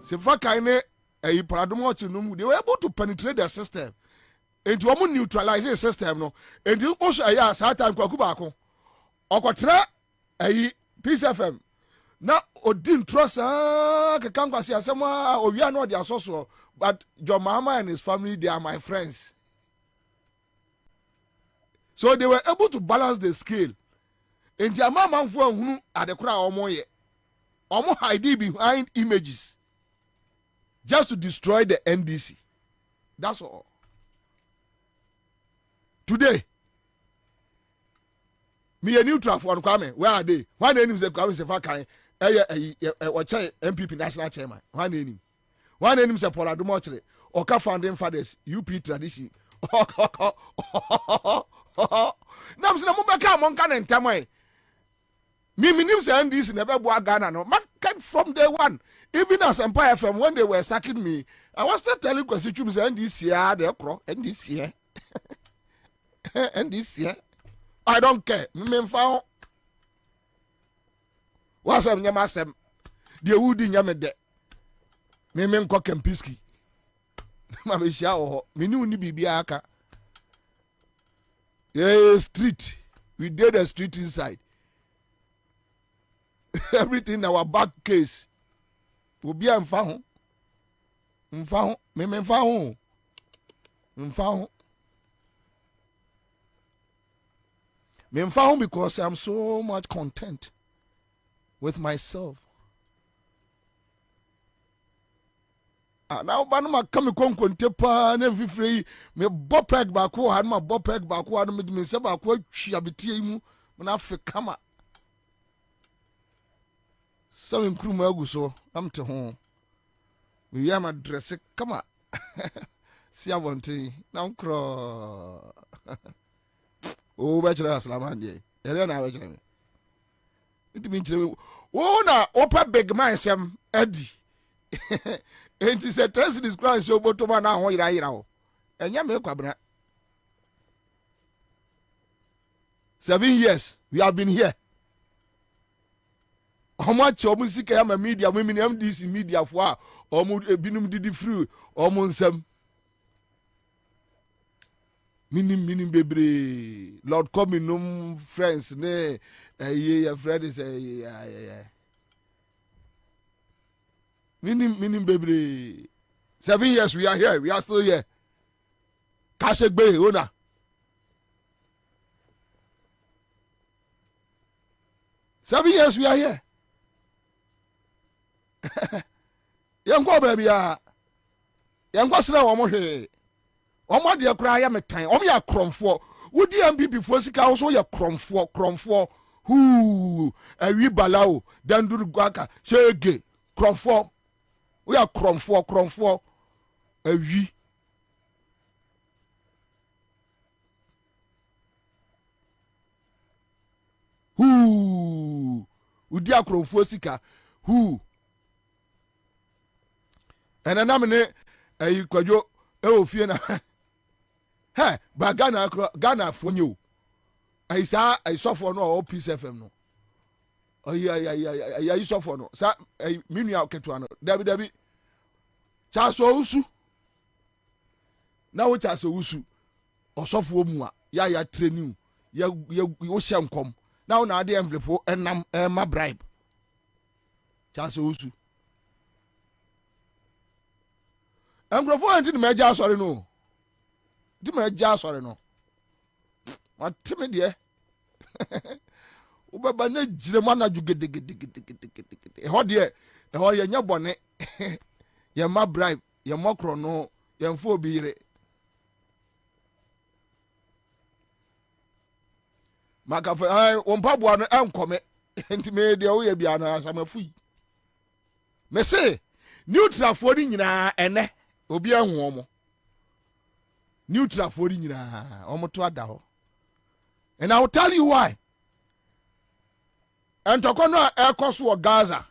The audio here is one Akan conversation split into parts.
sefa kan ne a paradox no they were able to penetrate the system and to neutralize the system no and also a satan kwaku baako okotra a Peace FM na odin trust kekan kwase asema owia no de asoso but John Mahama and his family they are my friends, so they were able to balance the scale and the amount for hunu adekura omoye omo hide behind images just to destroy the NDC. That's all. Today, me a neutral for Kwame. Where are they? One name is Kwame Sefakai. MPP national chairman. One name. One name is Paul Adumotre. Oka founding fathers. UP tradition. Now, I'm going to monkan and tamai. Me names and this never boa Ghana. No, man, from day one. Even as Empire FM, when they were sacking me, I was still telling constituents and this year, they're crow, and this year, and this year. I don't care. Me found what's up, Yamasem? The wood in Yamede. Me cock and pisky. Mamisha or Minu Nibiaka. Yeah, street. We did a street inside. Everything our back case. Will be mfaho me mfaho because I'm so much content with myself. Now banuma come konkonte pa na mfifrei me bopeg ba ko han ma bopeg ba ko han me se ba ko twia betie mu na fe kama. Some crew so I'm to home. We am address it. Come on. See, I want to now crow. Oh, Bachelor Slamandi. And then I was it means oh, now, open big man, Sam Eddie. And he said, Tess is crying so, but to one now, why I know. And Yammy Kwabena. 7 years we have been here. How much music am a media women MDC media for almost a binum did free almost some minim baby Lord coming friends ne a friend is a minim baby 7 years we are here, we are still here. Kashek Bay owner 7 years we are here. Yanko baby ya yanko sina wo mo hwe o mo de kura ya metan o mo ya kromfo wodi MPP fo sika wo so ya kromfo hu awi balao danduru gwaka shege kromfo wo ya kromfo awi hu udi akromfo sika hu and anamene kwadwo ofie na he ba Ghana fonyo aisa aisofo no o Peace FM no ya isofo no sa minua ketua no dabi chaso usu na wo chaso usu osofo mu a ya training ya wo hyenkom na wo na ade envelope enam ma bribe chaso usu Angrofo anti the meja sorry no. The meja sorry no. What me de. Ubaba na jire mana jugede. E ho de e ho ye nya bone. Ye ma bribe, ye mokro no, ye mfo obire. Maka fo ai ompabo no enkome. Enti me de wo ye bia na asamafui. Me say neutral for ni nyina ene. Obi ehun omo neutral for nyina omo to ada ho, and I will tell you why. And to kono ekoso Gaza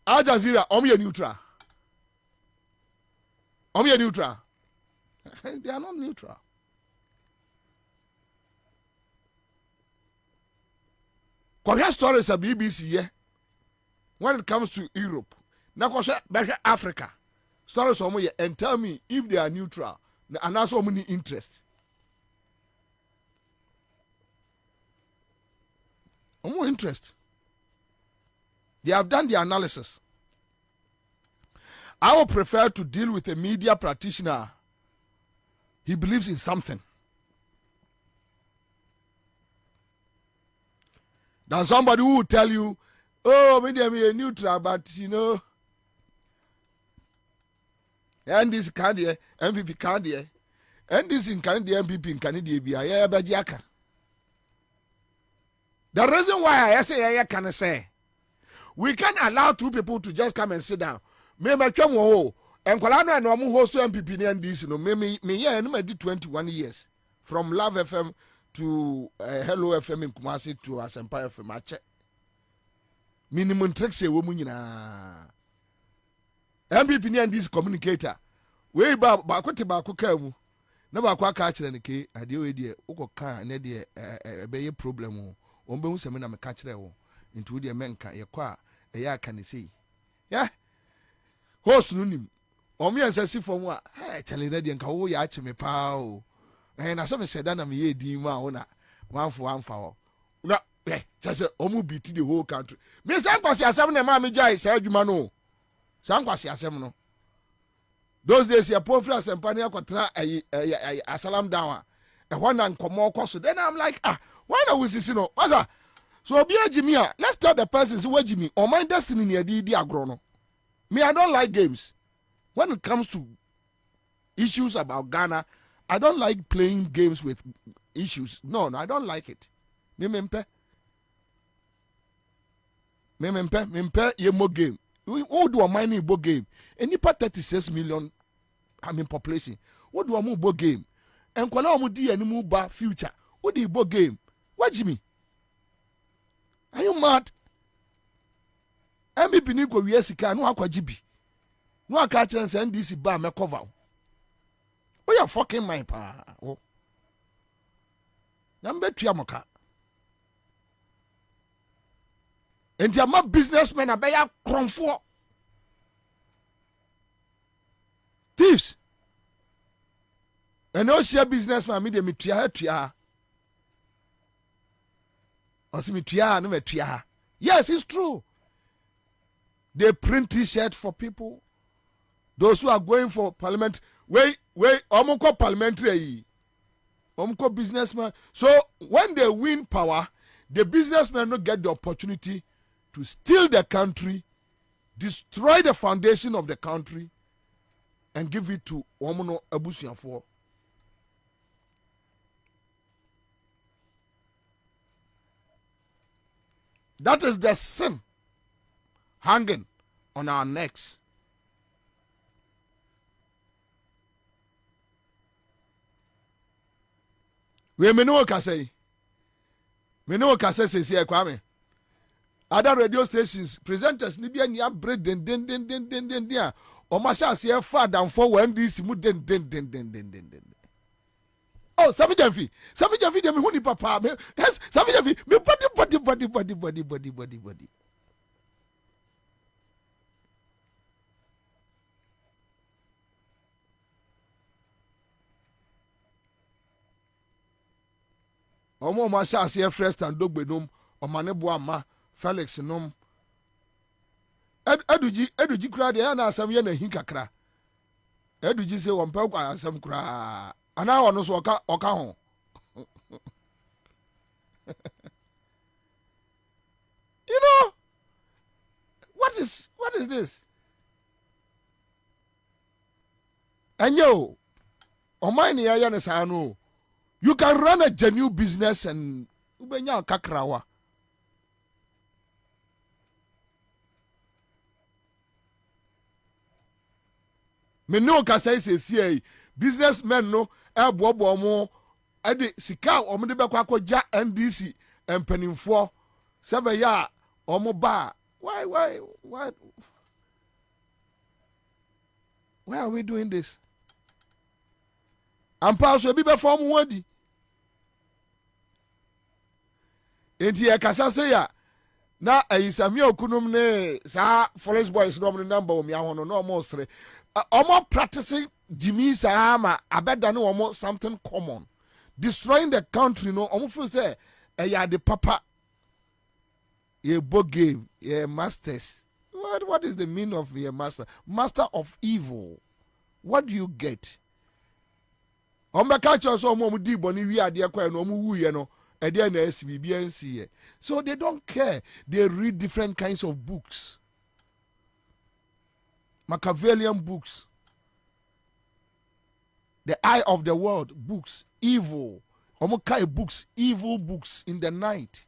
Al Jazeera omo ye neutral they are not neutral. Korea stories of BBC when it comes to Europe na kwhwe behwe Africa story so mo and tell me if they are neutral and also many interest. More interest. They have done the analysis. I would prefer to deal with a media practitioner. He believes in something. Than somebody who will tell you, oh, maybe I'm a neutral, but you know, and this candy, MVP candy, and this in candy, MPP in Canada, yeah, Bajaka. The reason why I say I can say we can't allow two people to just come and sit down. Me and Kolano and Omu host MPP and this, no, me yeah, I did 21 years from Love FM to Hello FM in Kumasi to Asempa FM. I check minimum tricks a woman MPP and this communicator. Way back kamu. Never quite catch any key. I deal with the Okoka and a problem. Ombe hu na me ka kire wo into de menka ye kwa e ya ka ne sei yeah host no nim omi ansasi fom a chale na de nka wo ya ache me pa o na so me seda na me ye din ma wo na wanfo wanfa wo na chase omu beat the whole country me san kwase asem na ma me jai sa adwuma no san kwase asem no those days ya pofra asempani akwatra asalam down e ho na nkomo koso then I'm like why not we see no? So be a Jimmy. Let's tell the person who Jimmy or my destiny near the agrono. Me, I don't like games. When it comes to issues about Ghana, I don't like playing games with issues. No, I don't like it. Me mempe ye mo game. We all do a mining book game. Any part 36 million population. What do a mo book game? And kwala mo di any mo ba future. What do you book game? What Jimmy? Are you mad? MVP ni ko wiye sika no akwa jibi. No aka kire nse NDC ba me cover. We are fucking my pa. Oh. Number 2 amoka. Enti ama businessmen abeya kronfo. Thieves. And no share businessman me de metua. Yes, it's true. They print t-shirts for people. Those who are going for parliament, wait, omko parliamentary, omko businessman. So when they win power, the businessmen don't get the opportunity to steal the country, destroy the foundation of the country, and give it to Omono Abusianfo. That is the sin hanging on our necks. We may know what say. We know what say here, Kwame. Other radio stations, presenters, Libya, ni bread, den. O masha say far down for when this mood den. Oh, Sami Jafi, dem huni papa. Yes, Sami Jafi, me body. Omo masha say fresh and dogbe num, omane boama, Felix num. Eduji kura de na asam ye na hin kakra. Eduji say wonpa kwa asam kura. Ana ono so oka ho. You know what is this? And yo, omani ya ne sa no. You can run a genuine business and ubenya kakrawa. Me no ka say businessmen no ebobo mo ade sika omo de bekwa akogya NDC empanimfo sebe ya omo ba why are we doing this? Ampa so bi be form wadi enti e kasa say ya na ayisami okunum ne sa forest boys no number o mi ahono no mo sre omo practicing Jimmy Sahama abeda no omo something common destroying the country no omo feel say ya the papa ye board game ye masters. What is the meaning of a master of evil? What do you get? Omba catch us omo di boni wi ade kwa no omo wuye no ede na SBB NC. So they don't care. They read different kinds of books. Machiavellian books. The Eye of the World books. Evil. Omo kai books, evil books in the night.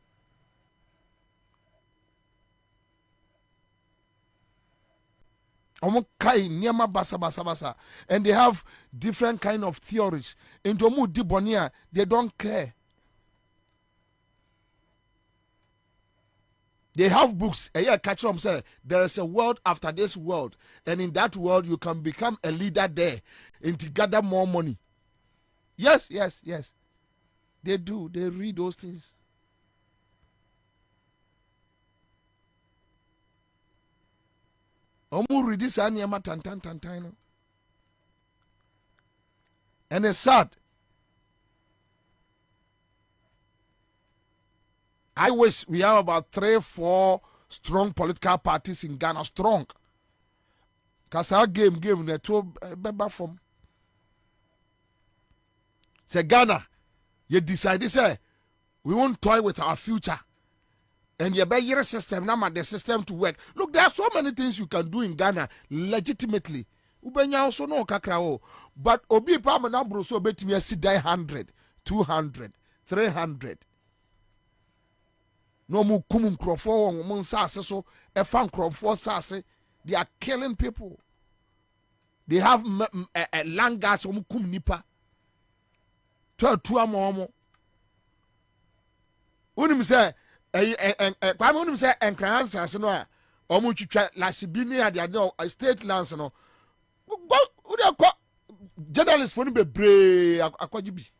Basa. And they have different kind of theories. In Tomu Dibonia, they don't care. They have books. Catch them say there is a world after this world, and in that world you can become a leader there and to gather more money. Yes. They do. They read those things. Omu read this and it's sad. I wish we have about 3-4 strong political parties in Ghana. Strong. Because our game the two member from. Say Ghana, you decide say we won't toy with our future. And you buy your system, now the system to work. Look, there are so many things you can do in Ghana legitimately. Ubenya also no kakrao. But obi pa manabro so bet me see die 100, 200, 300. No mu kumum crofo mun sase so e fan crofo sase. They are killing people. They have langas om kum nipa. To amomo. Unim say Kwame unim say Ansah no a omo twitwa lasibini ade no state lands no. Go journalists for no bebre akwajibi.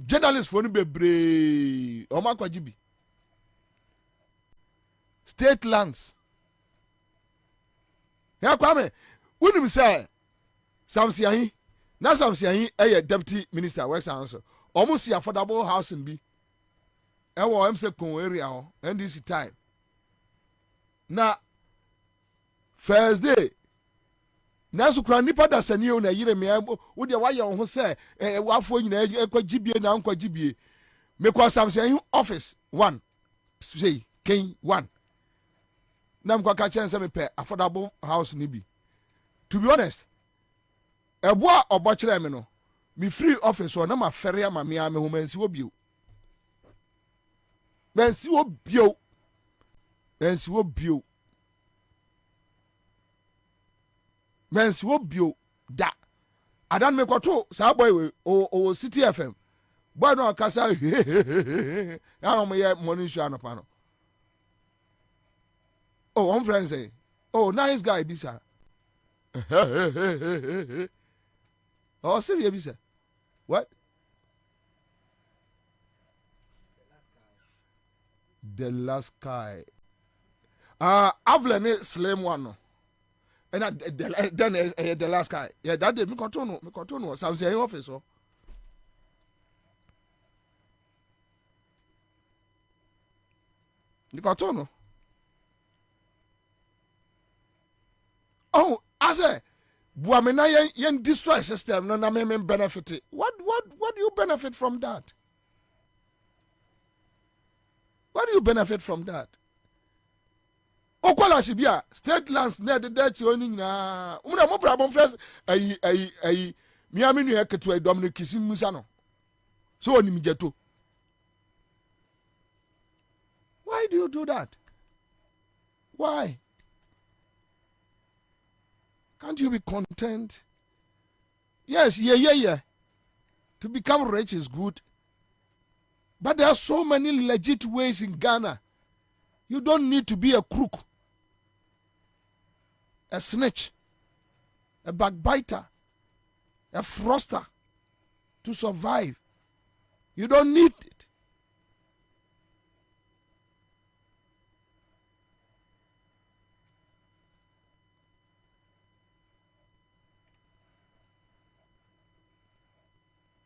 Journalists for no bebre omo akwajibi. State lands. Ya Kwame unim say Samsiahi na Samsiahi deputy minister West Ansah. Almost see affordable housing be. Ewo emse kon area ho NDC time. Na Thursday. Na so kra nipa da sani o na yire me wo de wa ye ho se wafo nyina ekwa na nkwa gibie. Me kwa Samsiahi office 1. Say Ken 1. Na mkwa ka chen se me pe affordable house ni bi. To be honest, eboa obochire me no. Me free office or na ma ferry ama me ame ho mansi obio. Mansi obio. Mansi obio. Mansi obio da. Adan me kwato sa boy we o City FM. Boy no kasa ya no me morning show anapa no. Oh, one friend say, "Oh, nice guy bisa." Oh, serious bisa. What? The last guy. I've learned slim one. No. And then the last guy. Yeah, that day me continue. Some say office. So. Me continue. Oh, I say. Buamena yen destroy system no na me benefit it. What do you benefit from that? What do you benefit from that? Okwala shibia state lands near the Dutch owning na umuna mo problem first ayi miami nu eketu e Dominic Kisim Musa no. So oni mijeto. Why do you do that? Why? Can't you be content? Yes, yeah. To become rich is good. But there are so many legit ways in Ghana. You don't need to be a crook, a snitch, a backbiter, a froster to survive. You don't need it.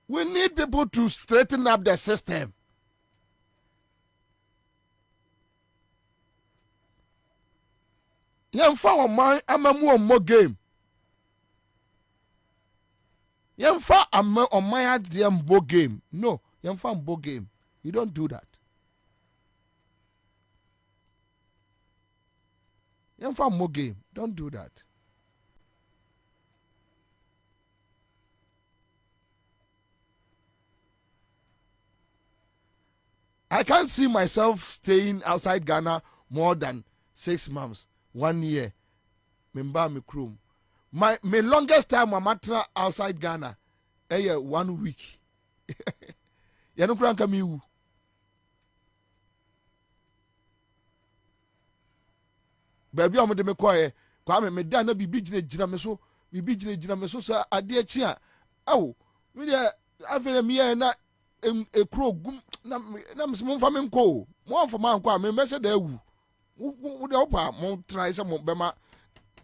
We need people to straighten up the system. Yemfa oman amamu omo game. Yemfa oman ade mbo game. No, yemfa mbo game. You don't do that. Yemfa mbo game. Don't do that. I can't see myself staying outside Ghana more than 6 months, 1 year. Memba me krum. My longest time I'm outside Ghana, 1 week. You know kranka miwu. Baby I'm de me kwae. Kwa me da na bibi gina me so, bibi gina me so sa ade chi a. Awo, me de afere me na ekro gum na mse fa me nko mo fa ma nko a me mese da awu wo de opa mo try se mo bema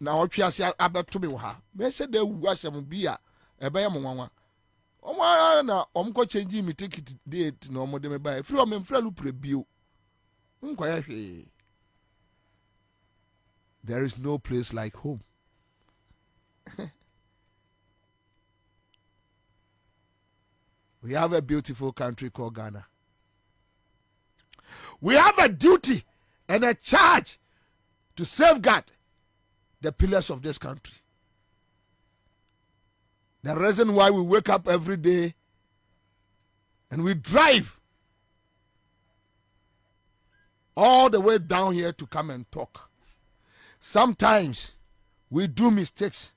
na otwe ase abeto be wo ha mese da awu ahye mo bia ebe ya mo nwanwa omo na omko change me ticket date na omo de me buy free o me free lu prebio nko ya hwe. There is no place like home. We have a beautiful country called Ghana. We have a duty and a charge to safeguard the pillars of this country. The reason why we wake up every day and we drive all the way down here to come and talk. Sometimes we do mistakes.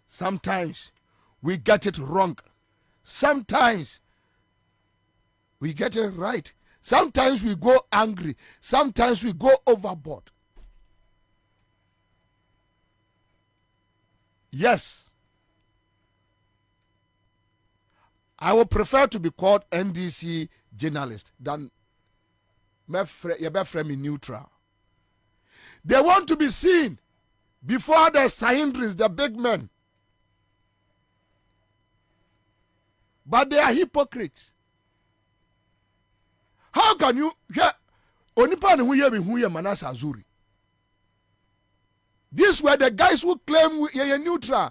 Sometimes we get it wrong. Sometimes we get it right. Sometimes we go angry. Sometimes we go overboard. Yes. I would prefer to be called NDC journalist than me neutral. They want to be seen before the Sahindris, the big men. But they are hypocrites. How can you hear Onipa who hear me who hear Manasa Azuri? These were the guys who claim you're neutral.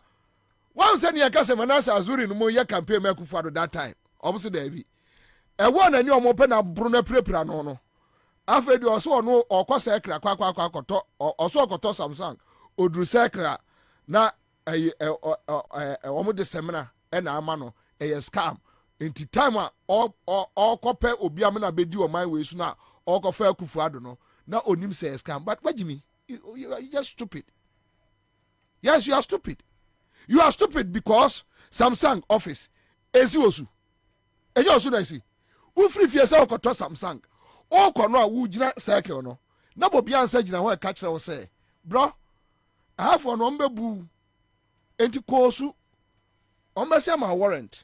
One said you can say Manasa Azuri no more campaign me Akufo-Addo that time. Obviously there be. E one and you open a Bruno prepra no. After you also no or sekra kwa also koto Samsung odru sekra na omo de seminar e na amano e scam. Inti time all copy obiam na bedi o my way so na all kofa Akufo-Addo no na onim say scam. But what do you mean? You're just stupid. Yes, you are stupid. You are stupid because Samsung office eziosu. Ejosu na si. U free fiesa okoto Samsung. O kono a wu gina cycle no. Na Bobie Ansah gina ho e ka kire wo say, "Bro, I have one ombebu enti kosu. Ombese ma warrant."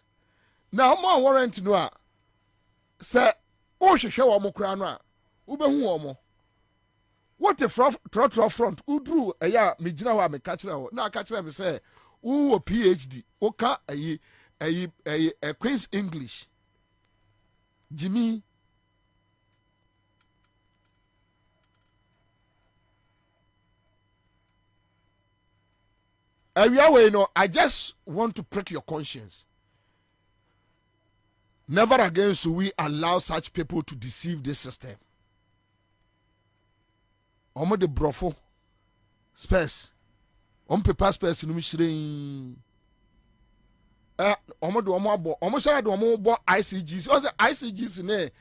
Na mo warrant no a say o hwehwe wo mo kra no a wo behu wo mo. What the front udru eya me gina ho a me ka kire wo. Na ka kire me say wo PhD o ka a Queen's English. Jimmy I just want to prick your conscience. Never again should we allow such people to deceive this system. Omo de brofo space. Paper space no mishire. Omo do omo abo. Omo share do omo bo ICGs. O say ICGs ne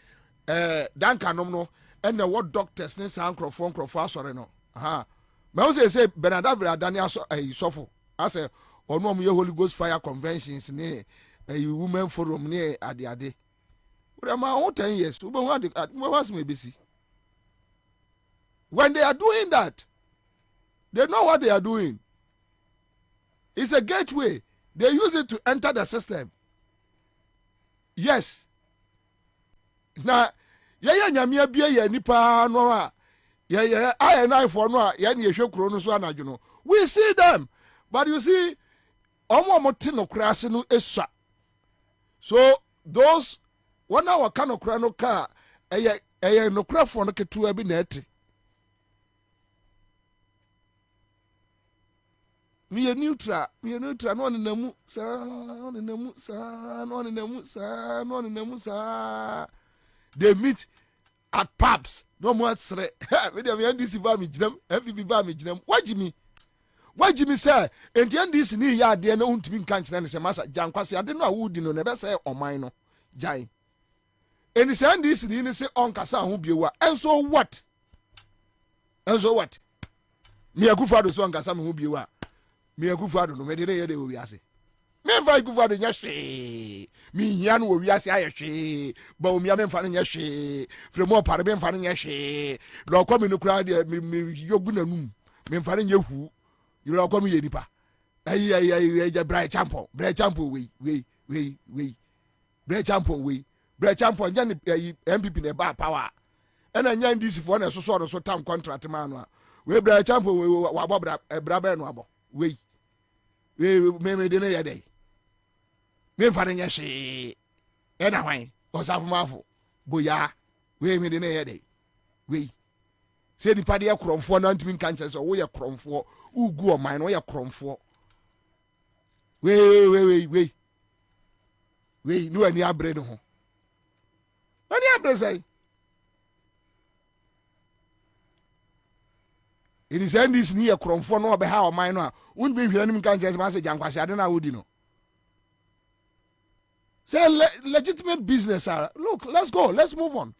dankanom no and the what doctors ne san crofon asore no. Aha. Me say Benadavra Daniel sofo. I say ono ye Holy Ghost fire conventions ne a women forum ne ade. But am I 10 years? When they are doing that, they know what they are doing. It's a gateway. They use it to enter the system. Yes. Now, nyamia bia ye nipa no a I and I for no a ye hwe kuro no so anadwo no. We see them. But you see, omo moti no krase no esua. So those one hour kind of crano car no craft for no ketu abi net. Me a neutral no in the mood, sir, no in the mood, sir, no in the mood, sir, no in the mood, sir. They meet at pubs, no more sre. When they end this me jam, every me jam. Why Jimmy say, and the end this near yard, they know to be cancer and say, Massa, Jan Quasi, I didn't know who didn't never say or mine, Jai. And the sand this in say, Uncle San who be what, and so what? And so what? Me a good father, so Uncle Sam who be what? Me a good father, no matter they will be asking. Me very good father, yes, me yan will be asking, but me a man finding yes, from more parliament finding yes, Lord coming to cry, me, you're good room, me finding you who. You know, come here, Nipa. Ay, bright champion, we, bright champion, bright champion, Jan MPP in a bar power. And I yan this for a sort of time contract man. We bright champion, we Brabano, we may dinner a day. Me finding a she, anyway, or some marvel, boya, we may dinner a day. We say the party are crom for 19 countries or we are crom for. Who go mine or your crom for? Wait, no any abread home. Any abread say? It is end this near crom for no be how mine wouldn't be any countries message and I don't know would you know. Say legitimate business. Look, let's go, let's move on.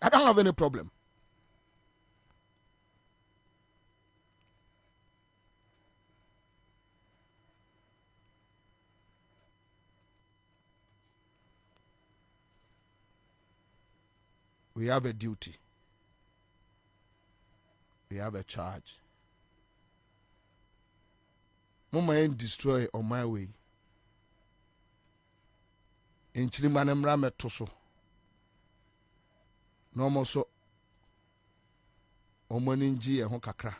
I don't have any problem. We have a duty. We have a charge. Mama ain't destroy on my way. In Chilimanem Rame Toso. No more so. Omoninji and Hokakra.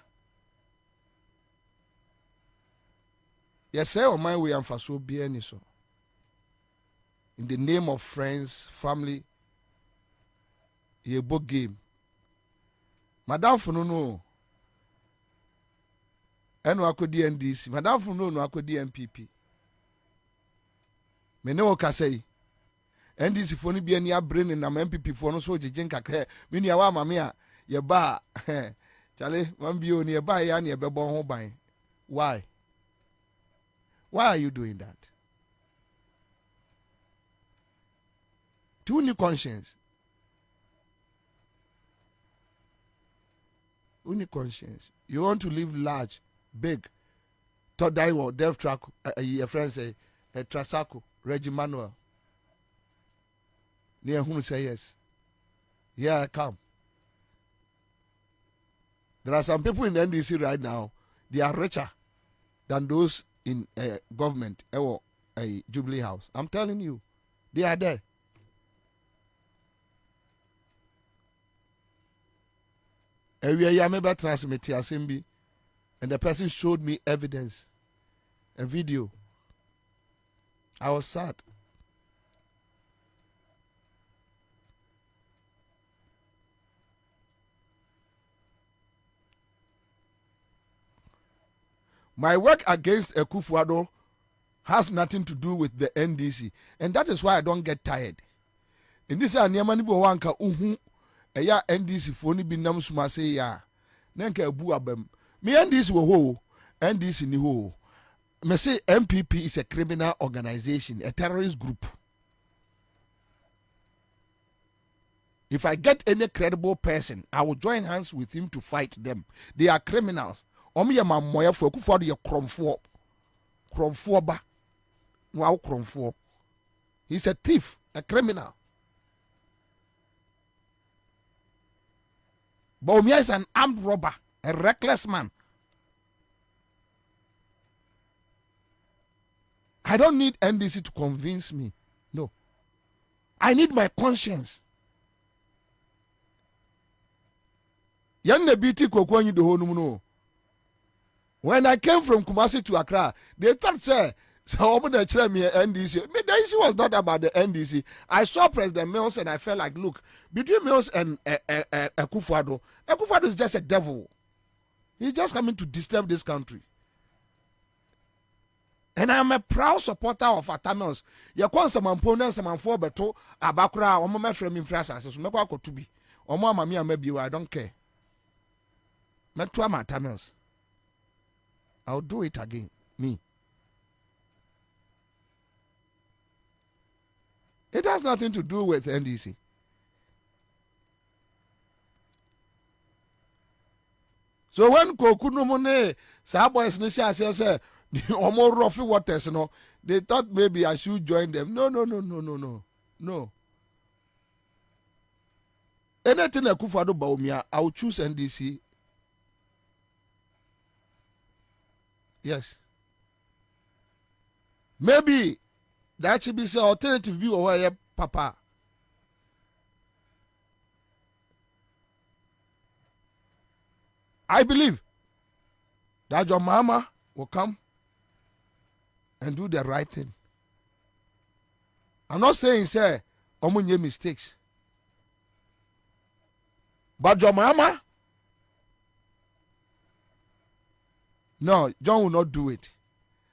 Yes, sir, on my way, I'm for so be any so. In the name of friends, family, ye book game. Madame Funo and I could DNDC. Madame Funo no I could DMPP. Me no ka say. NDC for ni be any brain in am MPP for no so jenka kre. Me ni awa mamia ye ba chale man bi oni ye ba ya na ye bebo ho ban. Why? Why are you doing that? To new conscience. Only conscience. You want to live large, big. Third die or death track. Your friend say a Trasaco, Reggie Manuel. Near whom say yes. Here I come. There are some people in the NDC right now. They are richer than those in government or a Jubilee House. I'm telling you, they are there. And we are member transmitting assembly, and the person showed me evidence, a video. I was sad. My work against Akufo-Addo has nothing to do with the NDC, and that is why I don't get tired. In this Anyamani Bowanka uhu. Eya NDC foni bi nam suma say ya nenka abu abam me NDC wo ho NDC ni ho me say MPP is a criminal organization, a terrorist group. If I get any credible person, I will join hands with him to fight them. They are criminals. Omi ya mamoya for Akufo-Addo ye kromfo ba no kromfo. He's a thief, a criminal. Bobie is an armed robber, a reckless man. I don't need NDC to convince me. No. I need my conscience. When I came from Kumasi to Accra, they thought, say, So open the chair me NDC. The issue was not about the NDC. I saw President Mills and I felt like, look, between Mills and Akufo-Addo is just a devil. He's just coming to disturb this country. And I'm a proud supporter of Atamils. You want some opponents, some for beto, Abakura, or my friend in France, so make what to be. Or mamma mia, maybe I don't care. Not to my Tamils. I'll do it again. Me. It has nothing to do with NDC. So when Kokunumune, Saboys Nisha says, or more roughy waters, they thought maybe I should join them. No. Anything I could for Bobie, I would choose NDC. Yes. Maybe that should be the alternative view of where Papa. I believe that your mama will come and do the right thing. I'm not saying, say, omunye mistakes. But your mama, no, John will not do it.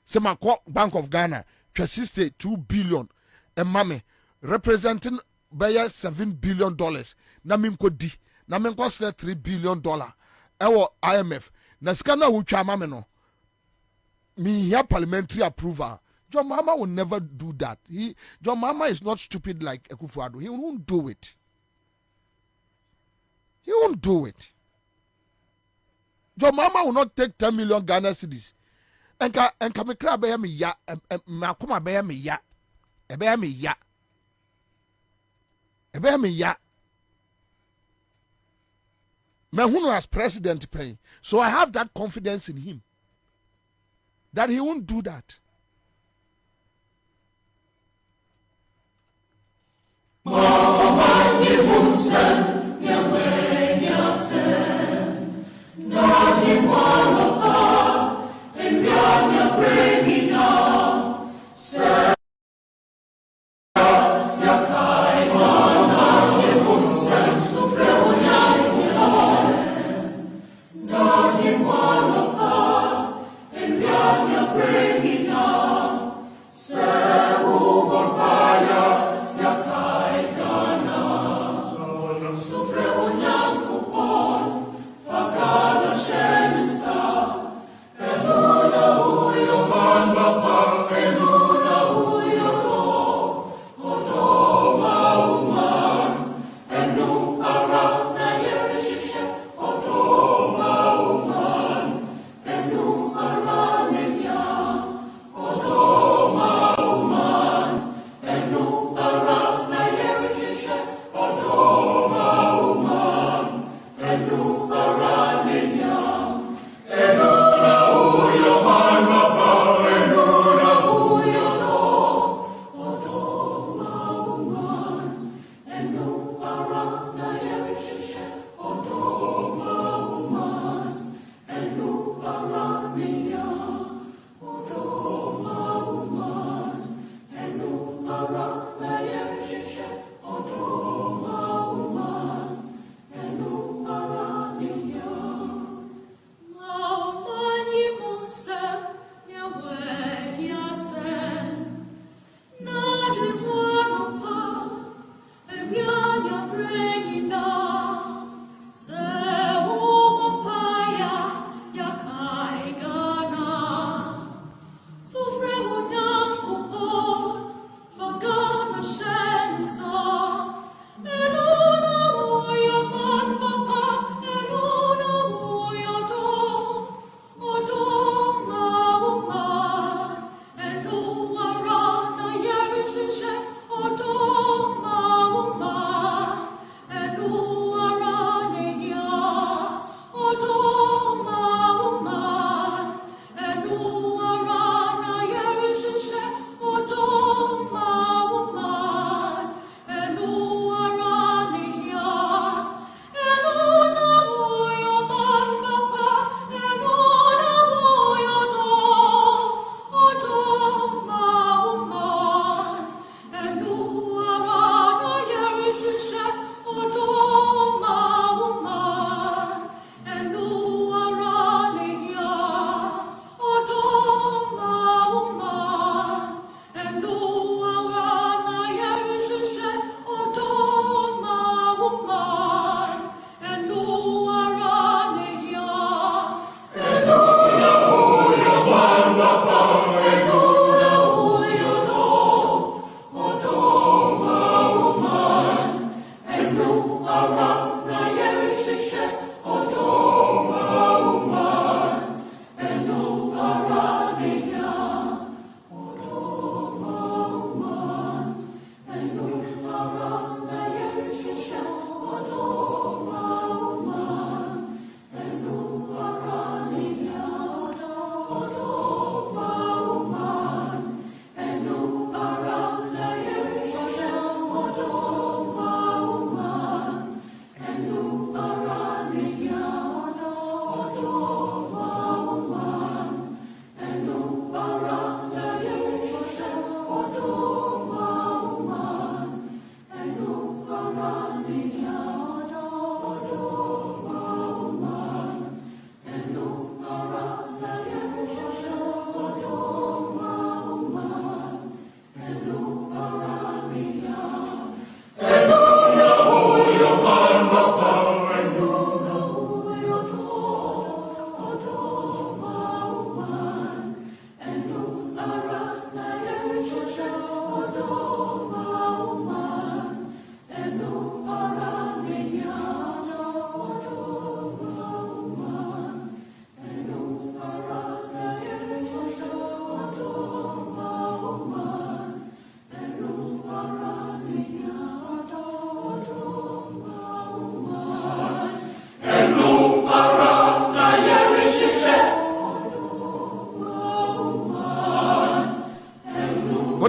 Say, my Bank of Ghana, 2 billion, and mommy, representing by $7 billion. Na minko di, na minko $3 billion. Ewo IMF. Na skana wucha mame no. Me here parliamentary approval. John Mama will never do that. John Mama is not stupid like Akufo-Addo. He won't do it. He won't do it. John Mama will not take 10 million Ghana cedis. And me cry be me ya. Makuma be me ya. Ebe me ya. Ebe me ya. Me as president pay. So I have that confidence in him. That he won't do that. For God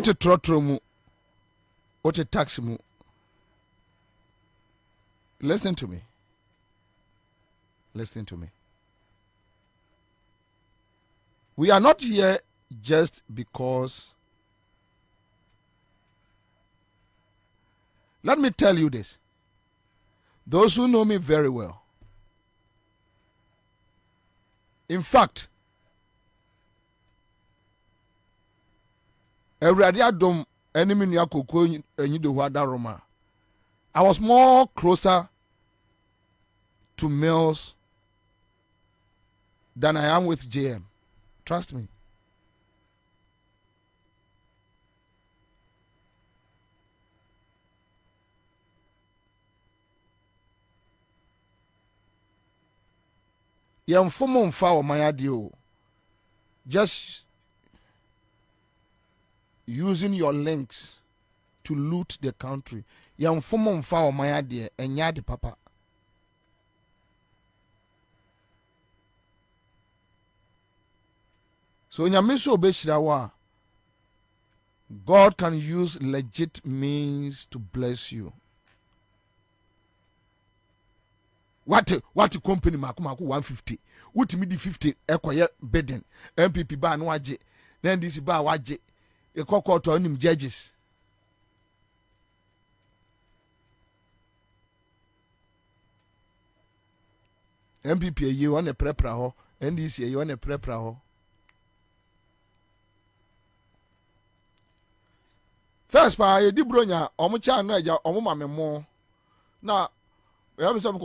wote trotro mu wote tax mu. Listen to me. Listen to me. We are not here just because. Let me tell you this. Those who know me very well. In fact, Awurade adom enemy ni akoko enyi de ho Roma. I was more closer to Mills than I am with JM. Trust me. Yamfomo mfa o mayade o. Just using your links to loot the country. Yamfomo mfa o mayade enya de papa. So nyamiso obeshira wa, God can use legit means to bless you. What company maku 150. What me di 50 ekoye bidding. MPP ba no waje. Then this ba waje. E kokko onim judges. MPP ye won e prepra ho. NDC ye won e prepra ho. First pa ye di bronya omo cha no eja omo mame mo. Na we am some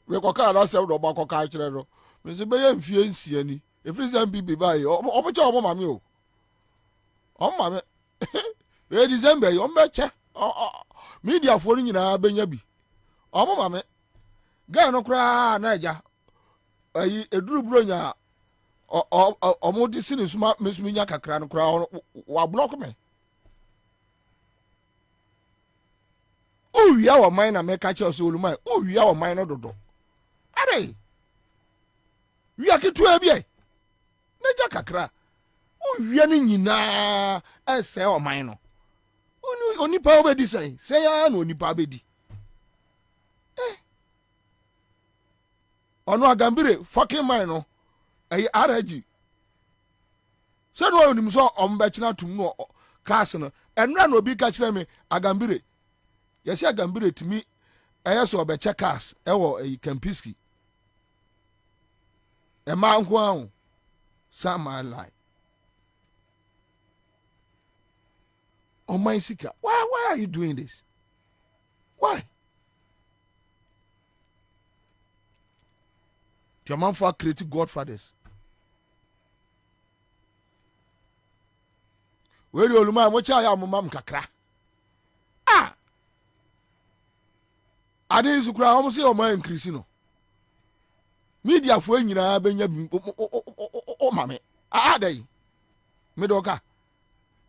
we koka na se do ba koka kire ro. Me se be ye mfie nsia ni. E free MPP ba ye omo cha omo mame o. Omo mame. We December ye omo che. Media for nyina benya bi. Omo mame. Ga no kra na eja. Ayi eduru bronya omo di sini suma mesumi nya kakra no kra wa block me. Uwi awo mine na meka che so olumai. Uwi awo mine no dodo. Ade. Wi akitu e bie. Neja kakra. Uwi ani nyina ese o mine no. Oni pa obedi sai. Say ya no oni pa obedi. Ono agambire fucking mine no. Ayi araji. Se no oni so ombechina tum no cast no. Enra no obi ka kire me agambire. Yesi agambire timi eyeso obeche cast ewo Kempiski. Ema nko ahụ sama lie. Oh my sika. Why are you doing this? Why? Your man for creating godfathers. Where you oluma mo cha ya mo mam kakra. Ah. Ade sukura o mo se o ma increase no. Media fo nyina benya o mame. Adai. Me doka.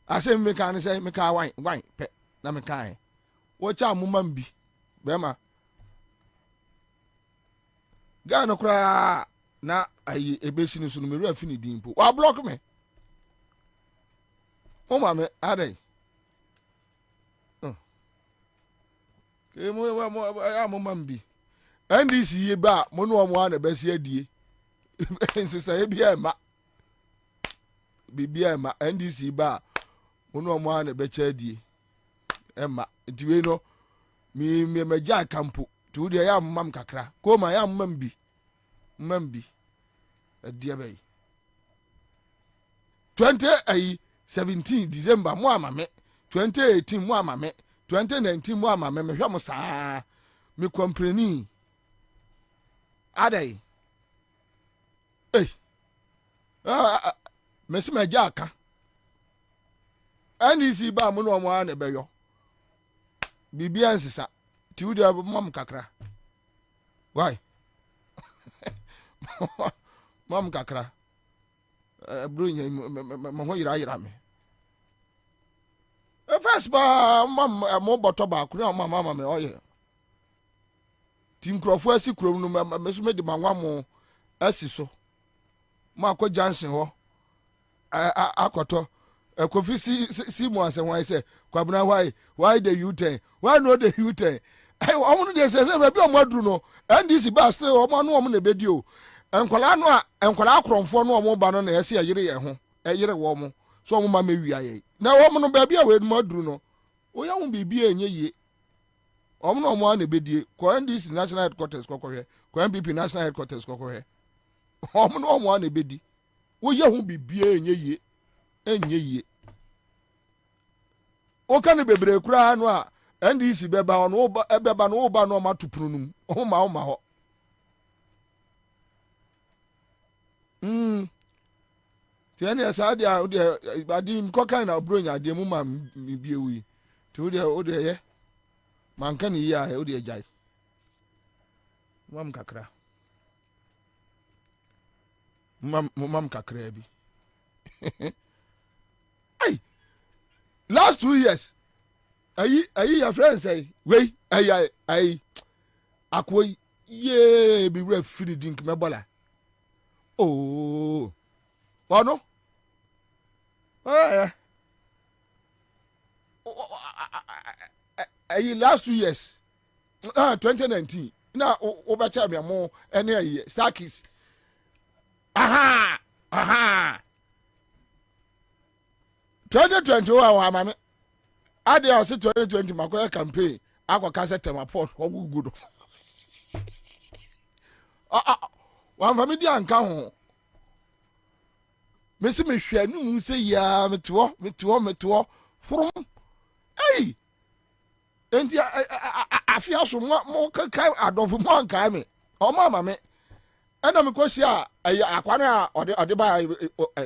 Ase me kan say me ka wan pe na me kan. Wo cha mo mam bi. Be ma. Ga no kura na ayi ebesi ni sunu me ru afini dimpo. Wa block me. O mame adai. Ke mo ya mo mambi. NDC ye ba mo no mo ana besi adie. Nsesa ye bia ma. Bibia ma NDC ba mo no mo ana be cha adie. Ema ntiwe no mi meja kampo. Tu de ya mam kakra. Ko ma ya mambi. Mambi. Adie bay. 2017 December mo amame. 2018 mo amame. 2019 mo amame me hwa mo saa. Me compreni. Adai. Mesi meja aka. NDC ba mo no mo ana be yo. Bibia nsesa. Ti wudi mam kakra. Why? Mam kakra. Bro nya mo ho yira me. First ba mam mo boto ba ku na mama me oye. Tim krofo asi krom no meso me de manwa mo asi so. Ma akọ Johnson ho. Akoto Kofi see mo ase why say Kwabena why the U10 why no the U10 I want to say be o madru no NDC ba still o ma no o na bedi o enkwala no a enkwala akromfo no o mo ba no na yese yire ye ho yire wo mo so o mo ma mewi aye na wo mo no ba bia we madru no o ya wo bibia enye yie o mo no mo na bedi ko NDC national headquarters ko hwe ko MPP national headquarters ko hwe o mo na bedi wo ye ho bibia enye yie o kan bebre kura no a NDC beba no beba no ba no ma tupunu num o ma ho tiani asa dia o de adi ko kan na bronya de mu ma mi biewi ti o de ye man kan yi a o de jai mam kakra mam kakra bi hey last 2 years ayi your friend say we ayi akoy ye bi we firi dink me bola oh no ayi last 2 years 2019 na o ba cha me mo ene ayi Starkis aha 2020 wa mame ade o se 2020 makoya campaign akwa set tema port ogugudo wa fami di anka ho mesi me hwe anu mu se ya meto from hey enti afia so mo kai adofo mo anka me o ma mame ena me kosi a akwana ode ba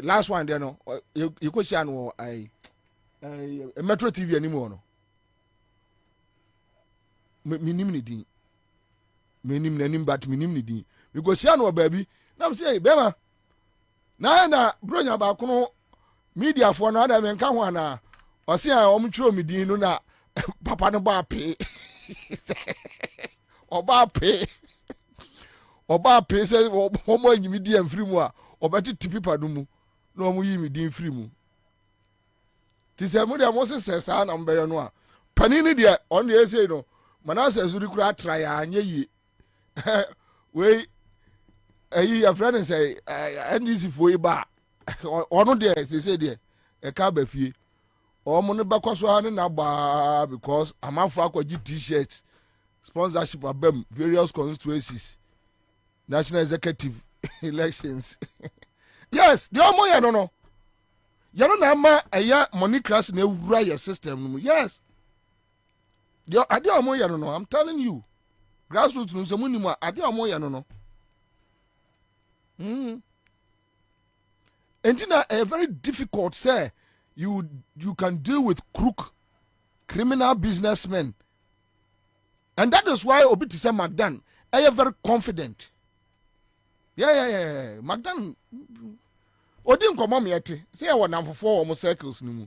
last one there no you kosi anu Metro TV anymore no minim ni din minim nanim but minim ni din because ya no baby na say bema na bronya ba kono media for na da men ka ho ana o se a o mtwiro mi din no na papa no ba pe oba pe say o mo anyimi di amfiri mu a obeti tipipa no mu na o mo yi mi din firi mu ti se mu de mo se sa na mbe no a panini de on de say no manase azuri kura tra ya anye yi we ayi ya friend say NDC fo iba ono de say de e ka ba fie o mo ne bakoso ha ne na ba because amafo akwaji t-shirts sponsorship abem various constituencies national executive elections yes the omo ya no ya no na ma eya money crash na ewura your system no yes the ade omo ya no I'm telling you grassroots no se munimo ade omo ya no entina a very difficult say you can deal with crook criminal businessmen, and that is why obi to say Magdan are very confident. Yeah. Magdan odin komo me yete say e won for almost circles ni mu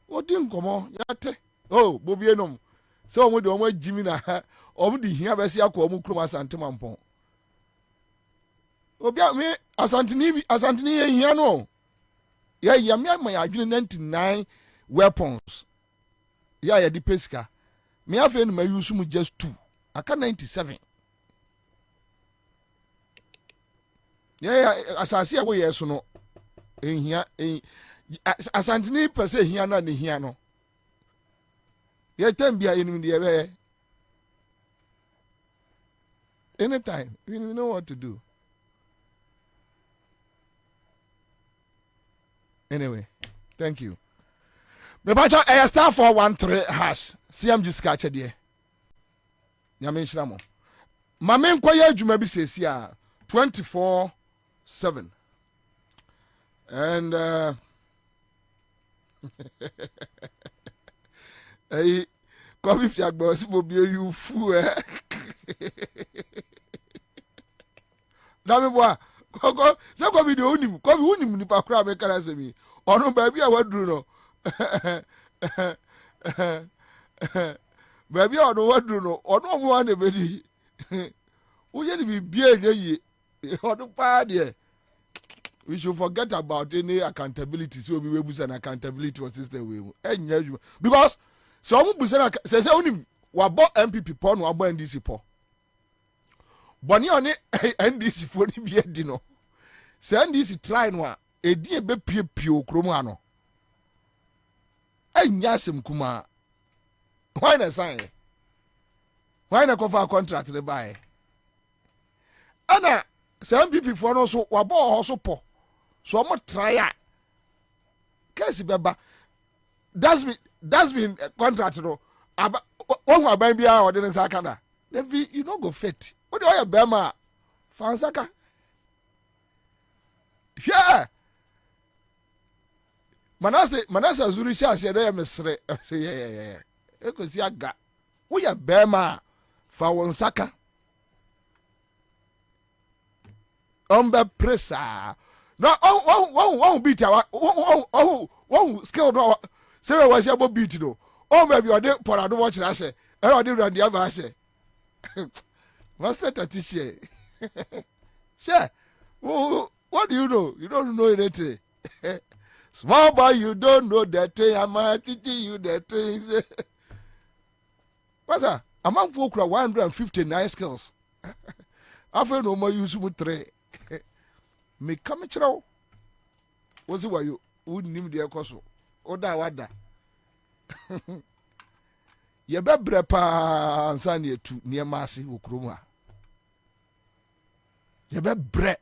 odin komo yate oh Bobie nom say omo de omo jimi na omo di hia be se akọ omo krom asante mampon obi me asantini ye hia no yeah me my adwene 99 weapons yeah di pesca me afa no ma use mu just 2 aka 97 yeah asase we yes no ehia asantini pese hia na ne hia no ye tambia enim de be anytime we know what to do. Anyway, thank you. Me bacha star 413 hash CMG scratch there. Nyame nhira mo. Ma me nkoye adwuma bi sesi a 24/7. And hey, Kobi fiagbo si Bobie you fool eh. Na me boa koko se ko video unim ko bi unim ni pakura me kara se mi ono ba bia waduru no ba bia ono waduru no ono mo na bedi wo ye ni bibia enye yi ono pa de we should forget about any accountability. So we will use an accountability or system. Because some people say only wabo MPP porn wabo NDC po. Boni on NDC for ni bi edino. Say NDC try no edi ebe pie okromu ano. Nyasem kuma. Why na sign? Why na cover contract the buy? Ana some people for no so wabo also po. So I'm try case beba that's been contract no aba won aban bia o de nsa kana you no go fit what do you bema fansaka yeah manase zuri sha se dey mesre say yeah ekosi aga wo ya bema fa won saka ombe pressa no oh beat oh skill no say we say beat no oh maybe o dey porado watch na say e o dey run ava say master tatisie sure what do you know? You don't know anything. Small boy, you don't know that thing. I'm teaching you that thing. What's that? Among folk 159 skills. After no more use with 3. Me come chiro. What's it why you wouldn't name the akoso? Oda wada. Ye be brepa Ansah near to near Masi Ukruma. Ye be bre.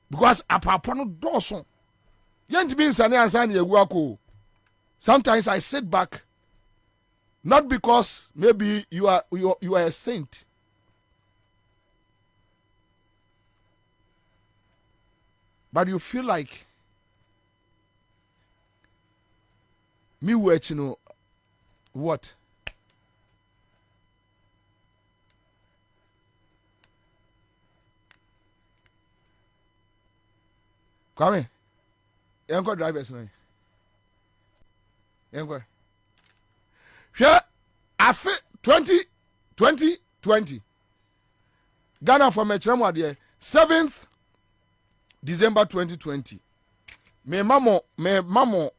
Because apapano doson. Yent be insane Ansah near Guako. Sometimes I sit back. Not because maybe you are a saint. But you feel like me watching, you know, what? Come in. Yanko drivers now. Yanko. Here, after 2020, Ghana for me 7th December 2020. Me mamo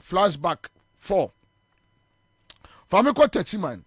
flashback 4. Famiko Techiman.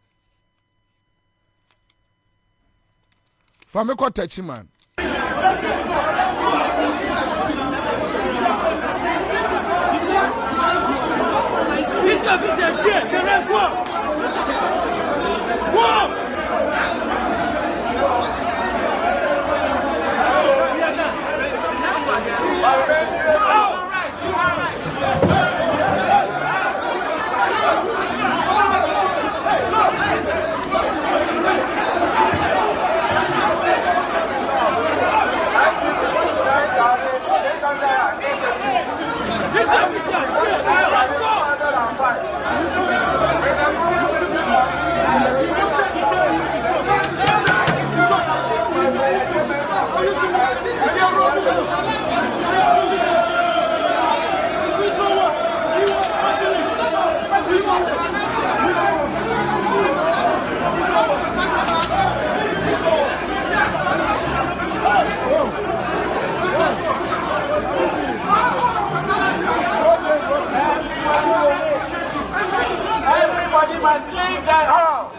Everybody must leave the hall.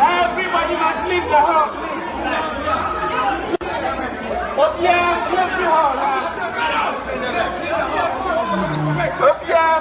Everybody must leave the hall, please. Oh yeah, leave the hall. Oh yeah,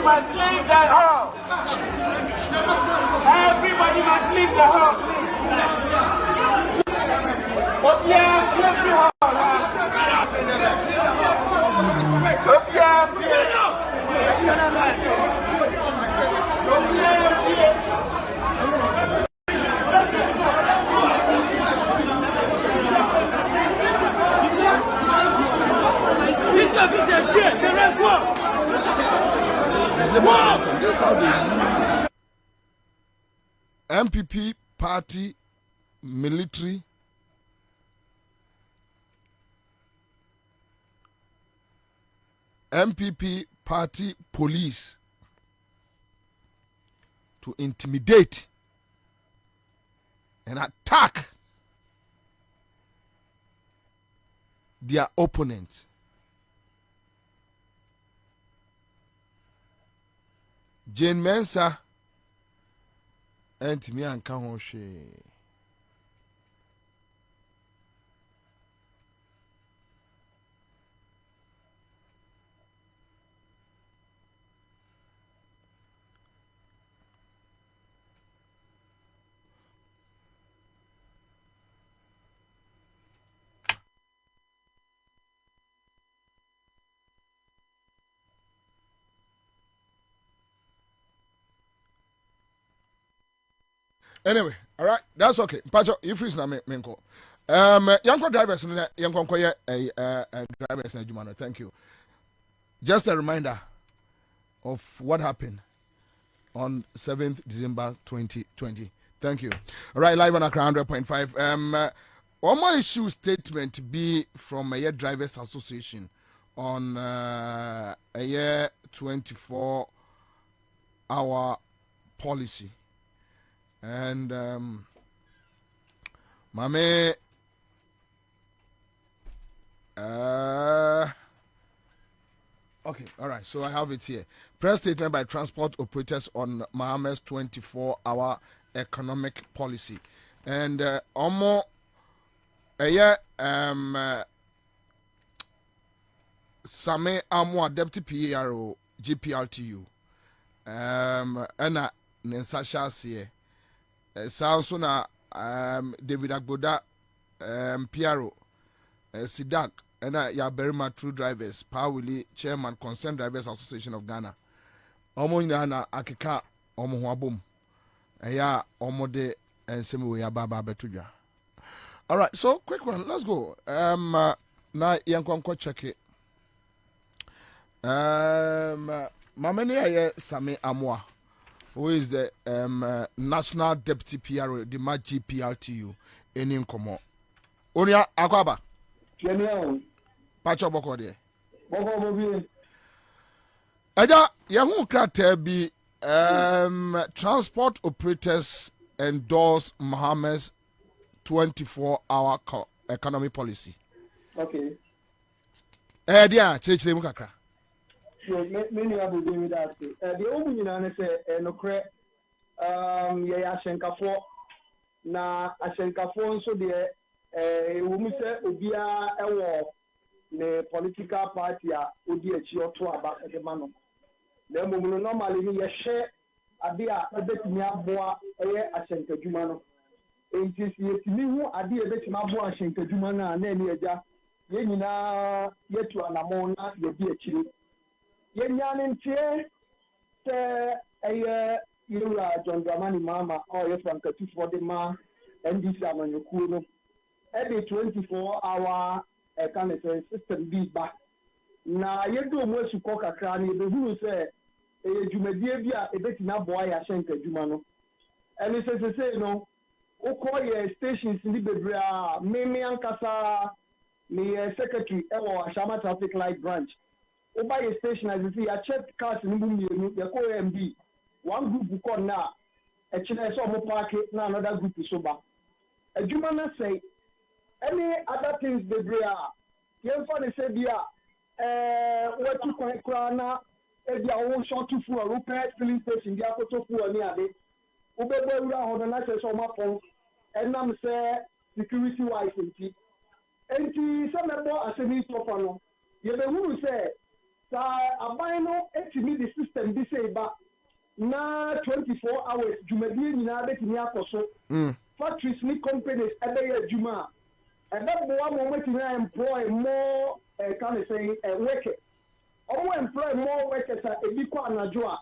must leave the hall. Everybody must leave the hall, please. Oh, yeah, leave the hall. Oh, yeah, That's how they use MPP party, military, MPP party, police to intimidate and attack their opponents. Jane Mensah and me and Kahoshe. Anyway, all right, that's okay. Pacho, if it's not me, young drivers, young drivers, thank you. Just a reminder of what happened on 7th December 2020. Thank you. All right, live on Accra 100.5. On my issue statement be from a drivers association on a year 24-hour policy. And Mame okay, all right, so I have it here. Press statement by transport operators on Mohammed's 24-hour economic policy. And Omo Same Amwa Deputy PRO GPLTU Anna Nensasha Sie Sanso na David Agboda PRO Sidak Ena ya Berima True Drivers Pawili Chairman Concerned Drivers Association of Ghana Omo na akeka omo ho abom eya omo de ensem we ya baba betudwa. All right, so quick one, let's go. Na yankwanko check it. Mameni aye Same Amwa, who is the National Deputy PRO, the GPLTU, in Nkomo. Onia Akwaba. Pacho Boko de. Bobie. Aja, yahu krate bi transport operators endorse Mohammed's 24-hour economy policy. Okay. Dia, chile mu kakra. Many of them that the only one say no cre ya Ashenkafo na Ashenkafo nso de wo mu se obia ewo ne political party a odi achi oto aba de ma no na mo normally ni ye hye ade a ebetimi aboa eye Ashenkadwuma no enti si yetimi hu ade ebetimi aboa Ashenkadwuma na na ni eja ye nyina yetu anamo na ye di achire Yenyan ntie se eye yura John Dramani Mama or ye Frankatu for the ma NDC amanyoku no every 24-hour kind of system be back na yedo mo suko kakra na be huru se eye dwumadie bi a ebetina boa ya Ashenkadwuma no ene se no ukoye stations ni bebre a meme ankasa me secretary ewo Ashama Traffic Light Branch Oba your station as you see, I checked cars in Mumbi, you call MB. One group call now, a China saw more parket, now another group is sober. A Jumana say, any other things they bring are, young father said, yeah, what to call Krana, if they are all short to full, repair filling station, they are to full near it. Ube on the night on my phone, and I'm say security wise, and some of us a meet of you who say, aban no etimi the system bi say ba na 24 hours dwumadie nyinaa betimi akoso factories ni companies ebe ya adwuma ebe boa mo betimi employ more can say workers omo employ more workers ebi kwa anajo a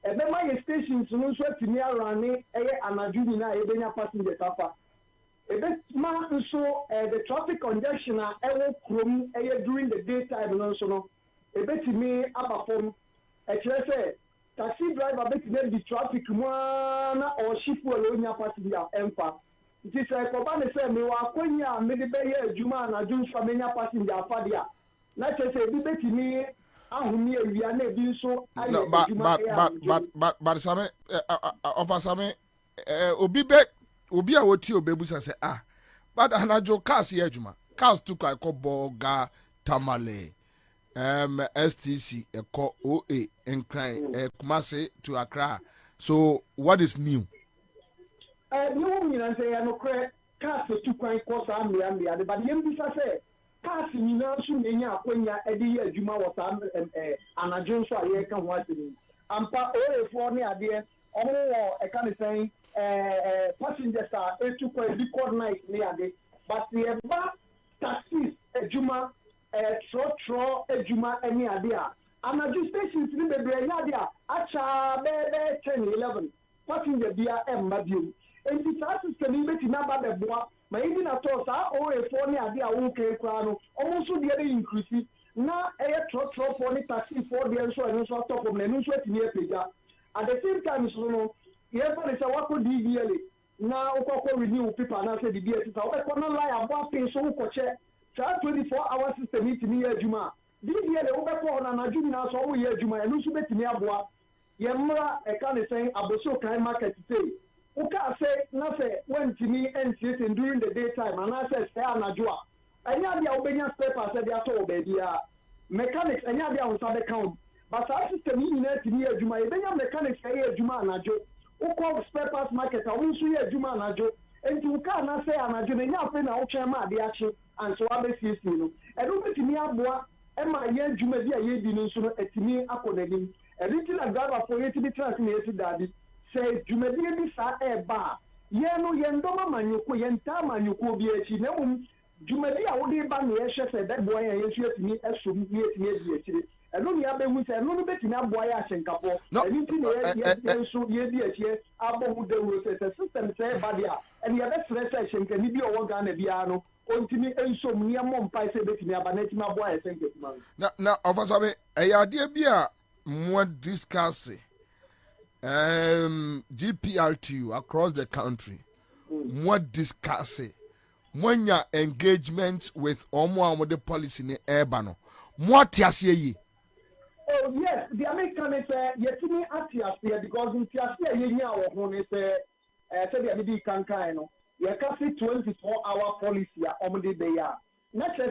ebe ma ye stations no so etimi arane eye anajo nyinaa ebenya passengers afa ebe ma nso the traffic congestion a ewo krom eye during the daytime no so no ebetimi abafom ekire say taxi driver betimi di traffic mo na o shifu olonya passenger emfa nti say Kwabena say me wa akonya me de be ye adwuma na junfa menya passenger afade a na say bi betimi ahumi awia na bi nso aye adwuma but same offer same obi a woti obebusa say but anajo cars ye adwuma cars to kwa boga tamale STC eko OA Nkran Kumasi to Accra. So what is new? No mean say no cre cars to kwa kosa amia but yem bisa say cars nyina so menya akonya edi adwuma wo sa anajo so aye ka ho asini ampa OA for ne ade omo e kan say passengers are to kwa bi coordinate ne ade but the taxis adwuma tro ejuma any idea anaju stations ni bebre nya dia acha be 10 11 passenger bia emma biu enti sa system ni beti na ba beboa ma yi na to sa o4 ni idea wo ke kwa no omo so de increase na tro for ni taxi for de so top of na so atini epeja at the same time so no ye for the wako DVL na ukoko renew people na say DVL sa o ko na lie abo pay so ko che 24-hour system it me adwuma DVL wo be ko na adwuma na so wo ye adwuma enu so betimi aboa ye mra e ka ne sen aboso kan market say wo ka say na say wentimi NCS during the daytime and I say anadwoa anya dia wo benya spare parts e dia to be dia mechanics anya dia wo sabe count but our system ni na timi adwuma e benya mechanics e adwuma anadwo wo ko spare parts market a wo so ye adwuma anadwo enti wo ka na say anadwo na nya afi na wo twen ma de achi and so abesisi no edu bitimi aboa e ma ye adwuma bi a ye di no so no etimi akodanim editi na driver for ye tibi trans na yesi dadi say adwuma bi sa e ba ye no ye ndoma manyoko ye nta manyoko bi echi na mum adwuma bi a wo de ba na ye hwe say that boy ye so etimi esom ni etimi edi echi enu ni abehu say enu no betimi aboa ya ahyenkafo editi na ye so ye di echi abo hu de wo say system say ba dia and ye be stress ahyenkani bi o wo ga na bia no ontimi ensom ni amom pai se betimi abanatimi aboa esenketuma na ofasabe eyade bia mo discuss GPRTU across the country mo discuss monya engagement with omo the policy ni eba no mo atiase yi. Oh yes, the American is yetimi atiase because atiase ye nya wo ho ni say say the kankan no ye ka 24-hour policy a omde be ya na say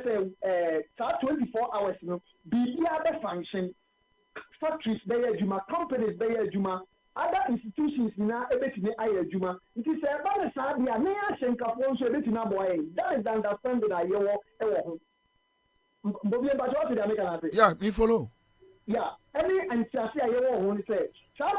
24 hours no bibia be function factories be adwuma companies be adwuma other institutions na ebetimi aye adwuma nti say ba na sa bia na ya hyenkafo nso ebetimi aboye that is the understanding that ye wo ho Bobie ba jo the American say yeah me follow yeah any antiase aye wo ho ni say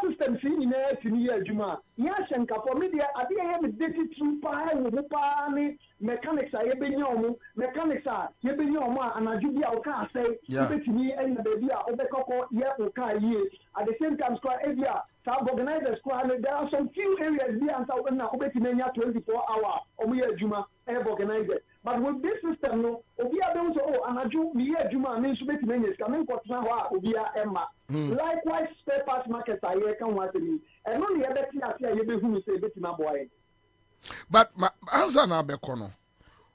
system si nyina timi ye adwuma ya hyenkafo media ade ye me deti tru pa wo pa ni mechanics a ye benya omo mechanics a ye benya omo anadwo bia o ka say betimi enya baby a obekoko ye o ka ye at the same time squad area some organizers squad there are some few areas bia Ansah na obetimi enya 24-hour omo ye adwuma e organizers but with this system no obi abem so anadwo mi ye adwuma me so betimi enya ska me nkotena ho a obi a emma likewise spare parts market aye kan wa temi eno ne ye beti ase aye behu mi say betimi aboye but Ansah na bekono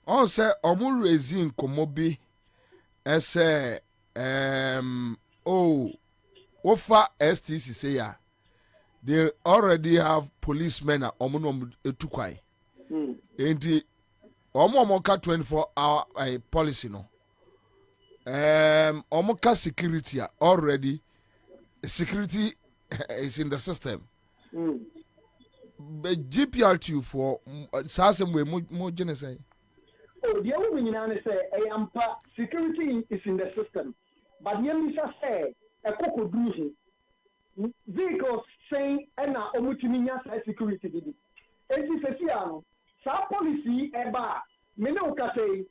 on say omu raising komobi ese ofa STC say ya they already have policemen omu no etukwai enti omu ka 24-hour policy no omu ka security already security is in the system GPRTU for some way more genocide. Oh, the only thing I say, security is in the system. but yemisa say a cocoa do vehicles saying and now omutiminya security did. Enti sa policy eba menoka say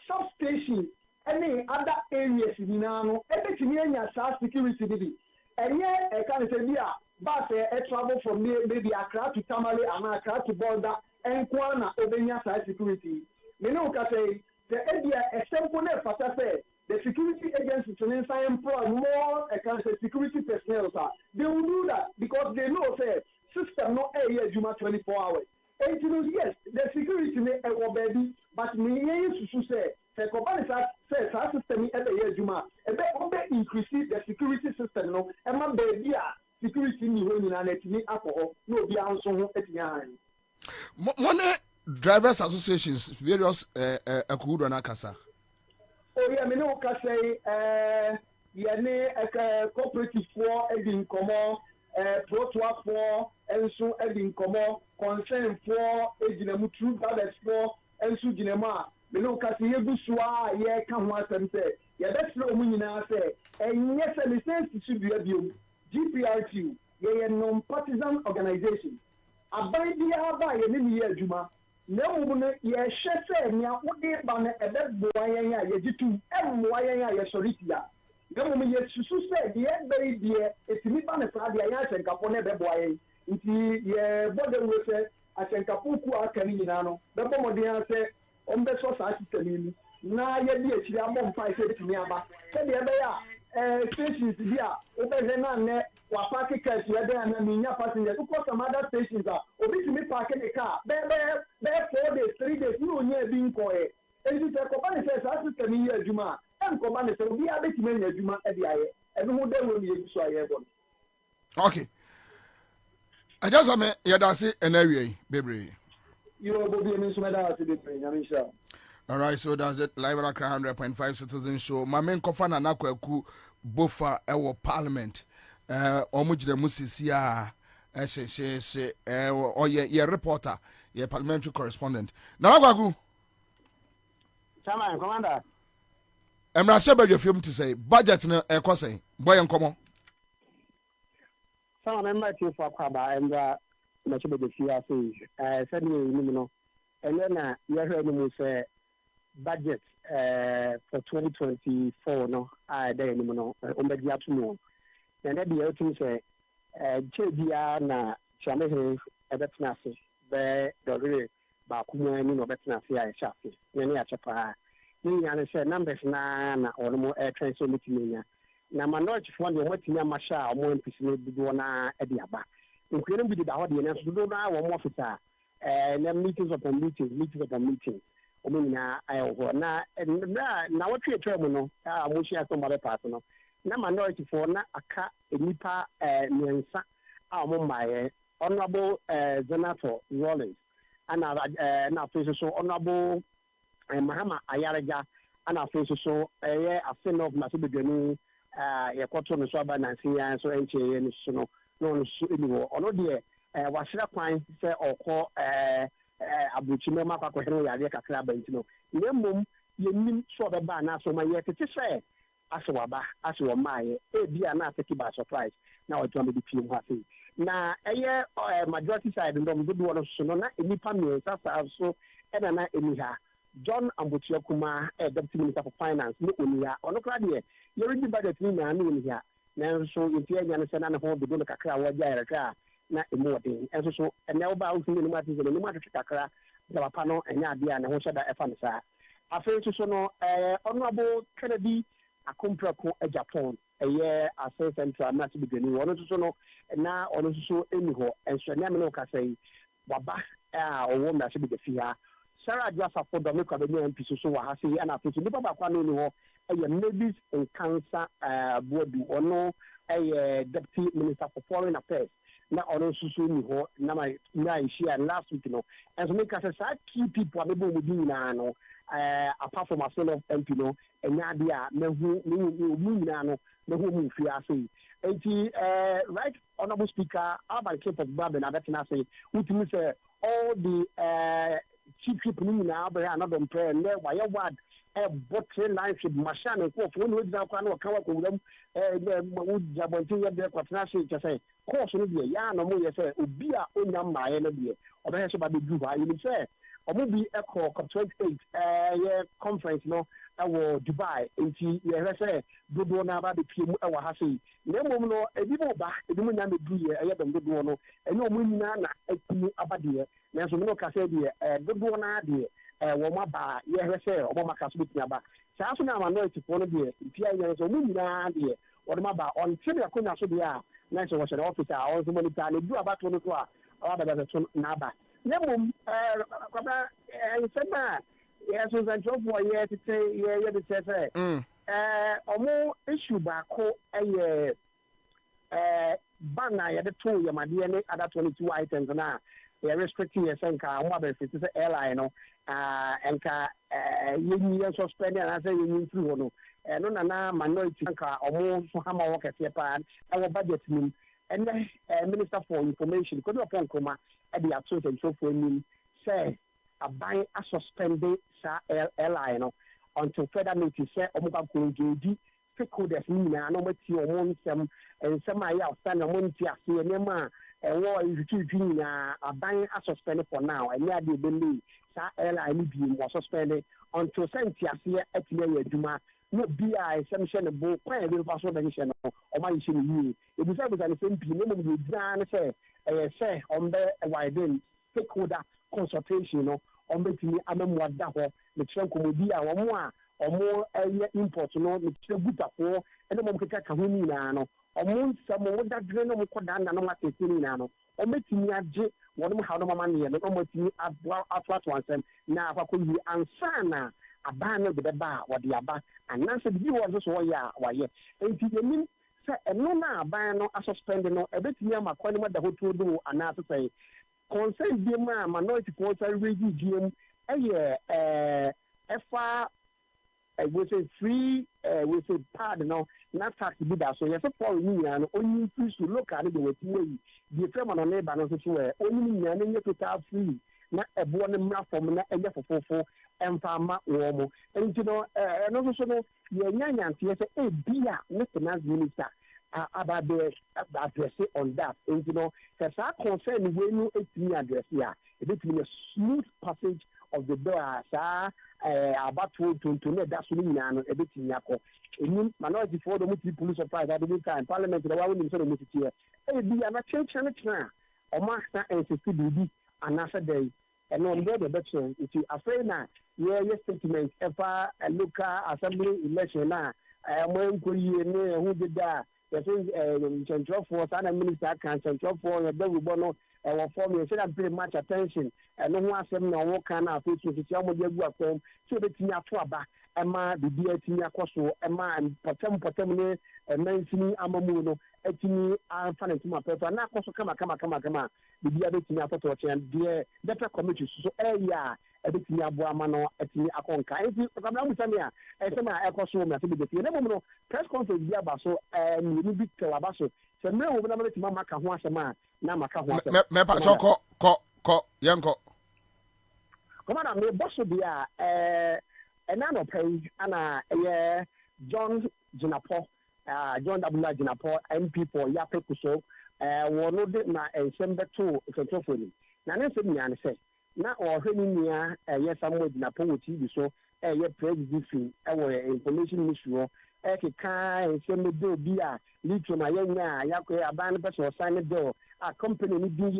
substation any other areas nyinaa ebetimi anya sa security did. Enye can say bia but travel from maybe Accra to Tamale and Accra to Border and Kwana obenya sa security. Menoka say the idea example fata say the security agencies and employ more security personnel. They will do that because they know say system no area juma 24 hours. And you know, yes, the security may baby, but me to say the company says our system every year juma. And they increase the security system no and my baby security ni when in an alcohol no be answer at One drivers associations various akudo na kasa. Oh yeah, me no ka say cooperative for edin komo protoa for enso edin komo concern for ejinamu true brothers for enso jinema me no ka say yegusua ye ka ho asem say ye betro omu nyina say enye say license to bia biom GPRT ye non partisan organization aban bia ba ye ni ye adwuma na mu no ye hwese nia wode ba na ebeboa yen a ye jitu emmoa yen a ye soritia na mu ye susu se de ebere de etimi ba na sa de ya hyenkafo na ebeboa yen nti ye bode we se ahyenkafo ku aka ni nyina no bebo modern se ombe so sa system ni na ye de akiri abom pa se etimi aba se de ebe ya stations bia obeze na ne wa park cars ya dey na minya passengers because some other stations are obi to me park the car be 4 days 3 days no nya bi nko enti se ko ba ne se sa system yi adwuma en ko ba ne se obi abeti manya adwuma e de aye e no dey wo ye so aye bon. Okay, I just am ya da se enawie bebre You Bobie me so me da se bebre nyame sha. All right, so that's it. Live at 100.5 Citizen Show. My main kofana na kwaku bofa ewo Parliament. Omujire musisi a she or ye reporter, ye parliamentary correspondent. Na kwaku. Chairman, Commander. Emra shebe your film to say budget na ekose. Boy enkomo. Some member to for Kwaba and na shebe the CRC. Said me no. And then you heard me say budget for 2024 no there no no ombedi atuno and that the other say chebia na chame ebetna se be dore ba kuma ni no betna se ya shafe ne ya chapa ni ya ne say numbers na ono transfer meeting na minority fund wo tinya masha o mo mpisi ne bido na e de aba nkwenum bi da ho de ne so do na wo mo fita na meetings upon meetings omina ayo na what we tell no mo share some other part no na minority for na aka enipa nyensa a mo maye honorable Senator Rollins ana na face so honorable Mahama Ayaraja ana face so a sin of Masibegani ye kwato no so aba na nsia so enche ye no so no so eniwo ono de wahira kwan se okọ abuchime makwa kwehero yare kakra ba ntino nemom yenim so beba na so ma ye tete se asewaba asewo maaye bia na ateki ba surprise na ojo me di pim ha sei na eye majority side ndom do wono so no na enipa me sasa so na eniha John Ambotia Kuma Deputy Minister for Finance no oniha ono kra de ye ready budget ni na oniha na so yeti anya no se na ho do no kakra wa jaire kra na emodin enso so ene oba usini ni mati zele ni mati kakra da papa no enya ade na ho sheda efa ne sa afen so no honorable Kennedy akomprako Japan eye ase central na tibigani wono so no na ono so eni ho enso na me no ka sei baba owo na se bi fi ha Sarah Jasa for the Kwabena MP so wa ha sei ana afen so ni baba kwa no ni ho eye Ladies and Cancer board ono eye Deputy Minister for Foreign Affairs na ono susu ni ho na my share last week no and so make us say key people able to do na no apart from myself MP no enya dia na hu ni na no na hu mu fi ase enti right honorable speaker Alban Cape of Kwabena that na say we say all the chief people ni na abere another prayer and why word bottle line should machine and go for one example no kawa ko them would jabonti ya de kwatna se je say course no de ya no mo ye say obi a onya maaye no de obe so ba be du ha you say omo bi echo COP28 ye conference no ewo Dubai enti ye say dodo na ba de piem ewo ha sei na mom no ebi mo ba ebi mo nya me du ye ye dem dodo no enyo mo nyina na atimu abade na so no ka say de dodo na de wọ́n ba yẹ sẹ́ ọmọ maka so bìtìyà ba sáà so ní minority fún no deɛ ìpìyà yẹn sọ ọmọ nyinaa deɛ wọ́n ba ọ̀ntí ni akonnwa so deɛ a náà sọ wọ́n hyɛ ọ́fíìsì a ọ̀nso mọ̀ nípa n'edu abato no so a ọ̀wá bẹ̀rẹ̀ so n'aba ne mom kwaba nsɛm a yɛ so nsɛntwerɛfoɔ yɛ tete yɛ de kyerɛ sɛ ɔmo issue baako yɛ ban a yɛde to yɛmadeɛ ne other 22 items na yɛ restricting yɛ sɛ nka ɔmo abɛfiti sɛ airline no enka yenyi suspend and say yenyi free ho no no na minority nka omo so hama wo kese pa e budget nim and minister for information ko do upon koma e dey absolute and so for nim say aban a suspend sa airline no until further notice say omo ka ko ngeji stakeholders ni na no mati omo nsem ayi outstand omo nti ase nema wo institute ni na aban a suspend for now and ya dey believe sa airline bi mo suspended until sentiasie atile ya adwuma no bia semhye ne bo kwan bi fa so da hye no o ma hye ne yi e bi sa bi sa ne sempi ne mo bi dran ne say ombe widen stakeholder consultation no ombe tini amemu ada ho ne kire komodi a omo import no ne kire butafo ene mo keka ka ho ni na no omo nsamo wo dadre no mo koda na no ma tete ni na no ometini age wonu ha no mama ne no ometini atwa ansem na akwa yi Ansah na aban no de ba wode aba ananse bi wo so ya waye enti yenim se eno na aban no asuspend no ebetini amakwa ne da hoto do anase say concern bi ma minority culture regime efa we say free we say pardon no na tax bi da so yes for you no only free to look at the way the firm no neighbor no so we only you na total free na ebo no mra form na enye fofofo emfama wo mo enti no no so no ye nyanyantie say e bia ne finance minister about the address on that enti no sa concern we no etimi address ya e betimi a smooth passage of the door sa about to that so ni na e betimi akọ eni minority for the multi police surprise at the time Parliamentary wa woni so the multi here e bia na change na o ma na insist bi anasa day and on the election it is afraid na your statement ever a local assembly election na mo nkoyi ne hu deda central force and minister can central for the we no we form you should pay much attention and no one asem na wo kan na face to see mo dey akom so betimi ato aba ema bibia timi akoso ema potem ne mansini amamu no etimi anfa ntimi apeto na akoso kama bibia betimi apoto chen de better committee so area ebetimi abo ama no etimi akonka enti kamla musami a esema ekoso me ase bedefi ne mo no press conference bi aba so ni bi tela so se me wo na betimi maka ho asema na maka ho asema me pa so ko yenko koma na me boso bia enano pay ana John Jinapo John W Jinapo MP for Yapekuso wono de na ensembe to centrofoni na ne se nyane se na ohwani nia Samuel Jinapo woti bi so president information ministry keka ensembe do bia litro ma yenya yakwe aban person sign bill a company ni bi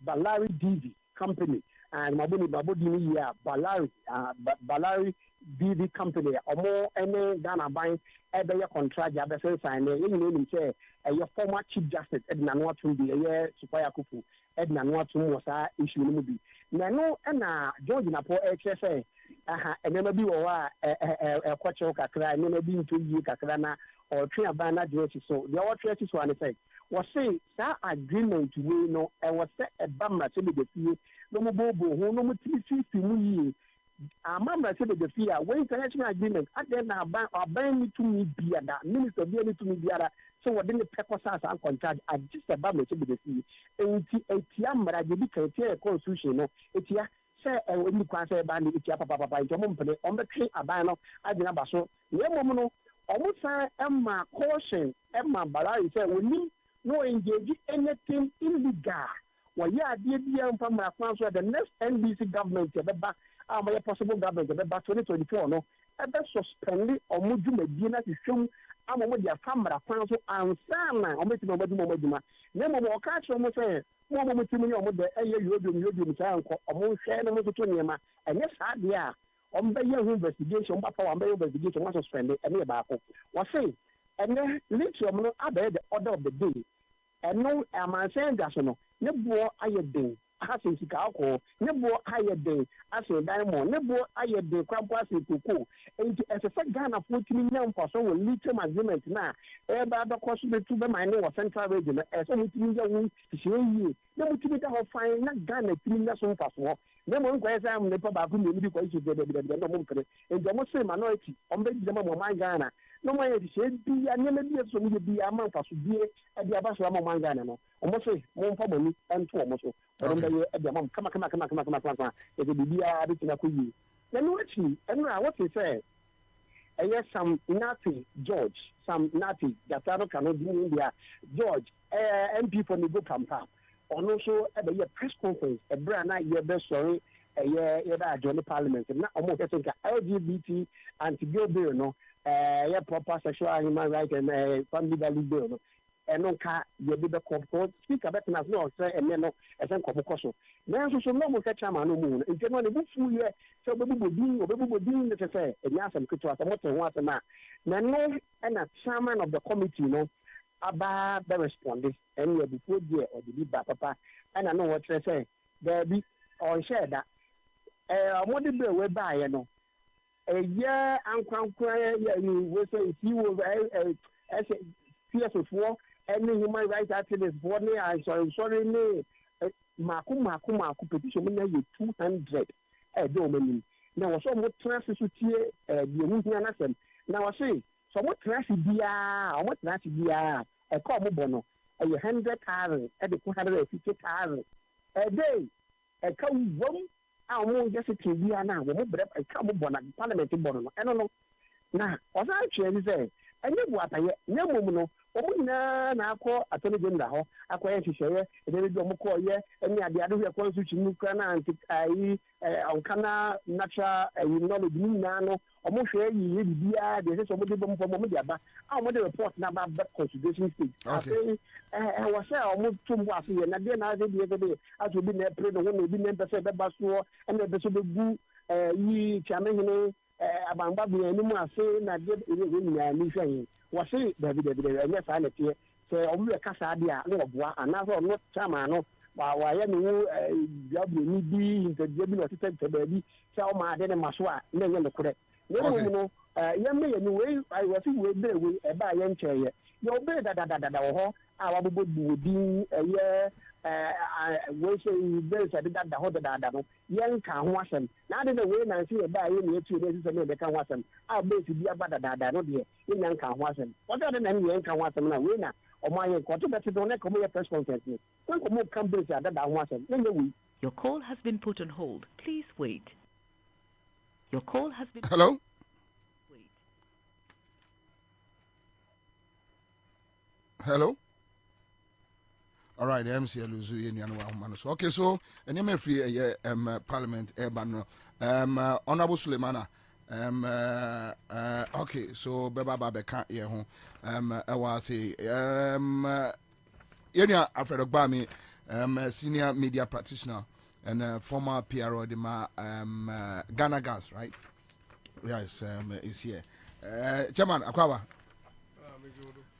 Balari DV company and Mabodi ni ya Balari DV company omo ene Ghana bank ebe ye contract ya be sign e yin say your former chief justice Edna Nwatum bi Supaya Kufu Edna Nwatum was issue no bi na no na George Napo say enema bi wo a kwache kakra enema bi nto yi kakra na or three abana dress so the other dress so and say was say that agreement we no was set a bamma to be the fee no mo bobo ho no mo tisi mu yi amamra se the fee when international agreement at then na ban me to me bia da minister bia me to me bia da so what the purpose as and contract at just a bamma to be the fee enti amra de bi kan tie constitution no etia say when you can say band it papa on the tree abano agina baso no almost Emma caution Emma Balari say we no engage anything illegal. Well, yeah, dear from my the next NBC government my possible government 2024 no ebe suspend or muju medina to show am mo dia famra kwan so ansana o meti no maduma na mo ka cho mo say mo mutimi ni o mo de eye yodum say anko o mo hwe no mo to niema enye sa de a o mbe ye investigation ba pa wa mbe investigation wa suspend ene ba ko wo say ene lithium no abe the order of the day eno amansen da so no ne bo ayeden asị sika akọ nebo ayede asị diamond nebo ayede kwampo asị koko enti esefe Ghana fotimi nya mfaso wo lithium agreement na ebe adọkọ so betu be mine wo central region eso mutimi ya wu hyeyi na mutimi da ho fan na Ghana timi nya so mfaso na mo nkwa esa am ne pa ba ku ne bi kwa isu de no mo nkere enti mo se minority ombe di mo man Ghana no mo ye hye bi ya ne bi so mo bi ya man mfaso bi e bi aba so mo man Ghana no mo se mo mfa boni ento mo so Kama it be a bit in a queen. Then actually, and what they say, yes, some Nazi George, some Nazi that I cannot do in India, George, MP for the book campaign, and also at the press conference, a brand year best story, a year join the parliament, and not almost LGBT anti-gay bill, no, proper sexual human rights and family value bill. And no car, you be the court speak about us no say and no as an copocoso. Now, so no more catch a man no moon. In general, the book year, so baby would be necessary, and yes, and could was a motor once a man. Now, no, and a chairman of the committee, no, about the respondents, and you before year or the big papa, and I know what they say. There be or share that. What did they buy, you know? A year and crown cry, you will say, if you will, as a CSO4. Any human rights activists born I'm sorry me Maku petition me 200 domain. Now so what transfer the Wuhan now I say so what transfer a call bono a 100,000 at the 250,000 a day a come one our moon just to be now we a come bono parliamentary bono I don't know now what I actually say and you what I no Omuna na akọ attorney general ho akọ hihye ebe bi omukọ ye eni ade ade hwe constitution nukra na anti ai onkana natural knowledge ni na no omuhwe yi bibia de se omode bom fom omode aba a omode report na ba constitution state afei wa se omutumbo afi ye na de na ade de ebe aso bi na pre no no bi na pese be ba so ena be so be gu yi chamehene abamba bi enimu afi na de ebe ni ni hwe wasi David yes I let you say omu kasa dia no boa anaso no chama no wa ya no diablo ni bi interview bi no tete baby say o ma de ne maso a na ye no kure no ya me ye ni we I was we be we e ba ye ncheye yo be da wo ho a wa bobo bu din ye we say be say da ho da no ye nka ho asem na de we na say e ba ye ni etu de say me ka ho asem a be si bia ba da no de ye nka ho asem what are the name ye nka ho asem na we na o ma ye ko to be do na ko ye press conference ni ko mo come be say da ho asem na we. Your call has been put on hold. Please wait. Your call has been Hello? Wait. Hello? All right, the MC Luzu Yenian. Okay, so and you may free Parliament Urban Honorable Suleimana. Okay, so Baba Babe can't hear home. I was say Yenia Alfred Ogbami, senior media practitioner and former PRO de Ghana Gas, right? Yes, is here. Chairman Akwawa.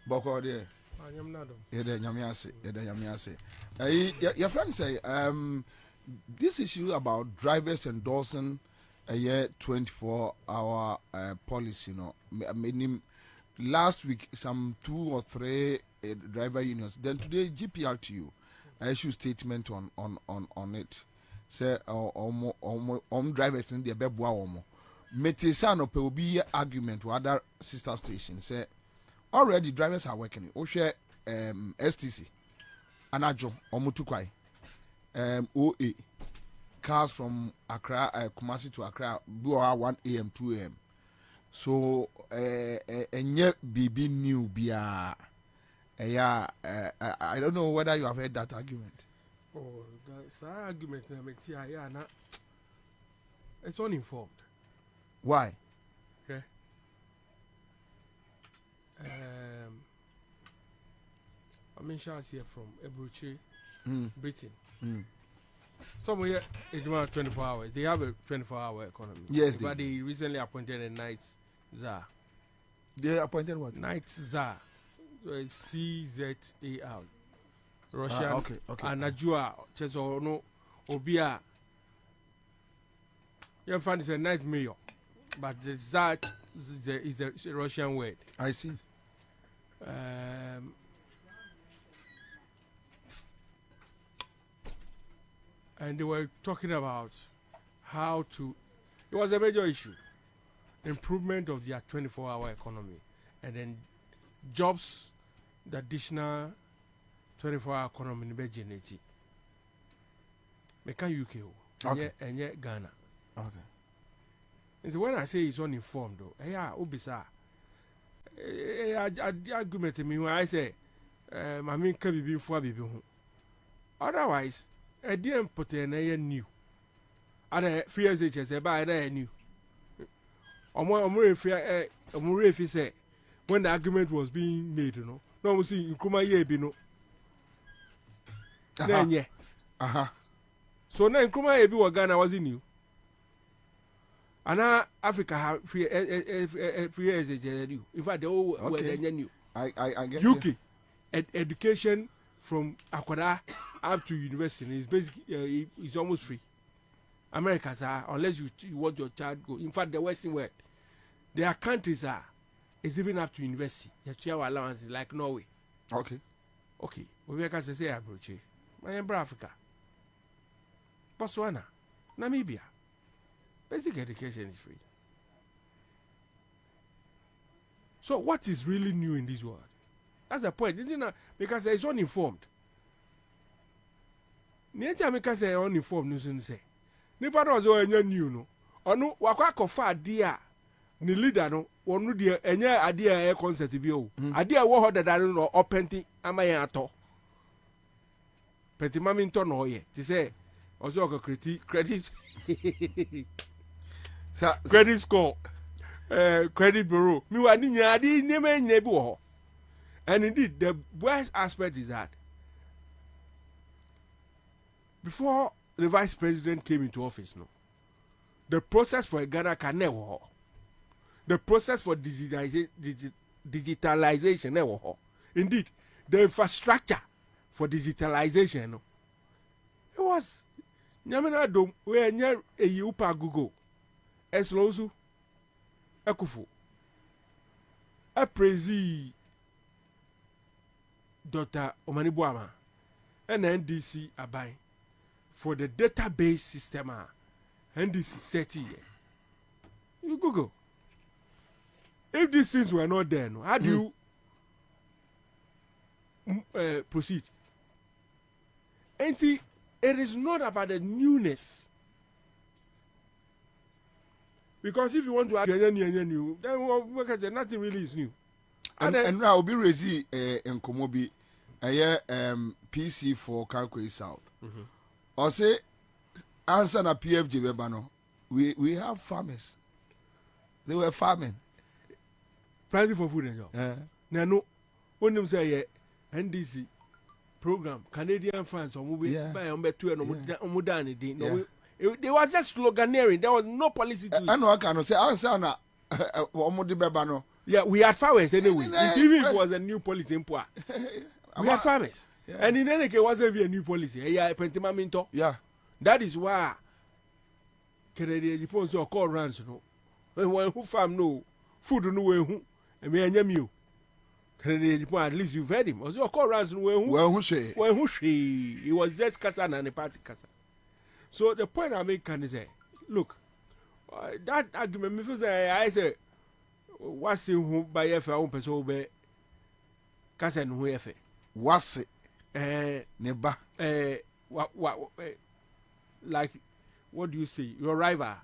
Boko there. Your friend say this issue about drivers endorsing a year 24-hour policy, meaning last week some 2 or 3 driver unions. Then today GPRTU issue statement on it. Say drivers in the bebwa omo. Metesano pe obi argument with other sister stations. Say already drivers are working. Oshe STC, Anajo, Omutukwai, OA, cars from Accra, Kumasi to Accra, do 1 a.m., 2 a.m. So, and yet BB new be I don't know whether you have heard that argument. Oh, that's an argument. Yeah, it's uninformed. Why? Okay. I'm in Charles here from Ebruchi, Britain. Somewhere it's about 24 hours. They have a 24-hour economy. Yes, but they recently appointed a night czar. They appointed what? Night czar. So it's CZAR. Russian. Okay. And Najua, Cheso, no, Obia. You find it's a night mayor. But the czar is a Russian word. I see. And they were talking about how to, it was a major issue, improvement of their 24-hour economy, and then jobs, the additional 24-hour economy in Budgetary. Meka UK, and yet Ghana. Okay. And so when I say it's uninformed, though, yeah, Ubisa, argument to me when I say, I mean, can be before baby. Otherwise, I didn't put an a new. Other 3 years HS by a new. Or more if he said, when the argument was being made, you know, no one see in Kuma ye be no. Then, yeah. So now in Kuma ye be what Ghana was in you. And Africa have 3 years new. In fact, they all were new. I get UK education from Akwada up to university is basically it's almost free. Americans are, unless you want your child go. In fact, the Western world, their countries are, it's even up to university. Your child allowance is like Norway. Okay. We can say Abroche. My Africa, Botswana, Namibia. Basic education is free. So what is really new in this world? That's the point. Because it's uninformed. Niente because say uninformed news say. Nipa no zo enya new no. Onu wakwa kofa ade a ni leader no wonu de enya ade a concept bi o. Ade a wo ho dadare no openti amaye ato. Penti mami nto no ye. Ti say ozo ko credit credit score credit bureau. Mi wa ni nya ade ni ma nya bi wo. And indeed, the worst aspect is that before the vice president came into office, no, the process for Ghana can never. The process for digitalization never. Indeed, the infrastructure for digitalization, no, it was. Nyamina dom we nya eyiupa Google, eslosu, ekufu, aprezi. Dr. Omanibuama and NDC Abai for the database system. NDC 30 years. You Google. If these things were not there, no, how do you proceed? And see, it is not about the newness. Because if you want to add new, then nothing really is new. And now be raising in Komobi, PC for Kalkwe South. Or say, Ansah na PFG Bebano. We have farmers. They were farming. Planting for food and job. No, when them say NDC program, Canadian funds or movie by Umbetu and Omudani. There was just sloganeering. There was no policy to it. I know I cannot say Ansah na Omudi Bebano. Yeah, we had farmers anyway. Even if it was a new policy in Pua, we had farmers. Yeah. And in any case, it wasn't a new policy. Yeah. That is why Canadian Japan so called runs no. When who farm no food no way who and me and you. Canadian Japan, at least you've heard him. Also called runs no who she. He was just Kassan and a party Kassan. So the point I make can say, look, that argument me feel say I say what's who by your own person be Kassan who efe. What's it? Neba. Like what do you say? Your rival.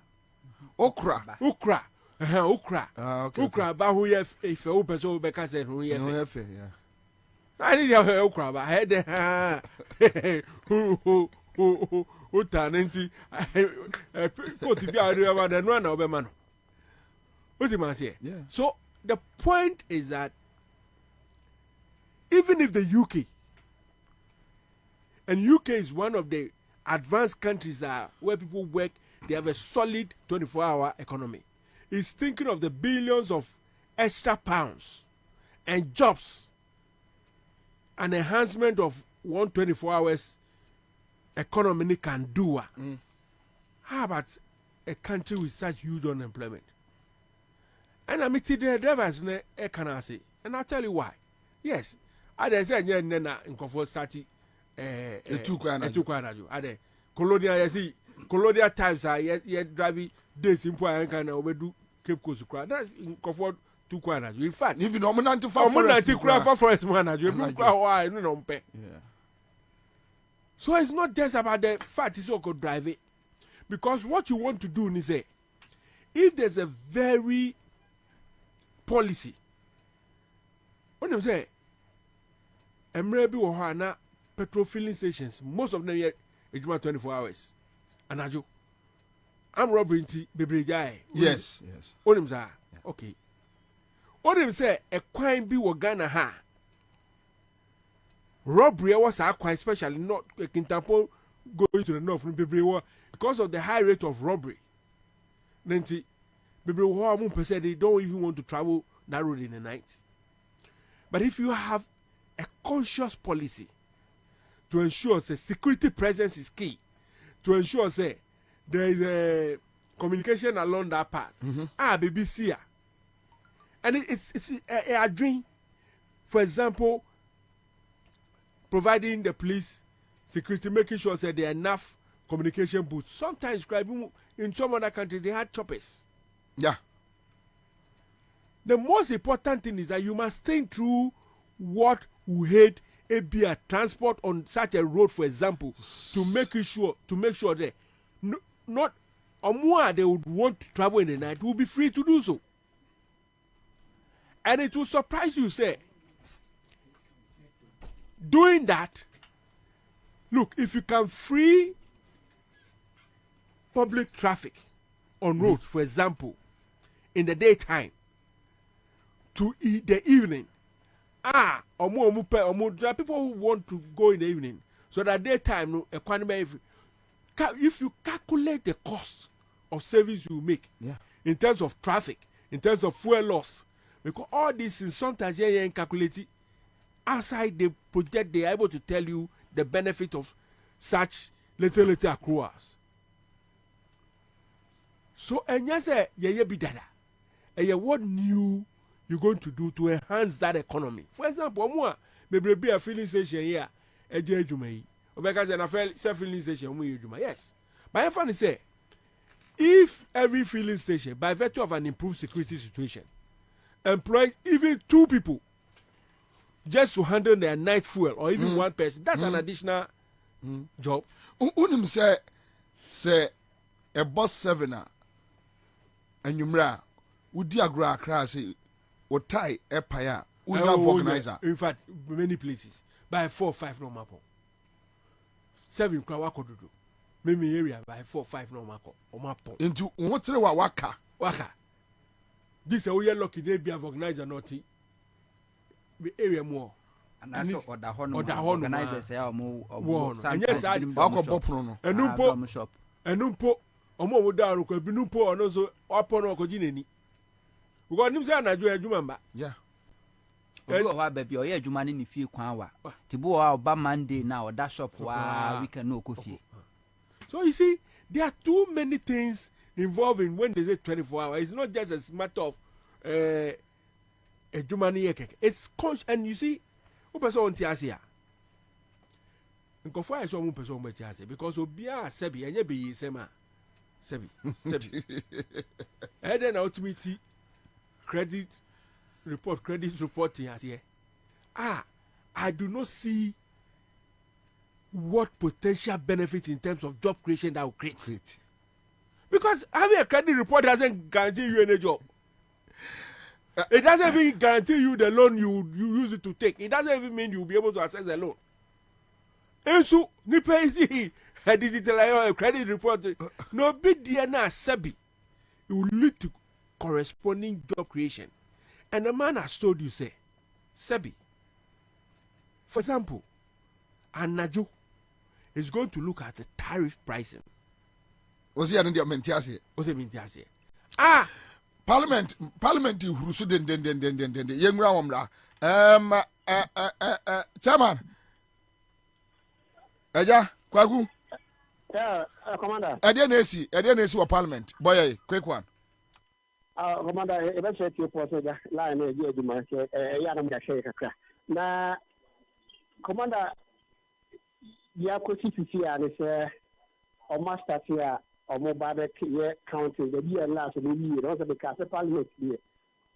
Okra. Ukra. Ukra. Okay. Ukra ba who ye if you person be ka say who ye. No efe, yeah. I need your ukra ba head who talenti ko ti bi adu ba de no na obema no. What you must say? Yeah. So the point is that even if the UK, and UK is one of the advanced countries where people work, they have a solid 24-hour economy, is thinking of the billions of extra pounds and jobs, an enhancement of 124 hours economy can do. How about a country with such huge unemployment? And I mean, the drivers can I say, and I'll tell you why. Yes, I said, yeah, Nena in comfort starting two Ade colonial, you see, colonial times are yet driving this important kind of do Cape Coast. That's in comfort to Kwana. In fact, even nominant to forest manager, why no pay. Yeah. So it's not just about the fact it's all good drive it, because what you want to do is say, if there's a very policy, what I'm saying, maybe we petrol filling stations, most of them yet 24 hours. And I'm robbing baby guy. Yes. What him say? Okay. What him say? A crime be Ghana ha. Robbery was a crime, especially not a Kintampo going to the north from baby because of the high rate of robbery. Nancy, baby, they don't even want to travel that road in the night. But if you have a conscious policy to ensure that security presence is key, to ensure that there is a communication along that path. Baby, see ya. And it's a dream. For example, providing the police security, making sure that there are enough communication booths. Sometimes, in some other countries, they had choppers. Yeah. The most important thing is that you must think through what we hate a transport on such a road, for example, to make sure that not or more they would want to travel in the night will be free to do so. And it will surprise you, say, doing that, look, if you can free public traffic on roads, for example, in the daytime to the evening, there are people who want to go in the evening, so that daytime, if you calculate the cost of service you make, in terms of traffic, in terms of fuel loss, because all this is sometimes you calculate it outside the project, they are able to tell you the benefit of such little accruals. So, and yes, what new you're going to do to enhance that economy? For example, more maybe a filling station here, a judgment, or because an affair self filling station, yes. But I find say, if every filling station, by virtue of an improved security situation, employs even 2 people just to handle their night fuel, or even 1 person, that's an additional job. Unim say a bus 7 and you would diagram crash or tie a paya, we have organizer. In fact, many places by 4 or 5 no mapo. 7 crowd do. Maybe area by 4 or 5 no mapo or mapo. Into what waka. This is a way lucky they be organizer not the area more. And that's what the organizers say more. And yes, I shop. And numpo omo wo da ro bi numpo ono so opo no okoji nani. Because nim say anajo adwuma yeah. Obi o ha ba bi o ye adwuma ni fie kwan wa. Tibu o oba Monday na o da shop wa weekend no okofie. So you see, there are too many things involving when they say 24 hours. It's not just a matter of adwuma ni yeke. It's conscious, and you see, who person on tiasia. Nkofo aso mu person mo tiasia because obia sebi enye be yi sema. Sebi. And then ultimately credit reporting as here. I do not see what potential benefit in terms of job creation that will create. Because having a credit report doesn't guarantee you any job. It doesn't even guarantee you the loan you use it to take. It doesn't even mean you'll be able to access the loan. And so, ni pay see a digital credit report. No big DNA sabi. It will lead to corresponding job creation. And the man has told you, say, Sebi, for example, Anajo is going to look at the tariff pricing. Was he an Indian Mentiasi? Was it Mentiasi? Ah! Parliament, who should then, young Ramra. Chairman. Eja, Kwagu. Yeah, Commander. I didn't see what Parliament. Boy, quick one. Commander, if I say to you, for the line, you must say, Yanam Yashaka. Now, Commander, you could see, and it's a master here. Or mobile counting the year last of the year, also because the Parliament here,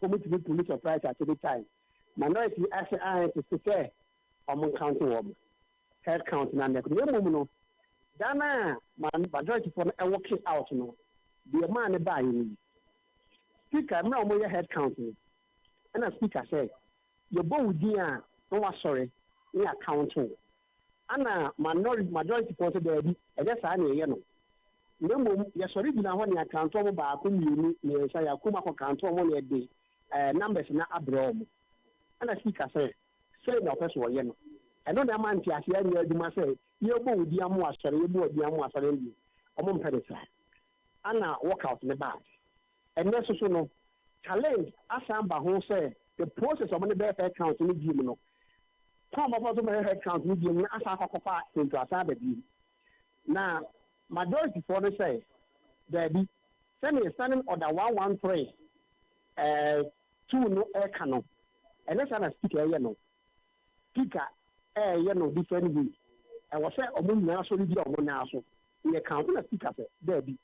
commit to be police surprise at any time. Minority actually to say, among counting woman, head counting and the woman. Dana, majority for a working out, no, the man buying. Speaker, I'm not more head counting. And a speaker said, your bow dear, no, sorry, in accounting. Anna, majority for the baby, and that's I know. Nemo yasori bina ho ne akanto mo ba ko mienu ne nsa ya kuma ko kanto mo ne de numbers na abrom ana speaker say na person wo ye no eno na man ti ase ani aduma say ye bo odi amu asori ye bo odi amu asori ndi omo mpede sa ana workout ne bad enne so no challenge asamba ho say the process of the bear count ni di mu no come about to my head count ni di mu asa akokwa into asa ba di na majority for the say that the standing order 113 2 no air canon and that's an speaker speaker different way and was say omo na so bi omo na so we count na speaker say there be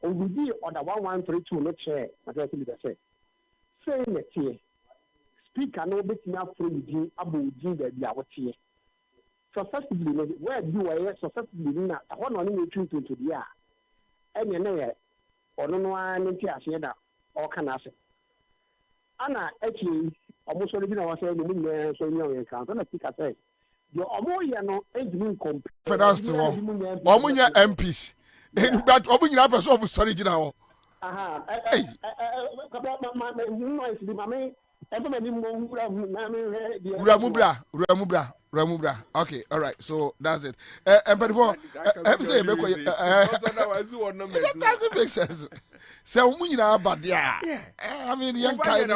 on we be order 1132 no chair majority leader say na tie speaker no betina from di abodi da bi awotie successfully where you were successfully na ho no ni tun to dia enye na ye ono no an nti ase da o kana ase ana echi omo so bi na wase ni mun so ni o kan na speaker say the omo ye no ejimi compare finance to omo nya MPs but omo nyina person omo sorry gina ho aha Ramubra. Okay, all right. So that's it. And before, say doesn't make sense. So we know about I mean, young guy.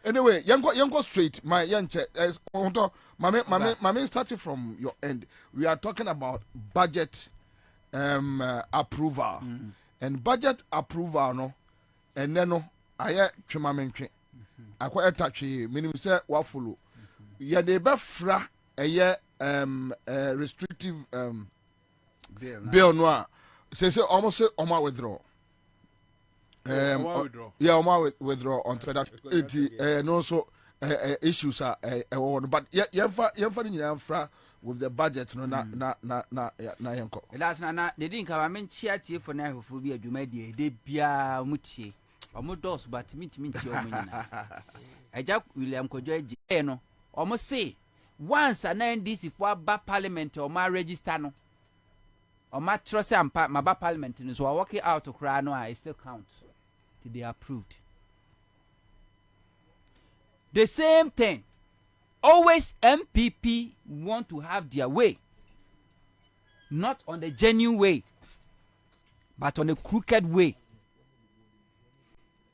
Anyway, young go straight. My young as Mame started from your end. We are talking about budget approval and budget approval. No, and then no, I twemamentwe. Akwa etachi minim say wa follow ya de be fra eye restrictive bill no a say almost almost withdraw withdraw on federal and also issues are but yemfa ni nyina with the budget no na yenko last na they didn't come men chia tie for na hofu bi adwuma de bia mutie omo dos but minti tie omo nyina eja William Kojo eje no omo say once an NDC for ba parliament o ma register no o ma trust am ma ba parliament no so I work it out to cry no I still count till they approved. The same thing, always MPP want to have their way, not on the genuine way but on a crooked way.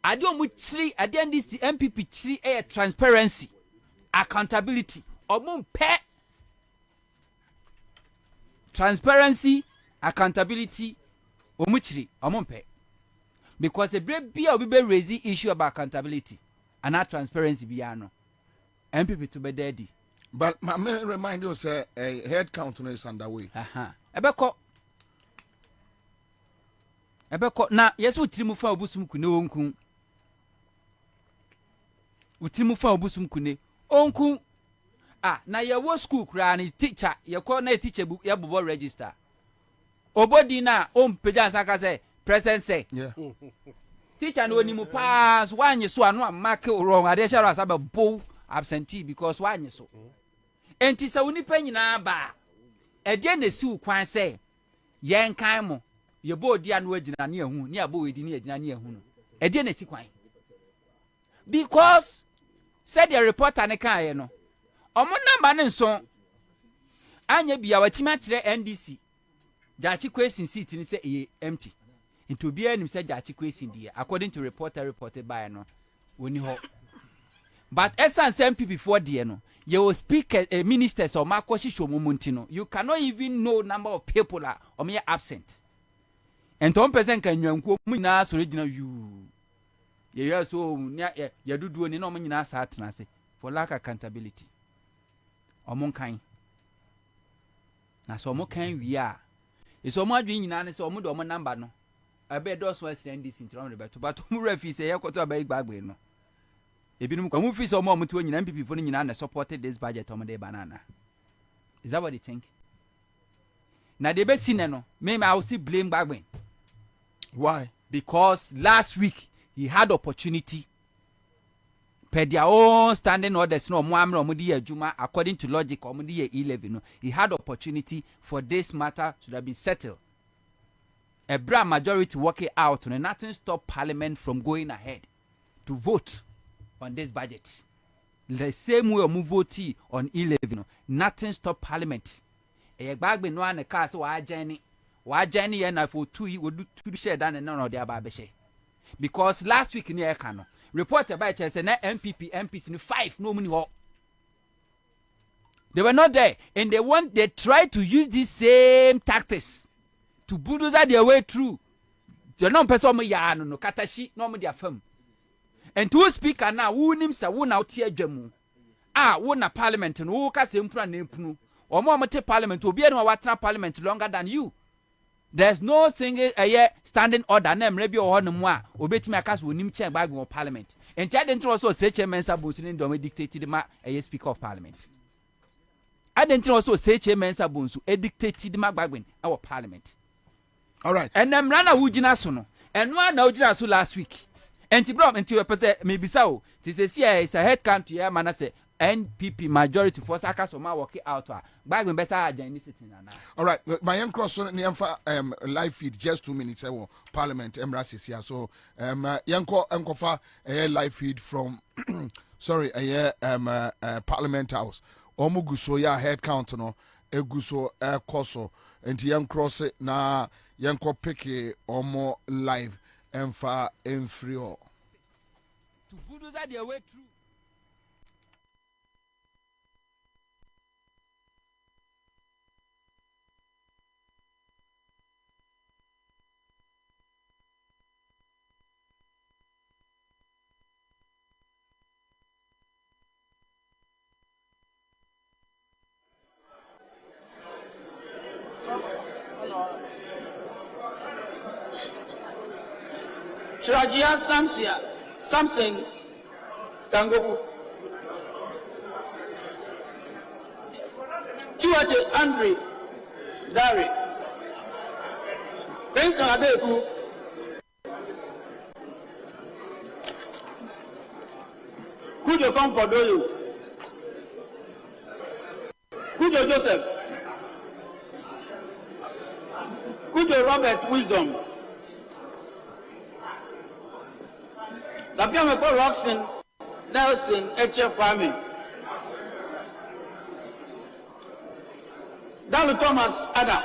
I don't this the MPP 3 air transparency, accountability, or pay transparency, accountability, or pay. Because the brave beer will be raising issue about accountability and not transparency beyond MPP to be daddy. But my man remind you say a head count is underway. Ebeko na yesu trimu fa obusum kune onku. Utimu fa obusum kune onku. Na ye wo school kra ni teacher ye ko na teacher book ye bobo register. Obodi na peja saka say present say. Yeah. Teacher no ni mu pass one you so anu mark wrong ade share asaba bow absentee because one you so. Enti sa unipa nyina ba. E de na si ukwan say yen kan mo ye bo di anu agina na ehu ni abo wedi ni agina na ehu no. E de na si kwan. Because said the reporter ne kan ye no. Omo number ne nso anya bia watima kire NDC. Jachi question seat ni say empty. Into be any said Jachi question there according to reporter reported by no woni ho. But essence MP before there no you will speak ministers or makoshi shomuntino. You cannot even know number of people are or me absent. And 1% can you na original you. Yeah so ya do ni no mo nyina sa atena se for lack of accountability. Omon kan. Na so mo kan wi a. Eso mo adwen nyina ne se omo do mo number no. Abe do so asend this in round about but mo refi say ya kwato abai gbagbe no. Ebinum kwa mo fi so mo to nyina MPP fo nyina na supported this budget omo de banana. Is that what you think? Na de be sine no, me I will still blame gbagbe. Why? Because last week he had opportunity per their own standing orders no mo amre omo di adwuma according to logic omo di 11 no. He had opportunity for this matter to have been settled. A broad majority working out and nothing stop Parliament from going ahead to vote on this budget. The same way we vote on 11, nothing stop Parliament. A bag be no one a car so I journey and for 2 years would do share than none of their babeshe. Because last week in the Ekano, reported by Chess and MPP MPs in 5 no money. They were not there and they tried to use these same tactics to bulldoze their way through. The non person ya no katashi no me their firm. And to speaker now who nim sa who now tie dwemu. Ah who na parliament no who ka sempra na epunu. Omo mate parliament obi enu watena parliament longer than you. There's no single standing order na emre bi o hono a obetimi aka so onim chen bag of parliament. And I didn't also say chairman sabunsu ni do me dictated ma speaker of parliament. I didn't also say chairman sabunsu dictated ma bagbin our parliament. All right. And them rana wujina so no. And one na wujina so last week. And until a maybe so. This is here is a head country here man say NPP majority for saka so ma work out back when better agenda sitting na. All right. My young cross on the live feed just 2 minutes Parliament embraces here. So yanko enkofa live feed from sorry Parliament House. Omuguso ya head count no eguso koso enti yan cross na yanko peke omo live emfa enfrio to bulldoze their way through. Trajia Samson Tango Chiwate Andre Dari Benson Adeku Kujo Comfort Doyo Kujo Joseph Kujo Robert Wisdom Lapiame Paul Roxon Nelson Eche Kwame Dalu Thomas Ada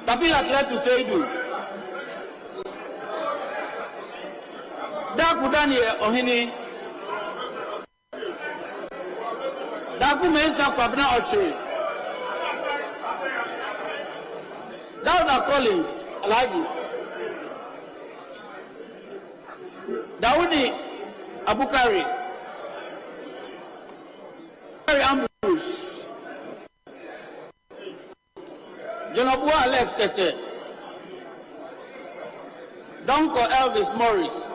Tapila Kletu Seidu Daku Daniel Ohini Daku Mensa Kwabena Oche Dauda Collins Alhaji Daudi Abukari Ambush Jonabu Alex Tete Donko Elvis Morris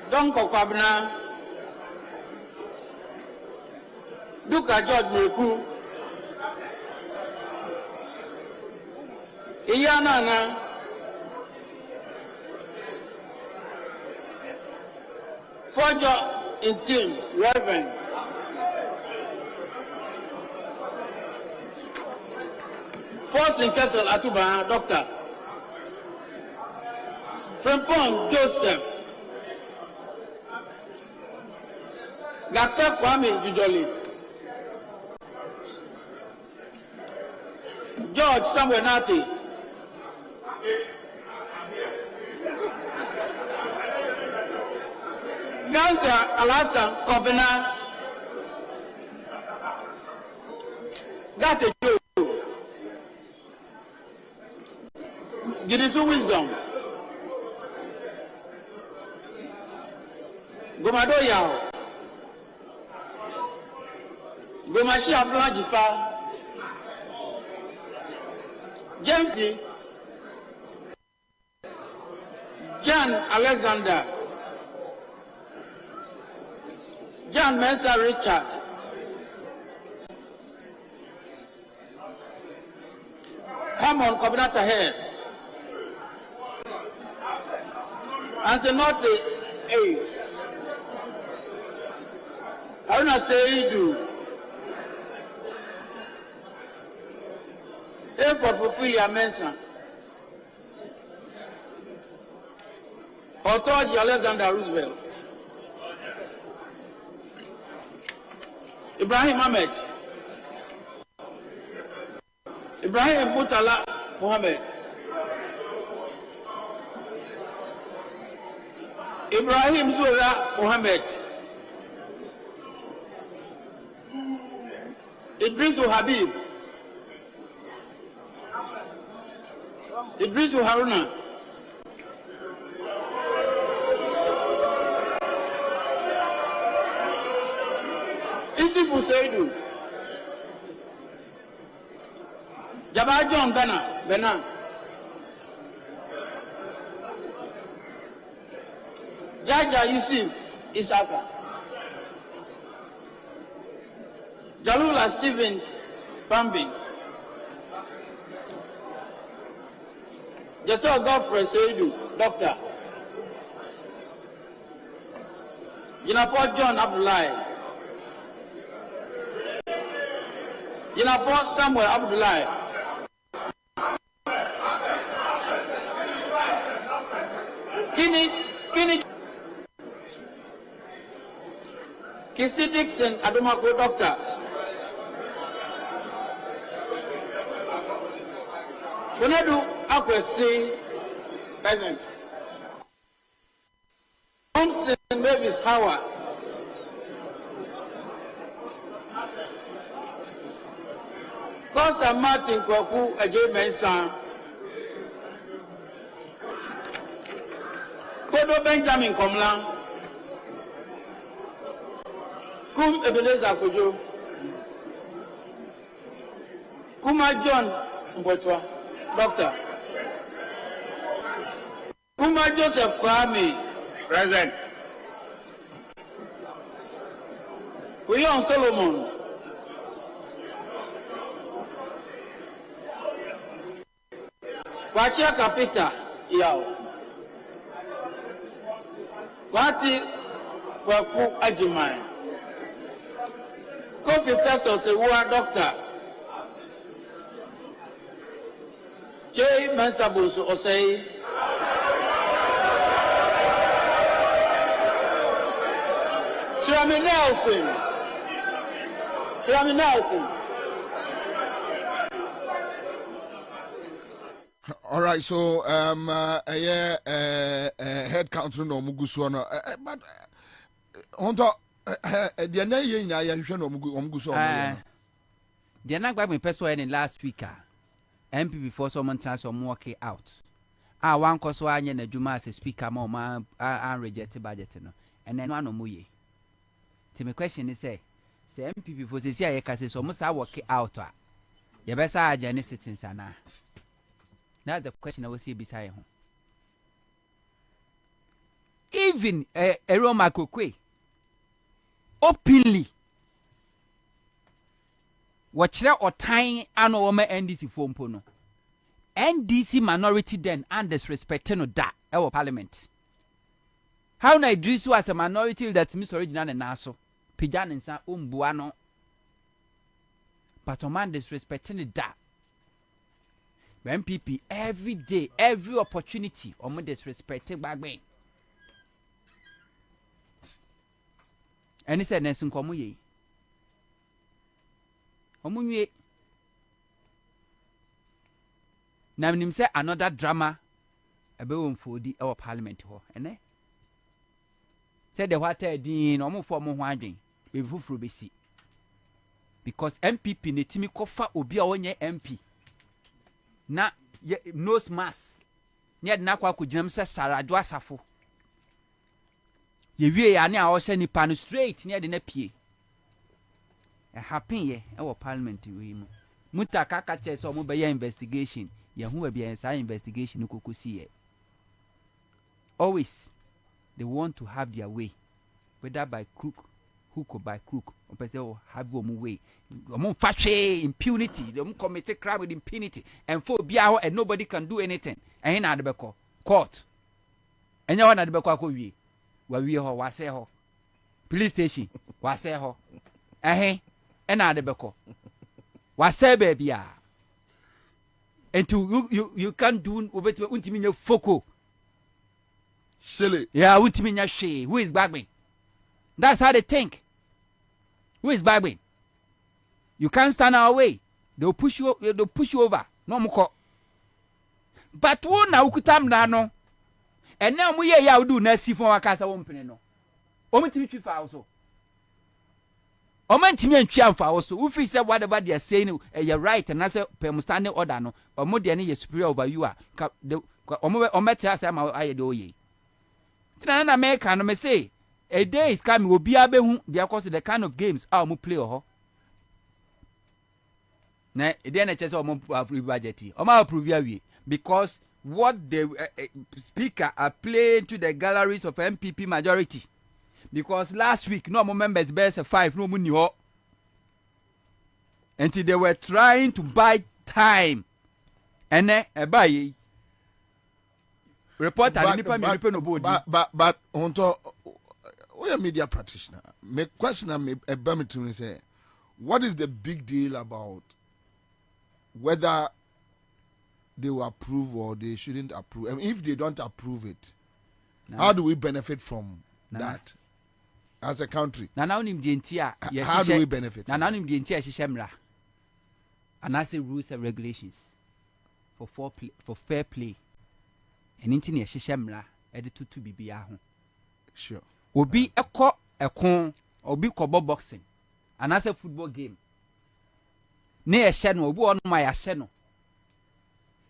Donko Kwabena Duka George Meku. Iyanana. Fojo in team, Reverend. Force in Kessel Atuba, Doctor. Frimpong Joseph. Dr. Kwame Jujoli. George Samuel Nati. Ansah Alasan Kwabena. Got a Joe. Gidisu Wisdom. Gomado Yao. Gomashi Abdullah Jifa. James John Alexander. John Mensa Richard. Hamon Kwabena Taher. Ansah not the Ace. Aruna Seidu. Effort for Philia Mensa. Authority Alexander Roosevelt. Ibrahim Ahmed. Ibrahim Mutala Mohammed. Ibrahim Zura Mohammed. Idrisu Habib. Idrisu Haruna. Isifu Seidu. Jabba John Bena. Jaja Yusuf Isaka. Jalula Stephen Bambi. Jesel Godfrey Seidu, Doctor. Yinapo John Abdullahi. Yinapo Samuel Abdullahi. Kini Kisi Dixon Adomako Doctor. Kunedu Akwesi present. Thompson Mavis Howard. Kosa Martin Kwaku Ajay Mensa. Kodo Benjamin Komla. Kum Ebenezer Kojo. Kuma John Mbotwa, Doctor. Kuma Joseph Kwame, present. Kuyon Solomon. Kwachia Kapita, Yao. Kwati Kwaku Ajimai. Kofi Festus Ewa, Doctor. J. Mensabus Osei. Chirami Nelson. All right, so head count no muguso no but onto the na ye na ya hwehwe no muguso no the na gba me person any last week MPP before someone chance some work out one course anya na dwuma as speaker ma an reject budget no and then one no muye the my question is say MPP before say ya ka say some say work out ya be say agene citizens ana. That's the question I will see beside him. Even Eroma Kokwe openly wɔkyerɛ ɔtan ano wɔma NDC fompo no NDC minority then and disrespect no da ɛwɔ parliament. How na Idrisu as a minority that Miss Original and Naso Pijan and Sa Umbuano, but a man disrespecting da. MPP every day, every opportunity, or more disrespected back then. And he said, Nelson Comuye. Omunye. Now, him say another drama about for the our parliament hall, and said the water din or more for more wandering, we will be see. Because MPP netimi kofa obi a onye MP. Na nose mask. Ni ad na kwa kujinam se Sarado Asafo. Ye wie ya ne a ohye nipa no straight ni ad na pie. E happen ye e wo parliament we mu. Muta kaka che so mo be ye investigation. Ye hu ba bia sa investigation kokosi ye. Always they want to have their way, whether by crook, hook or by crook. Or person have one way. Impunity. They commit a crime with impunity and for biao and nobody can do anything. And in the court. And you want to be where we ho was ho police station was ho. And the beko was baby. And you can't do over to ultimate foco. Silly. Yeah, ultimate she. Who is bagging? That's how they think. Who is bagging? You can't stand our way. They'll push you over. No more. But one now kutam nano. And now we ya do na si for akasa wompene no. Omantimi twifa also. Omantimi antwa fa also. Ufi say whatever they are saying you're right and say per standing order no. Omo de na superior over you are. Omo tell say ma aye de oye. Tina na America no me say a day is coming obi abehu because the kind of games we play ho. Na e dey na chese omo approve budget. Omo approve we because what the speaker are playing to the galleries of MPP majority. Because last week no more members best 5 no money ho. Until they were trying to buy time. And buy reporter but onto we are media practitioner. My question to say, what is the big deal about whether they will approve or they shouldn't approve? I mean, if they don't approve it, how do we benefit from that as a country? How do we benefit? And I say rules and regulations for fair play. And into near Shishemra, edited to be sure. Obi a con, obi kobo boxing, and as a football game. Near Shannon, on my Asheno.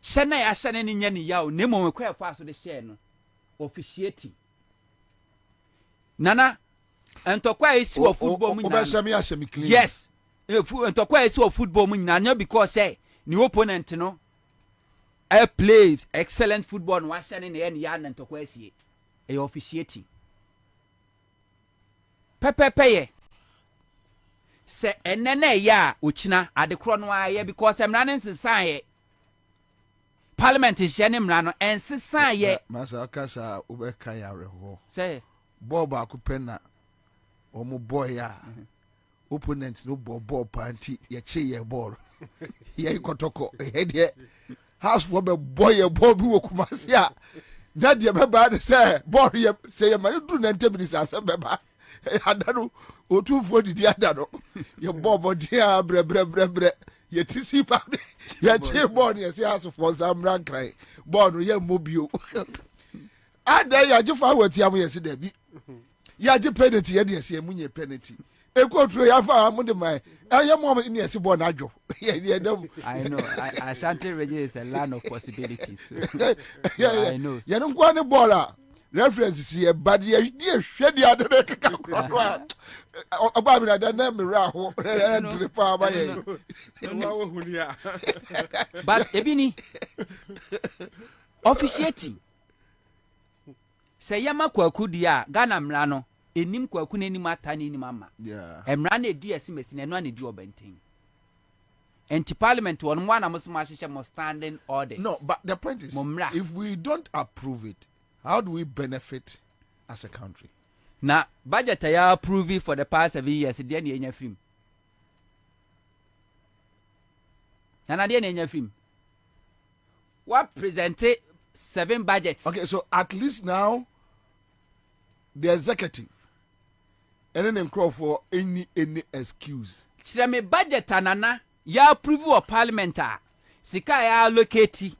Shanna Ashanen in Yanni Yao, Nemo quite fast with the Shannon, officiating. Nana, and Tokwa is so football. Yes, and Tokwa is so football, Nana, because say, new opponent, no. I play excellent football and watching in the end yarn and Tokwesi. A officiating. Pepe. Say, and then ya, Uchina, at the Cronwire because I'm running society. Parliament is Jenim Rano and society. Massa Casa Ubekaya. Say, Boba Kupena, Omo Boya, opponent no ball party, ye cheer ball. Here you kotoko, head here. House for the boy a Bobie Wokumasia. That you remember say, Bobie say, my do not tell me this as a beba. I don't know, or 240 the other. Your Bobo dear, bre, ye tissy party, ye cheer born, yes, yes, for some rank cry. Born, ye mobile. I dare you, just forward to yesterday. Ya je penalty, yes, ye munye penalty. I am more in yes, born ajo. I know. Ashanti Reggae is a land of possibilities. I know. You don't want a baller. References here, but ye shed the other about me. I don't know Raho to the power by but Ebini officiating. Say Yama Kwakudia, Ghana Mrano. Enim kwaku n'enim atani ni mama. Yeah. Emra na edi asimesin eno na edi obentin. Enti Parliament one must standing orders. No, but the point is, if we don't approve it, how do we benefit as a country? Na budget I approve it for the past 7 years. Then you film. And I didn't film. What presented 7 budgets? Okay, so at least now the executive and then call for any excuse. Me budget anana ya approve of parliament sika ya allocate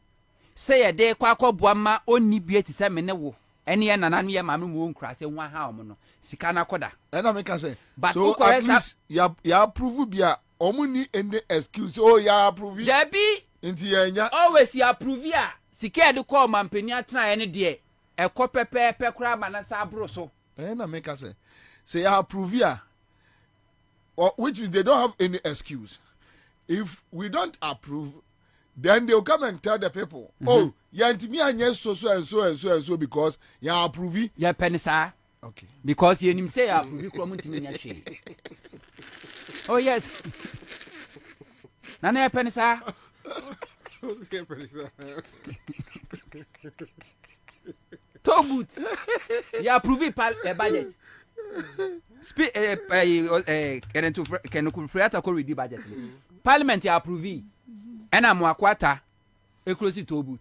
say a day kwakwa boama onni bia ti se me ne wo ene ye nana no ye maame mo nkra se nwa ha omo no sika na koda and I make say but so at least ya approve bia omuni any excuse oh ya approve there be inti ya always ya approve ya sika de call mampani atena ene de ekọ pepe kura manasa abro so and I make say ya approve ya or which is they don't have any excuse. If we don't approve, then they'll come and tell the people, oh, me and yes, so because you approve it. Yeah, penisa. Okay. Because you say approve oh yes. Nana penisa. Two boots. You approve it budget. Can read budget. Parliament approve and I'm quarter a close to boot.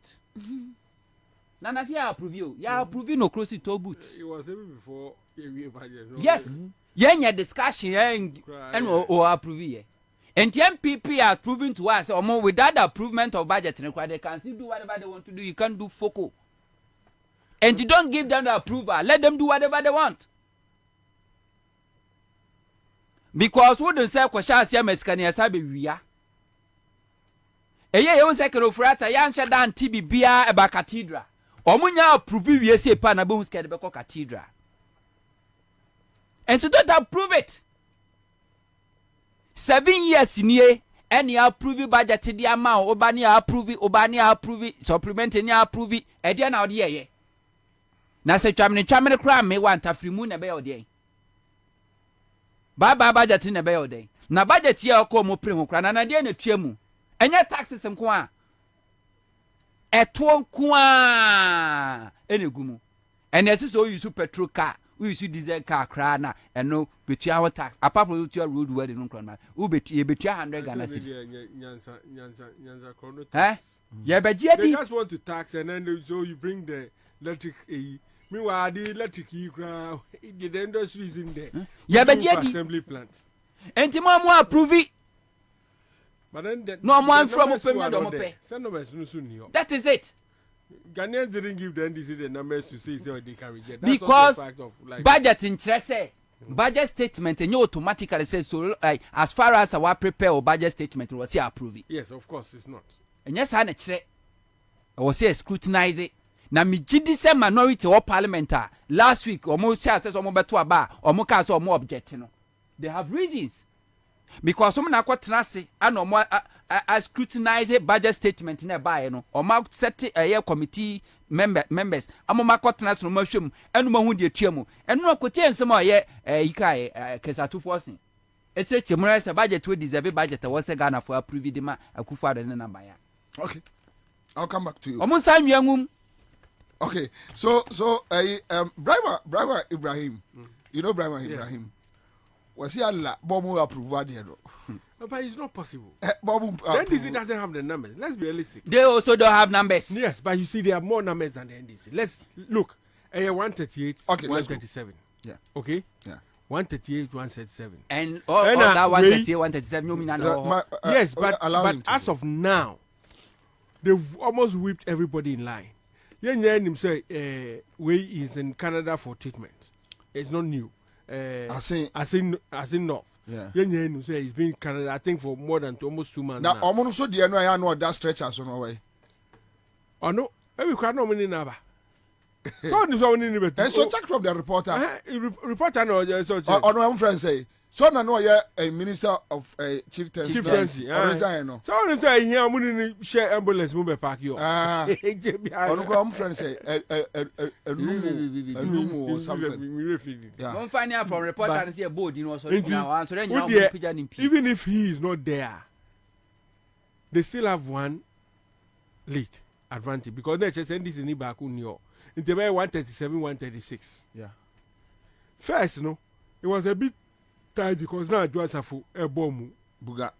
Nana approve you. Ya approve no close to boot. It was even before budget. Yes. Your discussion and or approve. And the MPP has proven to us or more without the approval of budget they can still do whatever they want to do. You can't do focal. And you don't give them the approval. Let them do whatever they want. Because wouldn't say kwasha sia meskani asabe wia eye ye say kerofrata ya nche dan tibi bia eba cathedral omunya approve wie say pa na be huskede be cathedral and so don't approve it 7 years nie any approve budget di ama obani approve supplement ni approve e dia na ode ye na se twamne kra me want afrimu na be ode Baba budget in a bail day. Na budget here come primo crana na dia na tuamu. Enye taxes nko a. Eto nko a enegumu. And as so you petrol car, we use diesel car crana and no betua our tax. Apart from your road where no crana. U betua 100 Ghana cedis. Nyanza chrono. Eh? Yeah, but they just want to tax and then so you bring the electric meanwhile, the electric the industry is in there. Yeah, but assembly plant. And Timamo approve it. But then no one from Open. That is it. Ghanaians didn't give the NDC the numbers to say they can reject. Because budget interest, budget statement, and you automatically say so. Like as far as our prepare or budget statement, was here approve it. Yes, of course, it's not. And yes, I was here scrutinize it. Na mi gidi se minority or parliament last week almost say omo beto aba omo ka say omo object no they have reasons because some na kwatena se and omo scrutinize budget statement na ba no omo set a committee members amo makotena so no mahwem enu mahu de tuamu enu akotie nsem a ye yikai kesatu forcing echeche mo say budget we deserve budget was Ghana for approve the ma akufa de na ba ya. Okay, I'll come back to you. Omo sanwangum. Okay, so Brahma Ibrahim, you know Brahma Ibrahim, was he Allah Bobu approve but it's not possible. Bobu NDC doesn't have the numbers. Let's be realistic. They also don't have numbers. Yes, but you see, they have more numbers than the NDC. Let's look. 138, okay, 137. Yeah. Okay. Yeah. 138, 137. And all that 138, 137, you mean yes, but as of now, they've almost whipped everybody in line. Him say way is in Canada for treatment. It's not new. As in North. Yeah. Him say he's been in Canada I think for more than almost 2 months. Now almost so the I know that stretchers on way. Oh no, every crowd no money never. So check from the reporter. Reporter no so check. Oh no, my friend say. So na no a minister of chieftaincy. No. So him say here money share ambulance move park you. My friend say a numu or something. Yeah. Don't find out from reporter and see a board you know so now so then you even if he is not there they still have one lead advantage because they just NDC ni back on your in the 137, 136. Yeah. First, no, it was a bit tight because now it was a full bomb. Buga.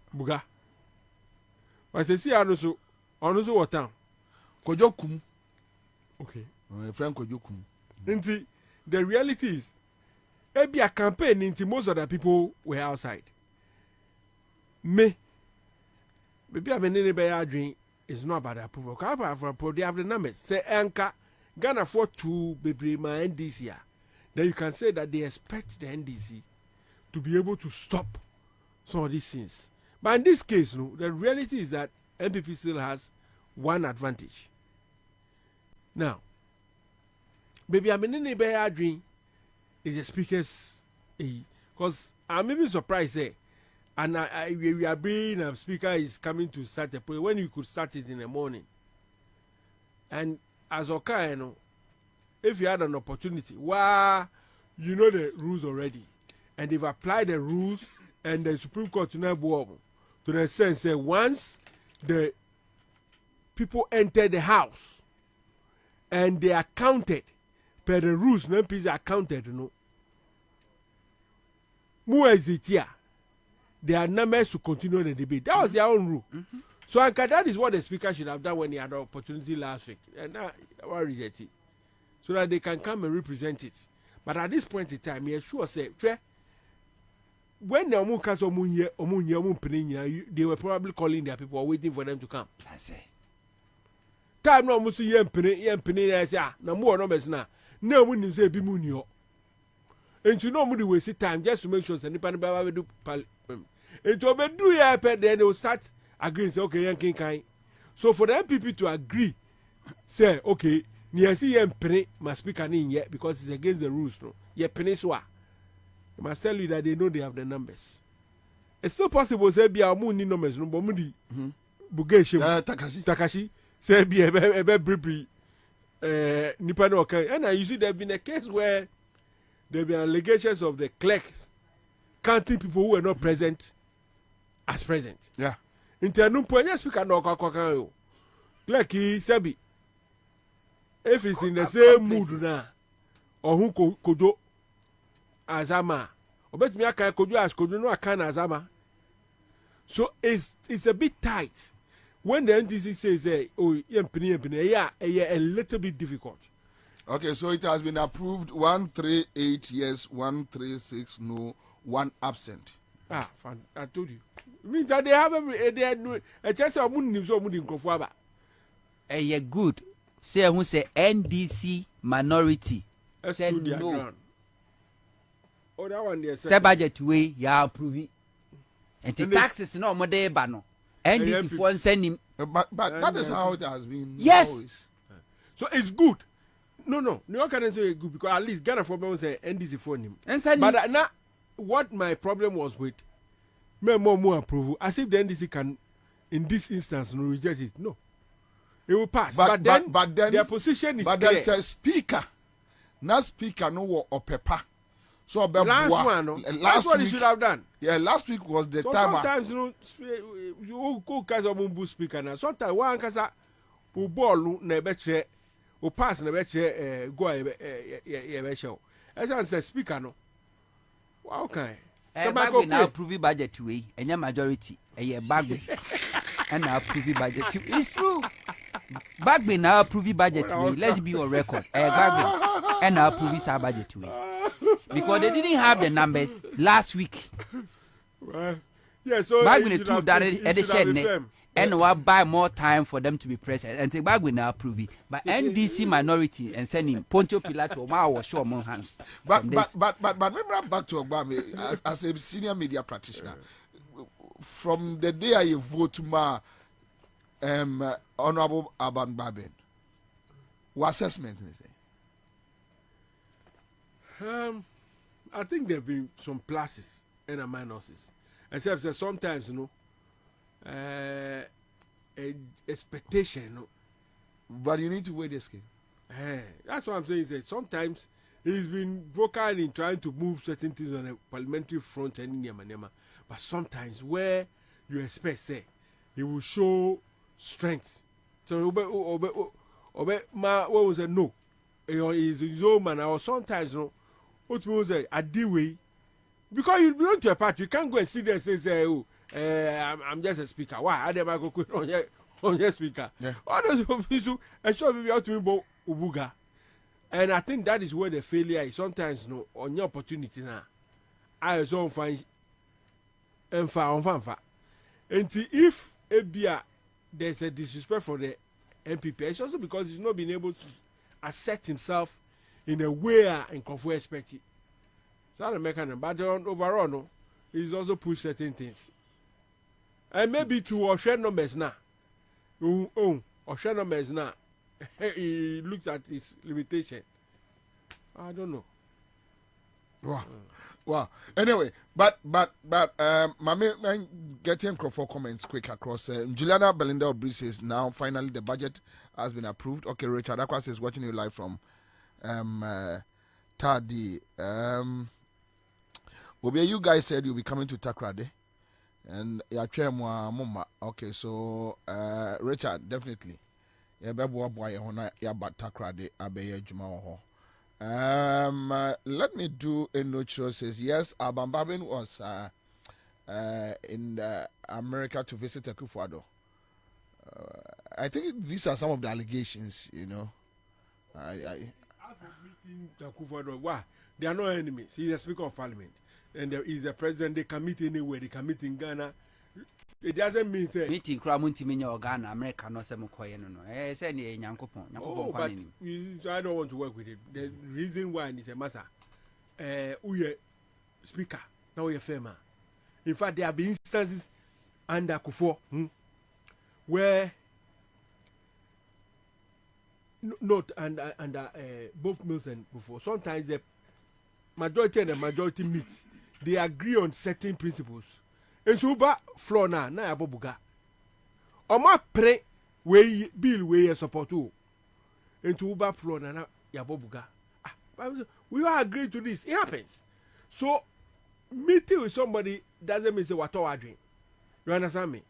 But they see also what town? Kojokum. Okay. Frank Kojokum. Inti, the reality is, it be a campaign into most of the people were outside. Maybe I mean anybody drink is not about approval. They have the numbers. Say Anka, Ghana for 2 baby my NDC here. Then you can say that they expect the NDC to be able to stop some of these things. But in this case, no, the reality is that MPP still has one advantage. Now, baby, I mean, anybody dream is the speaker's, because I'm even surprised there. And we are being a speaker is coming to start a point when you could start it in the morning. And as okay, you know, if you had an opportunity, you know the rules already, and they've applied the rules, and the Supreme Court to the sense that once the people enter the house and they are counted per the rules, no MPs are counted, you know. More is it here? Their numbers to continue the debate. That was their own rule. Mm-hmm. So that is what the speaker should have done when he had the opportunity last week. And now I reject it. So that they can come and represent it. But at this point in time, he sure say, when the they were probably calling their people or waiting for them to come. That's it. Time no musu yempene say na mo numbers na mun nim say bi mu nio. And you know we waste time just to make sure that nipa ba do and to be do ya then they will start agreeing say okay yankin kind. So for the MPP to agree say okay ni see yempene must speak in yet because it's against the rules no. Yempene so I must tell you that they know they have the numbers. It's still possible say be amu ni numbers no but mu di bugeshe Takashi say be a briefly nipa no okay. And you see there been a case where there been allegations of the clerks counting people who were not present as present. Yeah. Internum point speaker no kwakwakan yo. Clerk Sebi if it's in the same mood na ohun kojo azama obetimi aka kojo as kojo no aka na azama. So it's a bit tight when the NDC says oh yeah a little bit difficult. Okay, so it has been approved 138 yes, 136 no, 1 absent. I told you. It means that they have a chance of moving so moving Kofaba. Good. Say who say NDC minority. Said no. Oh, that one there. Say budget way ya approve it. And the taxes no more day bano. NDC for send him. But that is how it has been. Yes. Always. So it's good. No, you can't say good because at least Ghana for me say NDC for him. But now, what my problem was with more approval, as if the NDC can, in this instance, no reject it. No, it will pass. But then their position is but clear. But there's a speaker, not speaker no or paper. So last one, no? That's what he should have done. Yeah, last week was the so time. Sometimes you go cause of speaker now. Sometimes one kasa ball na betre. O pass na beche go ye be show. As I say speaker no. Wow kan. Bagwe na approve budget way. Enya majority. Eye Bagwe. And na approve budget. It's true. Bagwe na approve budget way. Let's be on record. Bagwe and na approve sa budget way. Because they didn't have the numbers last week. Well, yeah, so Bagwe too that edition. And we'll buy more time for them to be present and take back with now approve it. But NDC minority and sending Poncho Pilato was show among hands. But remember back to Obama as a senior media practitioner. From the day I vote to my Honorable Aban Baben, what assessment is it? I think there have been some pluses and minuses. Except that sometimes, you know, expectation, no? But you need to weigh the scale. That's what I'm saying. Is that sometimes he's been vocal in trying to move certain things on a parliamentary front and in Yamanema. But sometimes where you expect, say, he will show strength. So Obe ma what was it? No, he is his own man. Or sometimes no, what was say a way because you belong to a party, you can't go and sit there and say oh, I'm just a speaker. Why? I never go on your speaker. Yeah. All those people, I show you how to be ubuga, and I think that is where the failure is. Sometimes no on your opportunity now. I also find and if there's a disrespect for the MPP, it's also because he's not been able to assert himself in a way and conform expect it. So the mechanism, but overall, no, he's also pushed certain things. And maybe to share numbers now. Or share numbers now. He looks at his limitation. I don't know. Wow. Wow. Anyway, but my man getting for comments quick across. Juliana Belinda Obri says now finally the budget has been approved. Okay, Richard Aquas is watching you live from Tadi. Bobie, you guys said you'll be coming to Takrade. And Mama. Okay, so Richard, definitely. Yeah, boy, ya but Takrade Abeye Juma. Let me do a neutral says yes. Babin was in America to visit Akufo-Addo. I think these are some of the allegations. You know, meeting Akufo-Addo, why they are no enemies. He is a speaker of parliament, and he is a president. They can meet anywhere. They can meet in Ghana. It doesn't mean say meeting Kramunti Minya Ghana, America, no some coin. Say any Yankopon. Oh, but I don't want to work with it. The reason why is a massa. We speaker, now we are firmer. In fact, there have been instances under Akufo where not under both Mills and before. Sometimes the majority and the majority meet. They agree on certain principles. And so floor na abobuga. Oma pre we bill we support to. And to uba floor na yabobuga. We all agree to this. It happens. So meeting with somebody doesn't mean say what our dream. You understand me?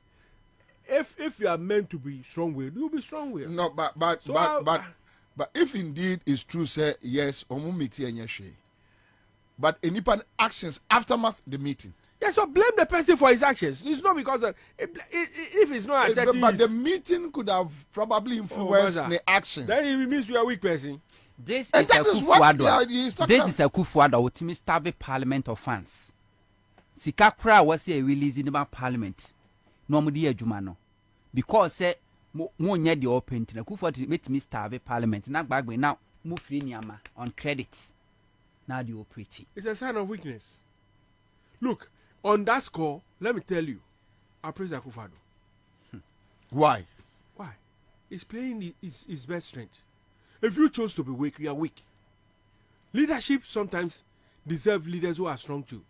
If you are meant to be strong-willed, you'll be strong-willed. No, but if indeed it's true, say yes, omu meeting and yeshe. But any actions aftermath the meeting. Yeah, so blame the person for his actions. It's not because if it's not accepted. But the meeting could have probably influenced the actions. Then it means you are a weak person. This is a Akufo-Addo. This is a Akufo-Addo with me starve Parliament of funds. Sikakra was a releasing about Parliament. No more dear Jumano. Because say mo nya the open to Akufo-Addo make me starve Parliament. Now back now move free Nyama on credit. Now the operating. It's a sign of weakness. Look. On that score, let me tell you, I praise Akufo-Addo. Why? Why? He's playing his best strength. If you chose to be weak, you are weak. Leadership sometimes deserve leaders who are strong too.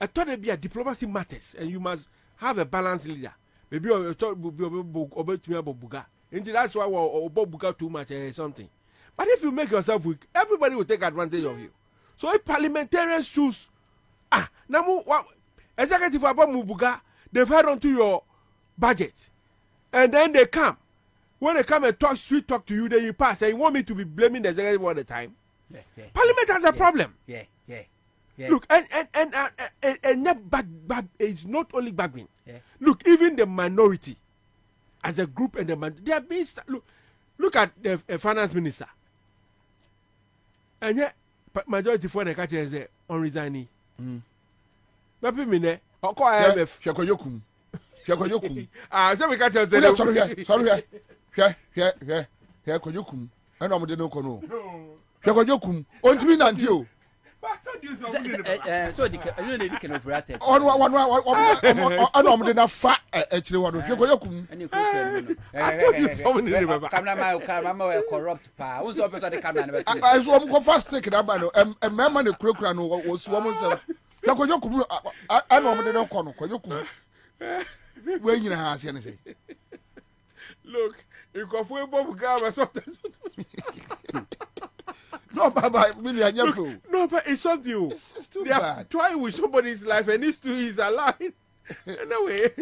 I thought there'd be a diplomacy matters, and you must have a balanced leader. Maybe you thought would be Buga. And that's why we're Buga too much or something. But if you make yourself weak, everybody will take advantage of you. So if parliamentarians choose, now executive Mubuga, they've heard onto your budget, and then they come. When they come and talk sweet talk to you, then you pass. And you want me to be blaming the executive all the time? Yeah. Parliament has a problem. Yeah. Look, and it's not only Bagbin. Yeah. Look, even the minority, as a group, and they are being look at the finance minister, and yet majority for the country is on resigning. Papi mine oko IMF hwekoyokum so we catch us there sorry hwekoyokum eno mo de no kono hwekoyokum ontimi nante o so you need to operate ono mo de na fa akire wado hwekoyokum I told you so many remember camera corrupt pa who so person the camera na be I so mo fast take na ba no mema na kurakura no wo so mo nsem hwekoyokum ano mo de no kono hwekoyokum we nyina ha ase ne say look you go for Bob Gama sometimes. No, Baba, no, but it's something. It's too they bad. Trying with somebody's life and these two is alive. Anyway,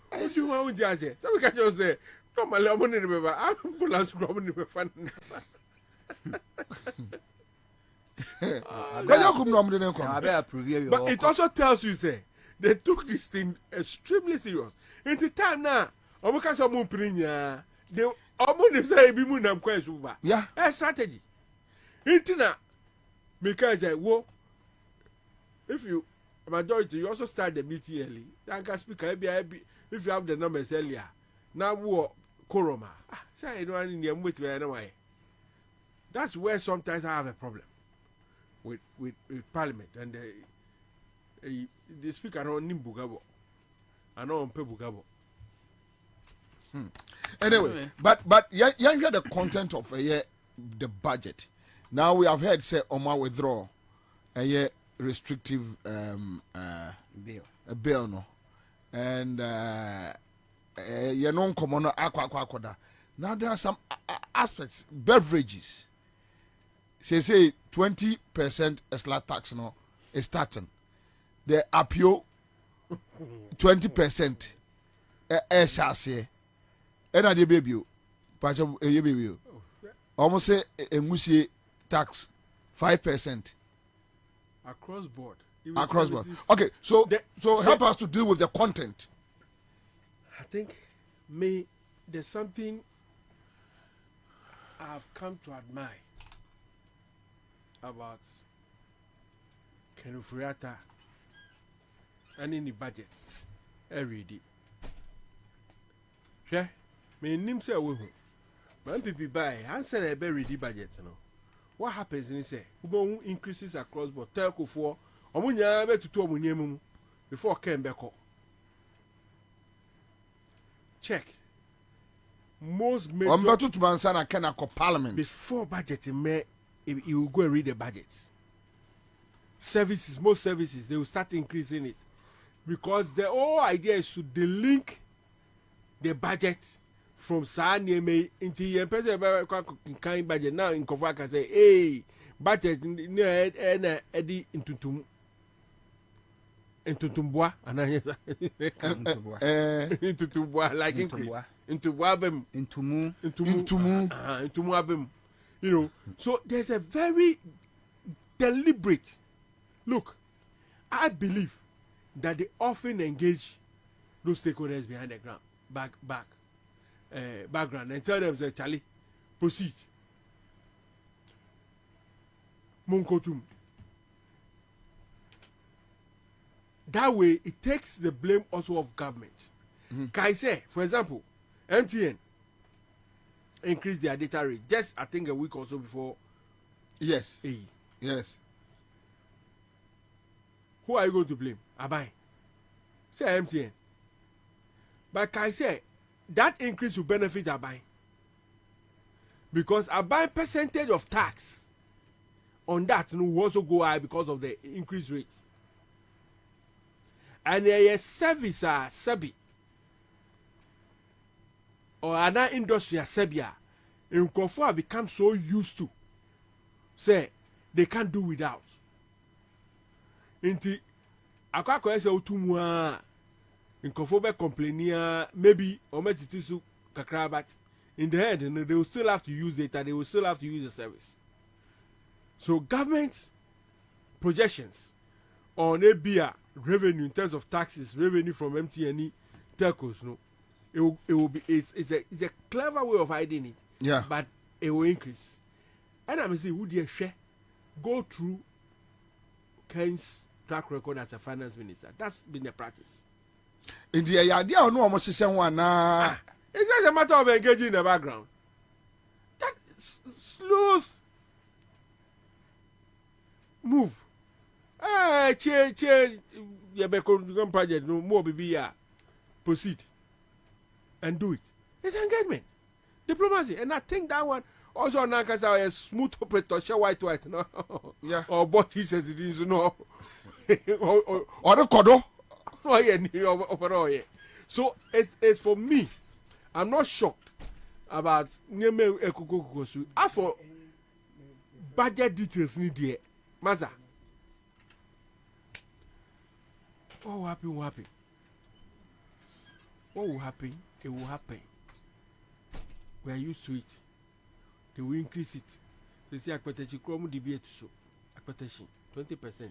What do you want to say? So we can just say, normally, I'm going to remember. I'm going to remember. But it also tells you, say, they took this thing extremely serious. In the time now, I'm going to say, they almost say, be moon and question. Yeah, a strategy. Intina, because I wo. If you majority, you also start the meeting early. Then can speak. If you have the numbers earlier, now wo koroma. Say you know in the wait me anyway. That's where sometimes I have a problem with Parliament and the speaker don't nimbugabo. I know on pebugabo. Anyway, but yeah, hear the content of the budget. Now we have heard say Oma withdraw a restrictive bill no, and you know common aqua. Now there are some aspects beverages. Say 20% extra tax no is starting. The appeal 20% shall say. And I did baby, patch of a baby. Almost say a musi tax 5% across board. Across board. Okay, so help us to deal with the content. I think there's something I've come to admire about Kenufuriata and in the budget every day. Yeah. Me nim say we hu. Man people buy answer a very ready budget no. What happens in say we increases across board telco for omunya be tutu omunya mu before came back up. Check. Most major Umbeto to Bansana can Parliament before budget you will go and read the budget. Services, most services, they will start increasing it. Because the whole idea is to delink the budget from Sanyeme into the person kind budget. Now in Kofa can say, hey, budget Eddie into Tumbua and into Tumbua like increase into Wabem into Mu Wabem. You know, so there's a very deliberate look. I believe that they often engage those stakeholders behind the ground, background, and tell them, say, Charlie, proceed. Munkotum. That way, it takes the blame also of government. Can I say, for example, MTN increased their data rate just I think a week or so before. Yes. Yes. Who are you going to blame? Abai. Say MTN. But can I say that increase will benefit Abai? Because Abai percentage of tax on that will also go high because of the increased rate. And a service Sebi or another industry Sebia in Kofu have become so used to say they can't do without. Inti akwako ese otumwa in Kofu be complaining maybe or metitisu kakra, but in the end they will still have to use data, they will still have to use the service. So government projections on ABA revenue in terms of taxes, revenue from MTN telcos, no, it will be it's a clever way of hiding it. Yeah. But it will increase. And I'm saying, would you share go through Ken's track record as a finance minister? That's been the practice. In the idea or no almost one it's just a matter of engaging in the background. That slows move. Become project no more be proceed and do it. It's engagement, diplomacy, and I think that one also now because a smooth operator, share white no, yeah, or what he says it is no, or the kodo, oh yeah, so it's for me. I'm not shocked about Nyeme Ekokokosu. As for budget details, need there, Maza. What happened? what will happen? It will happen. We are used to it. They will increase it. They say akpatachi kromu debate so. Akpatachi 20%.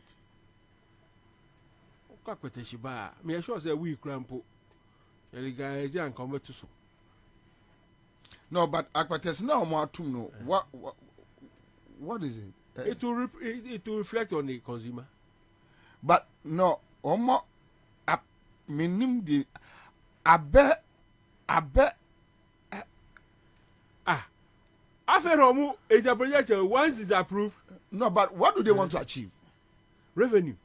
Akpatachi ba. Me sure say we crampo. The guys and come to so. No, but akpatachi now more to know. What is it? It will reflect on the consumer. But no, omo minim di abe Aferomu is a projection once it's approved. No, but what do they want to achieve? Revenue.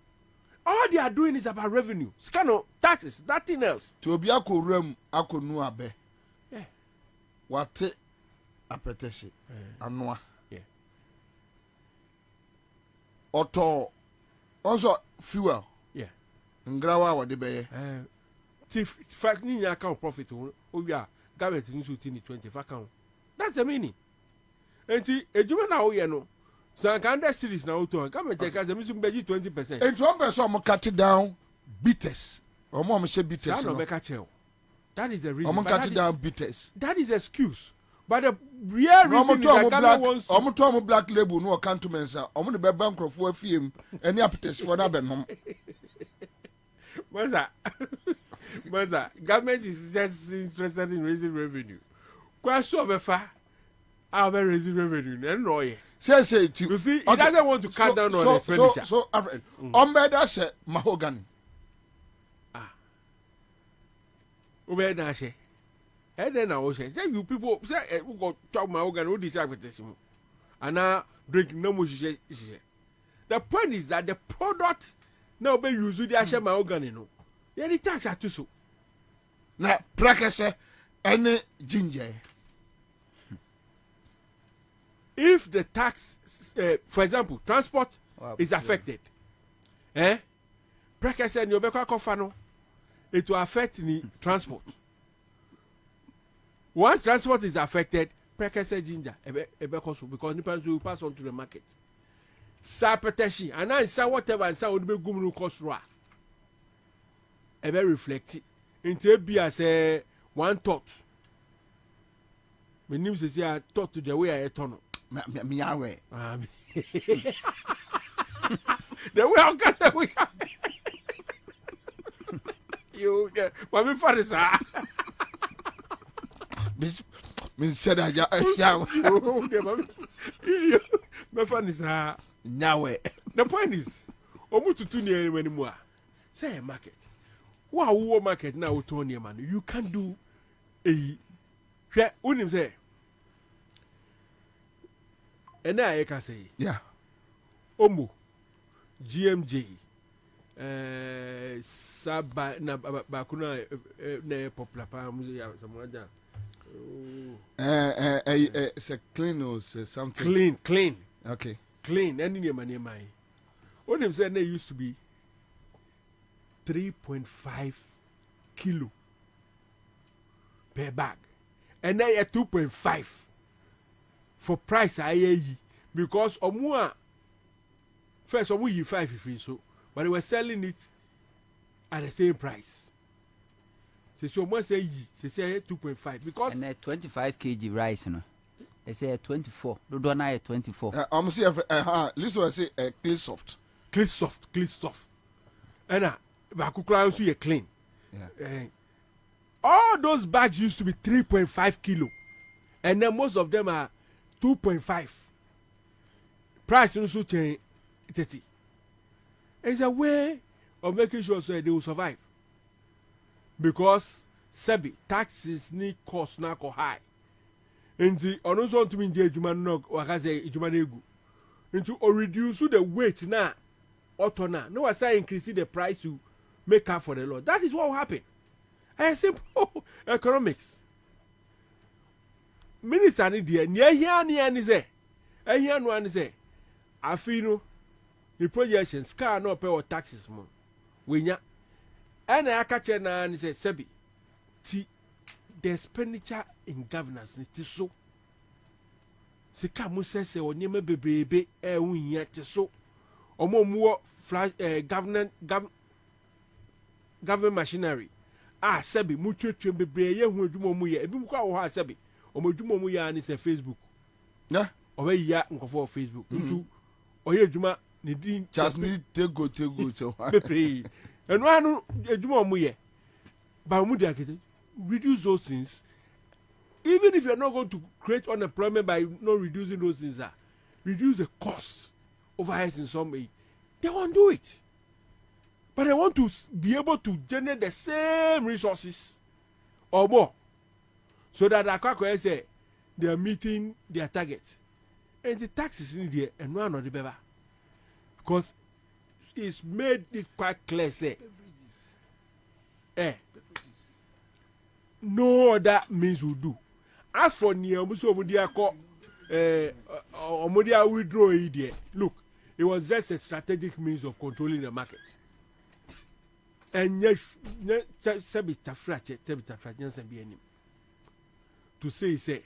All they are doing is about revenue. Scano, taxes, nothing else. To be ako rem ako nu abe. Yeah. Wate apeteshe anwa. Yeah. Auto also fuel. Yeah. Ngrawa wa de beye. Fact ni account profit o we are government news within the 20 account. That's the meaning. Enti ejuma na o ye no. So can the series na o to government take as me 20%. Enti one person mo cut down bitters. Omo say bitters. That is the reason. Omo cut down bitters. That is excuse. But the real reason is that government wants to... Omo to omo black label no cantonments a omo ne be bankrofo afiem any appetite for na be nom. Maza, government is just interested in raising revenue. Question of how about raising revenue? And no, say you see, he doesn't want to cut down on expenditure. So, Omeda say mahogany. Omeda say, and then I will say, you people say, who got talk mahogany, who decide with this? And now drink no more. The point is that the product now be used to share mahogany, no. Yeah, the tax are too so. Na prakese any ginger. If the tax, for example, transport is affected, prakese ni obekwa kofano, it will affect the transport. Once transport is affected, prakese ginger because the will pass on to the market. Sapeteshi and answer whatever answer would be gumunu cost ra. Ebe reflect it. Into be as a one thought. My name says I thought to the way I turn. Me away. The way I got the way. You, Mami Farisa. Me said I My fun is Nyawe. The point is, Omutu near anymore. Say a market. Wow, market now to your man. You can't do a unim say. And I can say, yeah. Omu, GMJ, Saba na bakuna ne popular museum someone. It's a clean or something. Clean. Okay. Clean. Any name and name. What them said they used to be 3.5 kilo per bag, and now at 2.5 for price I because more first you 5 if so, but they were selling it at the same price. So much say 2.5 because and 25 kg rice no. They say 24. Do na 24. I'm see listen I say clean soft. Clean soft. And bakukra also you clean. Yeah. All those bags used to be 3.5 kilo. And then most of them are 2.5. Price also change 30. It's a way of making sure so they will survive. Because Sebi taxes need cost now go high. And the onozo to mean judgment no wakaze ijumanegu. Into or reduce the weight now. Otona. No I say increase the price to make up for the law. That is what will happen. And simple economics. Minister ni dia ni say. Ehia no ani say. Afi no the projections car no pay or taxes mo. Wenya. And I catch na ni say Sebi. Ti the expenditure in governance is so. Sika mu say onyema bebrebe unhia te so. Omo mu flash government machinery sebi mutwetwe bebre ye hu adwuma mu ye ebi mu kwa wo ha sebi o madwuma mu ya ni se Facebook yeah o ya nkofo Facebook ntu oye adwuma ni din just need tego so bebre enu anu adwuma mu ye ba mu dia kete reduce those things. Even if you're not going to create unemployment by not reducing those things, reduce the cost overheads in some way, they won't do it. But they want to be able to generate the same resources or more, so that I say they are meeting their target. And the taxes in there and one of the better, because it's made it quite clear, say, no other means will do. As for near Musomudia, Omodia withdraw it. Look, it was just a strategic means of controlling the market. And yes, Sabita Frachet, to say,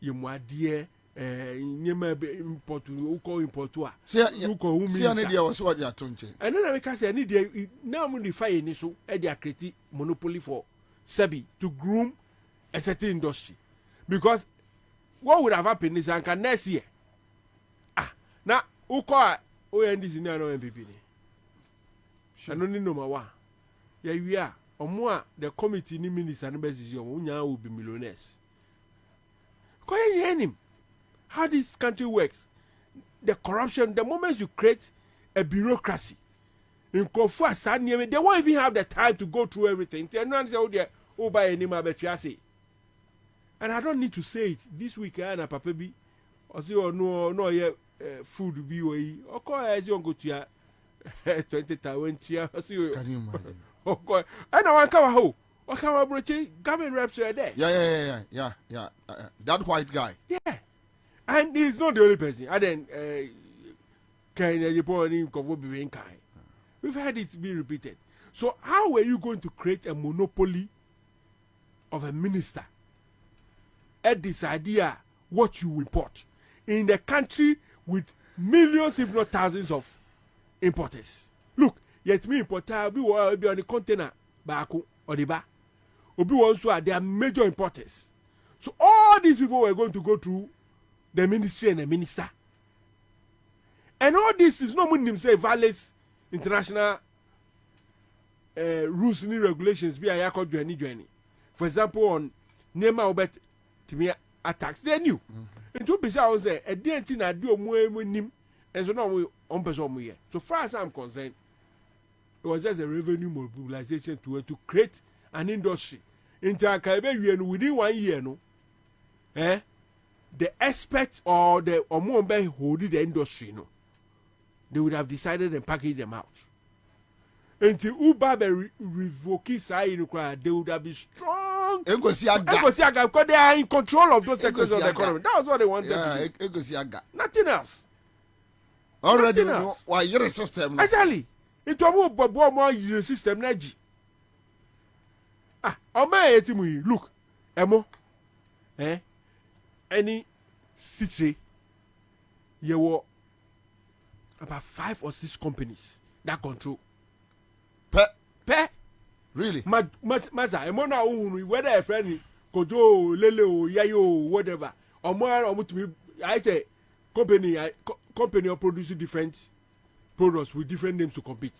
you my dear, you may be import to call importua. You call whom was what you are talking. And then I can say, I need now modify an issue at the creative monopoly for Sabi to groom a certain industry. Because what would have happened is I can next year. Now, who call this in no MPP? I don't know my one. Yeah, we are. Or more, the committee ni minister and basis will be millionaires. Call him. How this country works. The corruption, the moment you create a bureaucracy, in Kofu, they won't even have the time to go through everything. They don't say, oh, by any say. And I don't need to say it this week. And Papa B, or say, oh no, yeah, food be way. Or call as you go to your 20,000 years. Can you imagine? Oh God! And I want to come home. What kind of broche? Government reps are there. Yeah. That white guy. Yeah, and he's not the only person. And then, we've had it be repeated. So how were you going to create a monopoly of a minister at this idea what you import in the country with millions if not thousands of importers? Look, yet me importer be on the container back or the bar obi also they are major importers. So all these people were going to go through the ministry and the minister, and all this is not meaning say violates international rules and regulations be a journey. For example, on Nema Obet Timia attacks, they knew. And to be say, a dear thing I do more nim, and so now we on person. So far as I'm concerned, it was just a revenue mobilization to create an industry. Within 1 year, no, the experts or the Omombe holding the industry, no, they would have decided and packaged them out. Until Uber revoke they would have been strong. Because they are in control of those sectors of the economy. That was what they wanted to do. Nothing else. Already, why your system? Exactly. It was more your system. Look, Emo, any city, you were about 5 or 6 companies that control. Pe really? Maza, Emona whether a friend Kojo, Lele, Yayo, whatever. Or more to me, I say company are producing different products with different names to compete.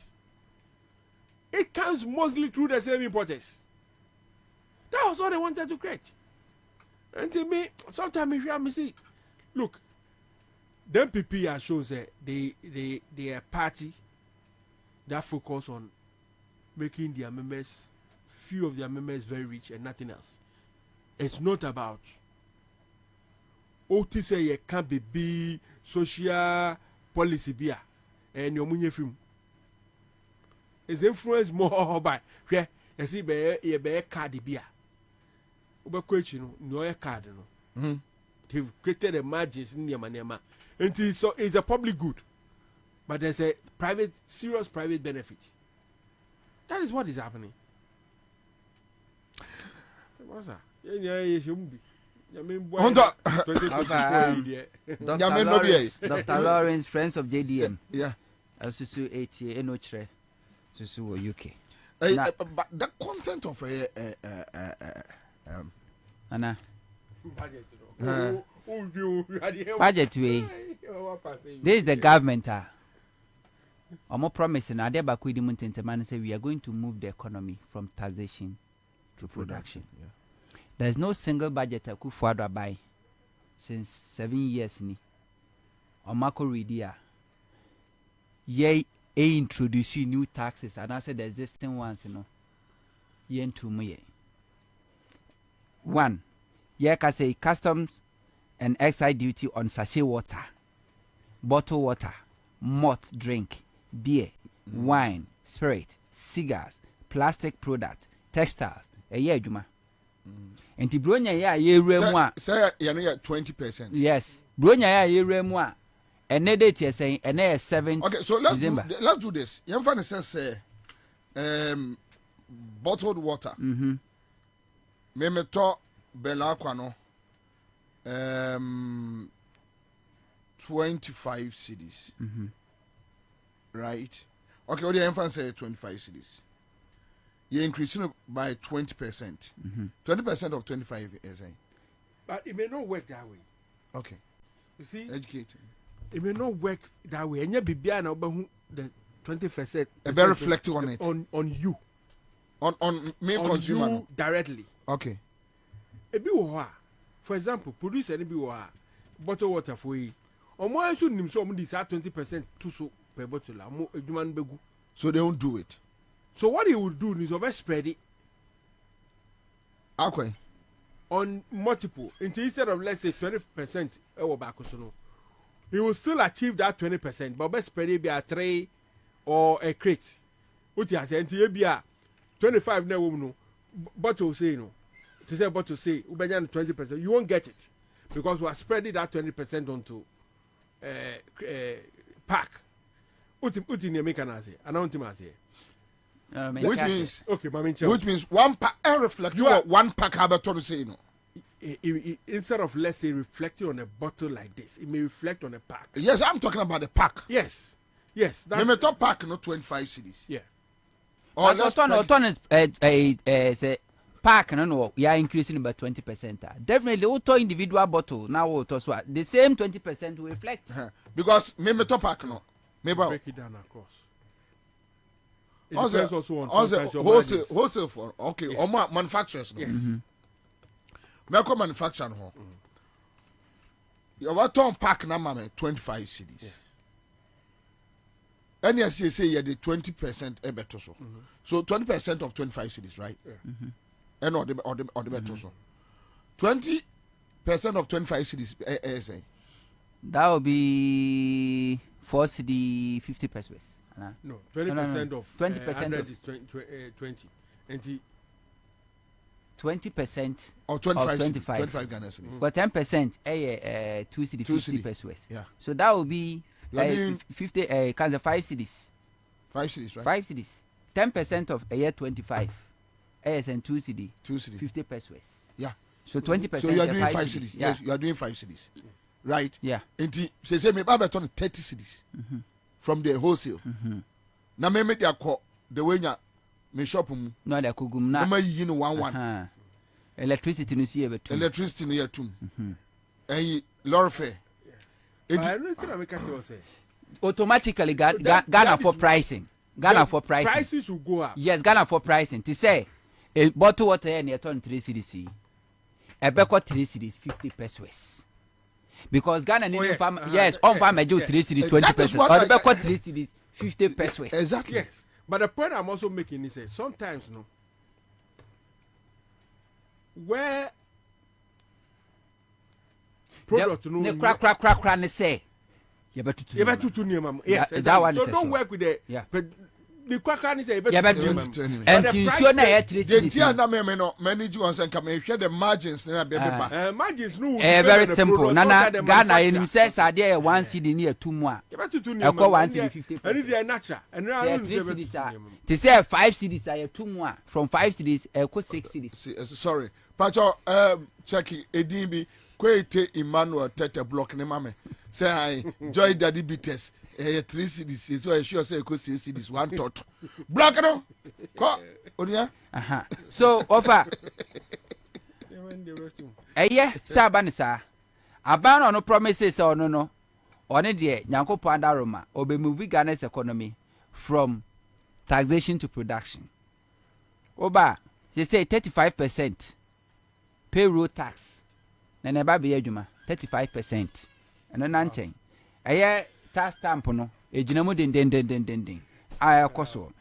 It comes mostly through the same importers. That was what they wanted to create. And to me, sometimes if you have me see, look, the MPP shows that they are a party that focus on making their members, few of their members very rich and nothing else. It's not about OT say you can't be social policy beer and your money film. It's influenced more by where you see be card beer. But question no card no. They've created a margins in their money, and it's a public good, but there's a serious private benefit. That is what is happening. What's that? Dr. Lawrence, friends of JDM. Yeah. Susu 80 Enotre. Susu UK. But the content of Anna. Budgetary. This is the government. I'm not promising. I did back with the say we are going to move the economy from taxation to production. Yeah. There's no single budget I could forward by since 7 years. Ni. On Marco Ridia. Ye introducing new taxes and I said the existing ones, yen to me. One, ye can say customs and excise duty on sachet water, bottled water, malt drink, beer, wine, spirit, cigars, plastic product, textiles. A year, Juma. And the Bronya ye remoi. Say, 20%. Yes, Bronya ye remoi. And they date saying, and they 7. Okay, so let's do this. Yamfan says, bottled water. Memeto Belaquano, 25 cedis. Right? Okay, what the Yamfan say 25 cedis. You're increasing it by 20%. 20% of 25 is saying. But it may not work that way. Okay. You see? Educating. It may not work that way. And you be behind the 20%. Very reflective on it. On you. On me on consumer. You directly. Okay. A bit for example, produce any bottled water for you. Or more should him so this 20% to so per bottle. So they won't do it. So what he would do is over spread it. Okay. On multiple. Instead of let's say 20% he will still achieve that 20%, but best spread it be a tray or a crate. What you say, until be a 25 now, no bottle say no. To say bottle say, 20%, you won't get it because we are spreading that 20% onto pack. What in your mechanism? I don't think which means okay, which means one pack and reflect one pack have a to say no. Instead of let's say reflecting on a bottle like this, it may reflect on a pack. Yes, I'm talking about the pack. Yes. That's the top pack, not 25 cedis. Yeah. Or let's turn say pack no, you are increasing by 20%. Definitely, auto individual bottle now auto so the same 20% will reflect. Because maybe top pack no, maybe break it down across. It depends also on wholesale for okay, or manufacturers. Yes. Medical manufacturer no. Your turn pack na mama 25 cedis. Yes. And yes, you say you the 20% a better so. So 20% of 25 cedis, right? Yeah. And or the better so. 20% of 25 cedis say. That will be 4 cedi 50 pesos. No, 20% of 20% of is 20. And 20% or 25 Ghana cedis. But 10% 2 cedi 50 pesos. Yeah. So that will be 50 kind of 5 cedis. 5 cedis, right? 5 cedis. 10% of a year 25. and 2 cedi. 50 pesos. Yeah. So 20%. So you are doing 5 cedis. Yeah. Yes, you are doing 5 cedis. Right? Yeah. And say me baba turn 30 cedis from the wholesale. Na me make the way me shop mu. No da kugum na. Na yi no 1 electricity no see betu. Electricity no ya tum. And lorry fare. Automatically Ghana for pricing. Ghana for pricing. Prices will go up. Yes, Ghana for pricing. To say a bottle water here near turn 3 cedis. A beko 3 cedis 50 pesos. Because Ghana need farm on farm 3 cedis 20 pesos. Or the beko 3 cedis 50 pesos. Exactly. Yes. But the point I'm also making is sometimes where product crack ne say you better to name. Yes, exactly. That one so is don't work with the the cracker is a better and you show na ya 3 cedis. The na me no manage once and come share the margins na be ba. Margins no very simple. Nana Ghana in says are there 1 cedi near 2 more. You better to name. 1 cedi 50. And they are natural. And now 3 cedis. To say 5 cedis are 2 more. From 5 cedis 6 cedis. Sorry. Pacho check edin bi Kwete Emmanuel Tete block ne mame. Say I Joy Daddy Bites. 3 CDs so I sure say ko 6 CDs one tot black no ko onia so offer saba ne sa aba no promises no one de Nyankopon adaroma obe move Ghana's economy from taxation to production. Oba, they say 35% payroll tax. Na neba be adwuma 35%. Eno nanchen. Eye tax stamp no ejinamu den. Aya koso.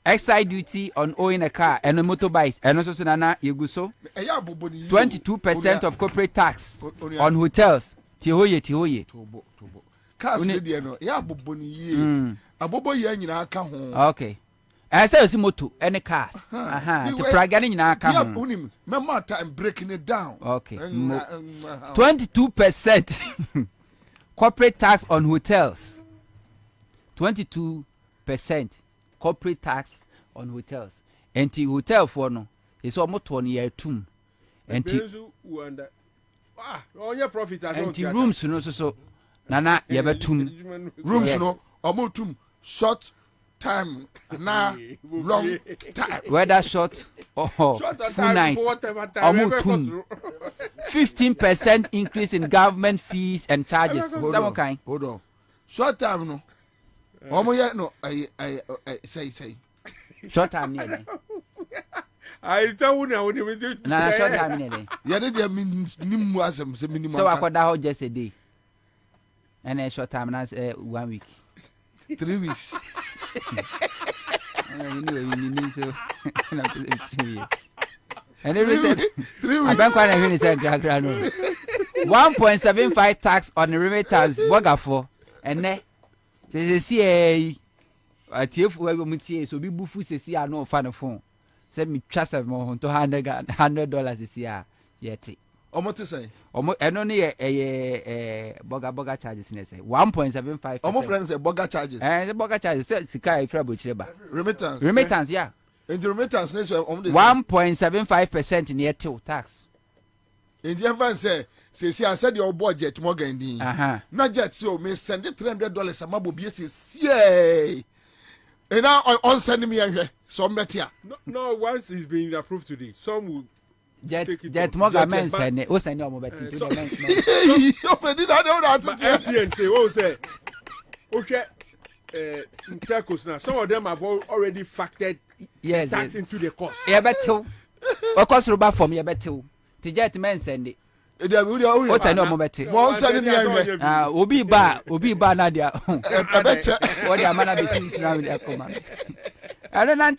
Excise duty on owning a car and motorbikes and also nana yeguso. 22% of corporate tax on hotels. Tihoye. Tobo. Cars dey no. Ya boboni ye. Abobo ye nyina aka ho. Okay. I say you moto any cars. The praga nyina aka ho. Unim. Remember time breaking it down. Okay. 22% corporate tax on hotels. 22% corporate tax on hotels. And the hotel for no is almost 1 year too. And on your profit and the rooms no so nana yebetum rooms no omotum short time na long time whether short or full night omotum 15% increase in government fees and charges. Some kind. Hold on. Short time no omo no I say short time near. I tell you now, na short time near. Yeah, they minimum asem say minimum. So I could that just a day. And a short time na 1 week. 3 weeks. And every said 3 weeks. I can't even say 1.75 tax on the remittance Bogafo and ne see a TF where we so be bufu see I know fan phone. Send me trust of more to $100 this year yet. Omo say omo eno ne boga charges ne say 1.75. Omo friends say boga charges. The boga charges say sika ifra bochireba. Remittance yeah. And the remittance ne so omo 1.75% near till tax. And the fan say I said your budget more gandin. Not jet so me send $300 amabo be say and now on send me some better. No, once it's been approved today, some will Jet Morgan men send o send your mobile to the men. MTN say, oh say, okay, telcos now. Some of them have already factored tax into the cost. Yeah, better. Of course, Roba from you better. The jet men send it. What's I know mobile? One send me. Obi ba Nadia. I bet what your man be thinking now in the command. I don't know.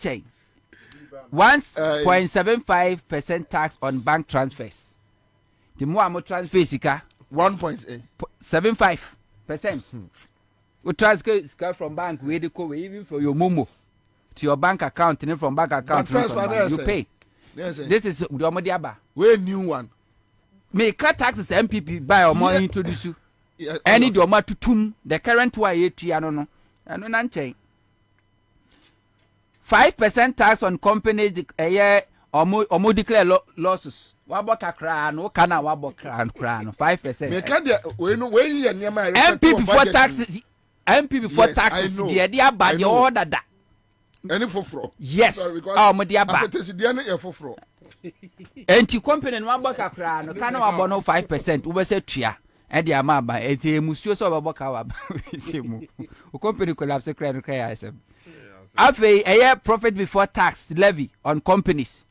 1.75% tax on bank transfers. The more I'm transfer sika 1.75%. We transfer from bank we go even for your momo to your bank account and from bank account you pay. Yes, this is the omodiaba. We new one. Me cut taxes MPP buy or more introduce you. Any do ma tutum the current way etu ano no. Ano na nchen. 5% tax on companies omo declare losses. Wabo kakra no kana wabo kra no 5%. Me can we no we ye niam MP before taxes. MP before taxes dey aba dey order da. Any foforo. Yes. Omo dey aba. Apetesi dey na e foforo. Enti company no wabo kakra no kana wabo no 5%. We say tua. E dey ama aba. Enti emusuo so wabo ka waba. Semu. O company collapse cry no cry asem. Afei a profit before tax levy on companies.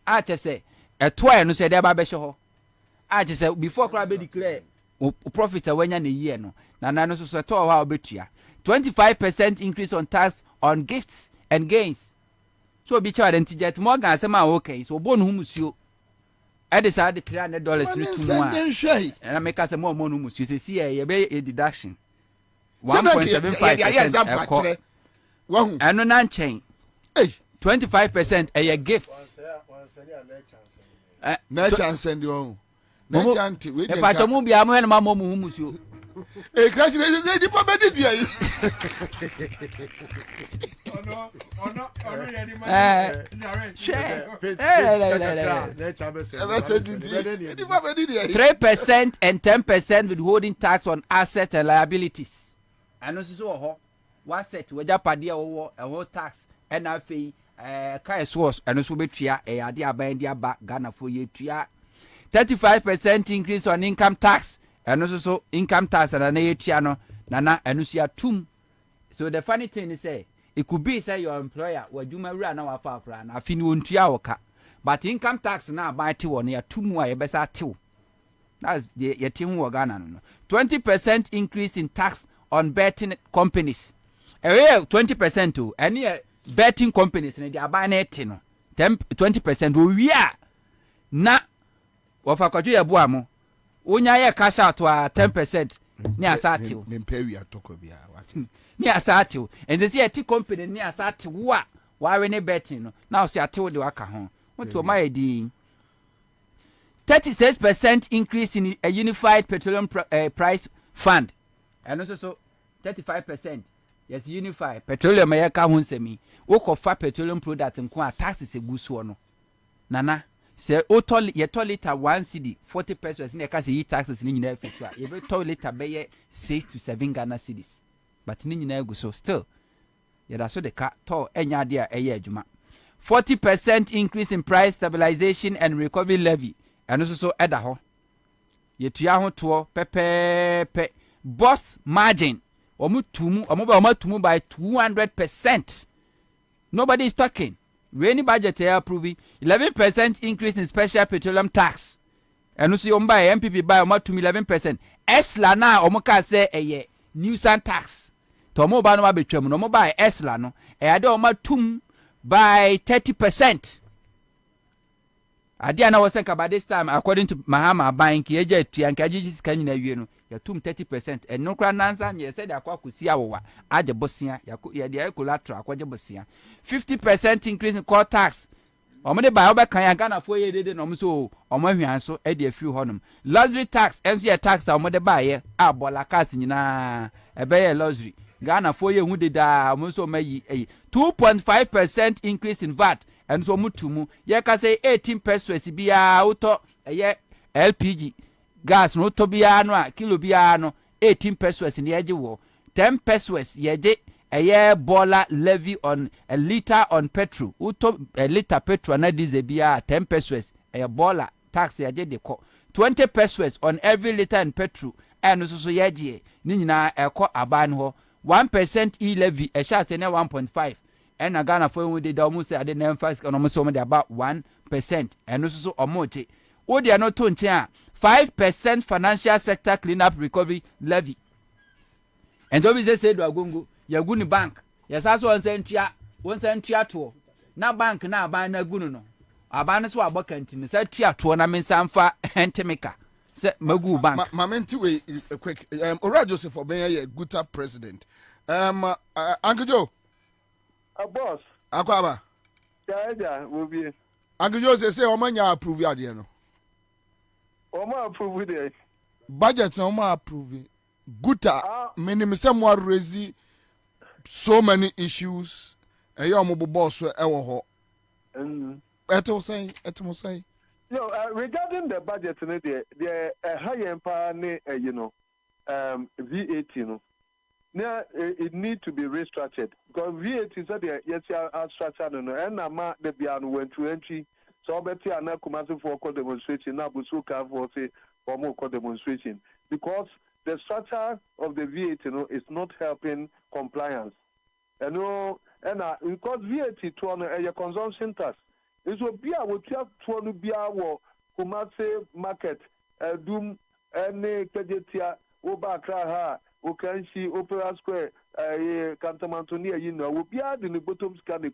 I just say a toy no say there ba be ho. I just say before cry be declare profit when you year no. Na no so to how betua. 25% increase on tax on gifts and gains. So be charged jet more gan say ma okay. So bonu humusuo. I decided $300 to more. And I make us more humusuo. You see a be a deduction. 1.75%. And no nanchen. 25% a gift. Na chance and you. Na chance we dey. E pa to mu bia mo he na mo mu musuo. E congratulations e di pa be di dia yi. Ono ya di ma. Na chance. E di pa be di dia yi. 3% and 10% withholding tax on assets and liabilities. ɛno nso so wɔ hɔ waset wagyapadeɛ wɔwɔ ɛwɔ tax ɛna afei car source ɛno nso wobɛtua ɛyɛ ade aban de aba Ghanafoɔ yɛtua 35% increase on income tax ɛno nso so income tax na yɛtua no nana ɛno so yɛatum. So the funny thing is say it could be say your employer wadwuma wura na wafa akra na afi ni wontua woka, but income tax na aban te wɔ no yɛatum a yɛbɛsa tew. That's the yɛte ho wɔ Ghana no. 20% increase in tax on betting companies. 20% o ɛne betting companies ne de aban na ɛte no 20% owia na wɔfa kwadwo yɛ boa mo wonya yɛ cash out a 10% ne asatew mempewi atoko bia wate ne asatew and they say a company ne asatew wa ware ne betting no now say atew de waka ho what to my di 36% increase in a unified petroleum price fund and also 35%. Yes, unified petroleum ya ka ho nsemi wo kofa petroleum product nko a taxes eguso no nana se o liter 1 cedi 40 pesos na ka se yi taxes ni nyina afiso a ye be liter be ye 6 to 7 Ghana cedis but ni nyina eguso still ye da so de ka to enya de a eye adwuma. 40% increase in price stabilization and recovery levy and also eda ho ye tua ho to pepepe boss margin omutumu by 200%. Nobody is talking. When budget they approve 11% increase in special petroleum tax. And also you buy MPP buy 11%. Esla na omuka say eye nuisance tax. To mo ba no ba betwam no mo buy Esla no e ade omatum by 30%. Ade na was by this time according to Mahama Bank eje tuanka jiji kan nyina wie no yatum 30% and no kra nansa ye said akwa kusia wowa age bosia ya de collateral akwaje bosia. 50% increase in core tax omode ba obekan ya Ghana fo ye dede no mso omahwian so e de afiri honum. Luxury tax enso ye tax omode ba ye abola cars nyina ebe ye luxury Ghana fo ye hu deda mso mayi 2.5% increase in VAT and so mutumu ye ka say 18 pesos bia auto ye LPG gas no to bia no a kilo bia no 18 pesos ni eje wo 10 pesos ye de eye bola levy on a liter on petrol uto a liter petrol na diesel bia 10 pesos eye bola tax ye de ko 20 pesos on every liter in petrol and so ye je ni nyina eko aban ho 1% e levy e sha say na 1.5 and na Ghana for we dey almost say ade na emphasis on almost about 1% and so omoche wo dey no to nche a 5% financial sector cleanup recovery levy. And so we say do agungu ya guni bank ya saso onsentia to na bank na aban na gunu no aban so abokanti ne sa tua to na mensamfa entemika se magu bank mamenti we quick Ora Joseph Oben ye Guta president Uncle Joe boss akwaba ja will be Uncle Joe say omanya approve ade no Oma approve it. Budget Oma approve. Guta minimum some raise so many issues. Omo boss ewo ho. Eto say. No, regarding the budget the higher empower VAT no. Now it need to be restructured because VAT is that yes structure no and na the bian went to entry. So obeti ana kumasi for call demonstration na busuka for say for more call demonstration because the structure of the VAT is not helping compliance. And because VAT to on a consumption tax. It will be a would have to be our kumasi market doom any kejetia obakra okanshi opera square Cantamantonia will be adding the bottom scan the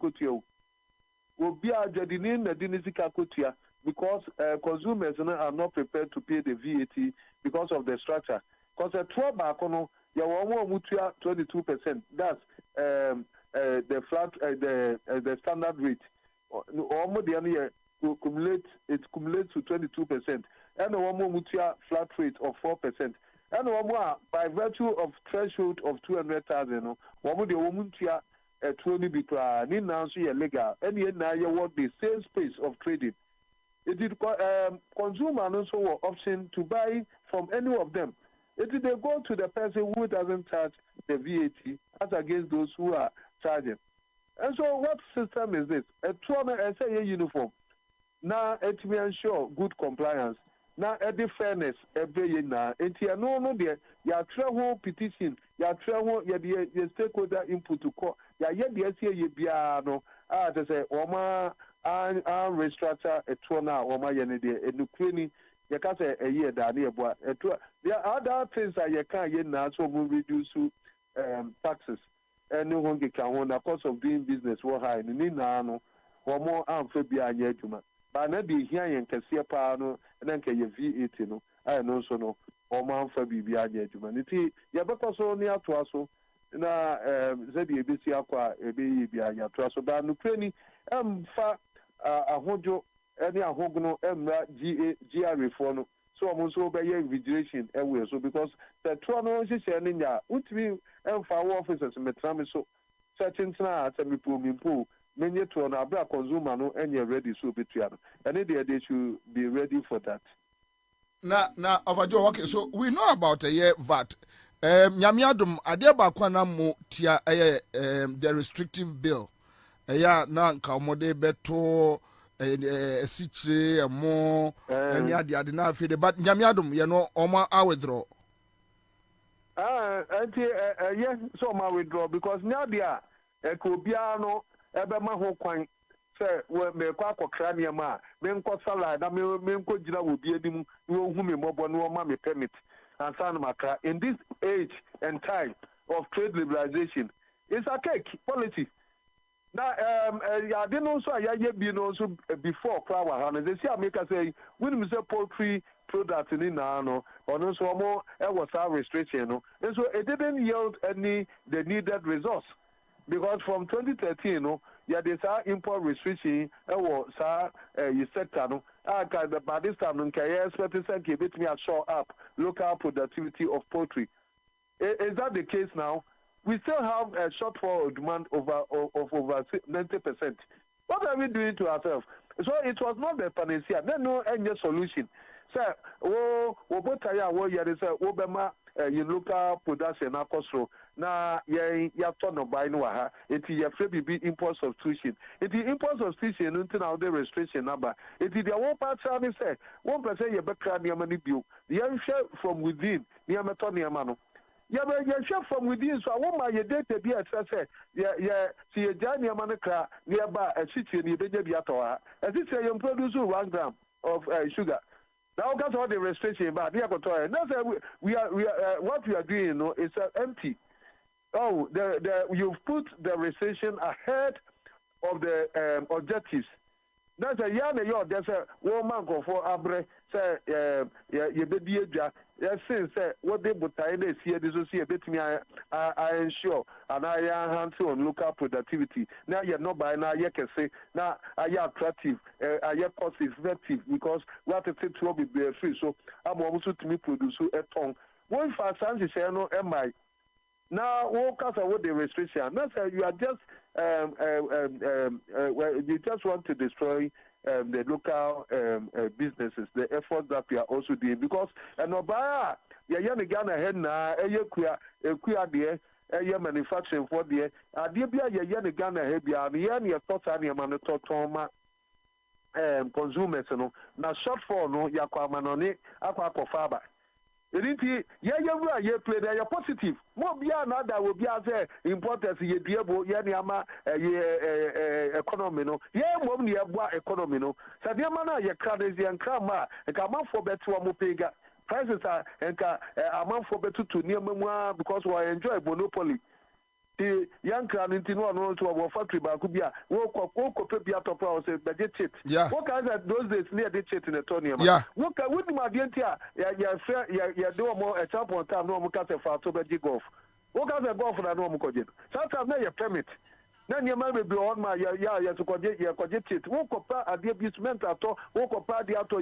will be adjudging the Dinisika Kotia because consumers are not prepared to pay the VAT because of the structure. Because a 12 bacono, you are 22%. That's the flat, the standard rate. Almost the year it cumulates to 22%. And a one flat rate of 4%. And one more by virtue of threshold of 200,000, one more the woman 20 bikra ni now so legal any na you want the same space of trading. It is consumer also option to buy from any of them. It is they go to the person who doesn't charge the VAT as against those who are charging. And so what system is this? A uniform. Now it may ensure good compliance. Now at the fairness every now. And here no there. Ya travel petition. Ya travel ya stakeholder input to court. Ya the SCA biano. To say Oma and restructure a trona Oma yenide and Ukraine. You can say a year down here, but there are other things that you can't get now, so we reduce taxes. And no one can the cost of doing business were high. And in Nano, or more amphibia yetuma. But not be here and can see a pano, and then can you VAT no. I know so no, or more amphibia yetuma. You have a so near to us. Na ZBC Aqua, a baby, ya traso, but Ukraine, fa a hojo. Any ahogono emra GA reform so almost obey vigilation everywhere so because the Toronto is saying ya utmi emfa officers metrami so certain na atemi po many to na bra consumer no any ready so between and they should be ready for that. Na overjo okay so we know about a year VAT nyamiadum adeba kwana mo tia the restrictive bill na nka omode beto sichire emo any ade na afide but nyamiadum ye no oma withdraw yes so ma withdraw because now dia ekobia no ebe ma ho kwan say we me kwa akokra ne ma me nko salad na me nko gina wo bi anim no hu me mobo no ma me permit and san makra in this age and time of trade liberalization it's a cake policy. Now, I didn't also before Krawa, and they say America say when we say poultry products in Nano, or no so more, it was our restriction, and so it didn't yield any the needed resource because from 2013, there's our import restriction, was you sector, by this time, expecting to me show up local productivity of poultry. Is that the case now? We still have a shortfall of demand of over 90%. What are we doing to ourselves? So it was not the panacea. There's no any solution. So, you local production na costo na ya turn by no ha. It is a free be import substitution. It is import substitution until now the restriction number. It is the one part say 1% you better near money bill. The share from within near metoniamano. Yeah, but you share from within, so I want my data be as I said. Yeah, see a Jania Manaka nearby a city in the Biatoa. As it say, you produce 1 gram of sugar. Now, that's all the restriction, but we are what we are doing is empty. Oh, you've put the restriction ahead of the objectives. That's a yarn, there's a woman go for Abre, say, you be yes, say what they put in here, this will see a bit me, I ensure, and I am hands on local productivity. Now you're not by now, you can say, now I am attractive, I am cost effective because what it will be free. So I'm also to me produce a tongue. One for Sansi say, no, am I? Now, what cause of the restriction? That's you are just you just want to destroy the local businesses, the efforts that we are also doing because Obaya, Ghana head na there, manufacturing for there, Adibia Ghana head ya thoughts and consumers no na shortfall no yakwamanone akwa kofaba. Play there positive. More beyond that will be as importers ye diabo yaniama economy no. Mom near economy no. Sadiamana ye crazy and crama and come out for better mopega. Prices are and a month for better to near memoir because we enjoy monopoly. The young crowd into one to our factory Bakubia, woke up top house, but get it. Yeah. What kind of those days near the chit in the Tony? Yeah. What would my dear, ya do more at some point time, no more cat for October golf. What kind of golf for a normal cogit? Sometimes your permit. Then your man will be on my to cogit your cogit it. Woke up at the abusement at all, woke up at the auto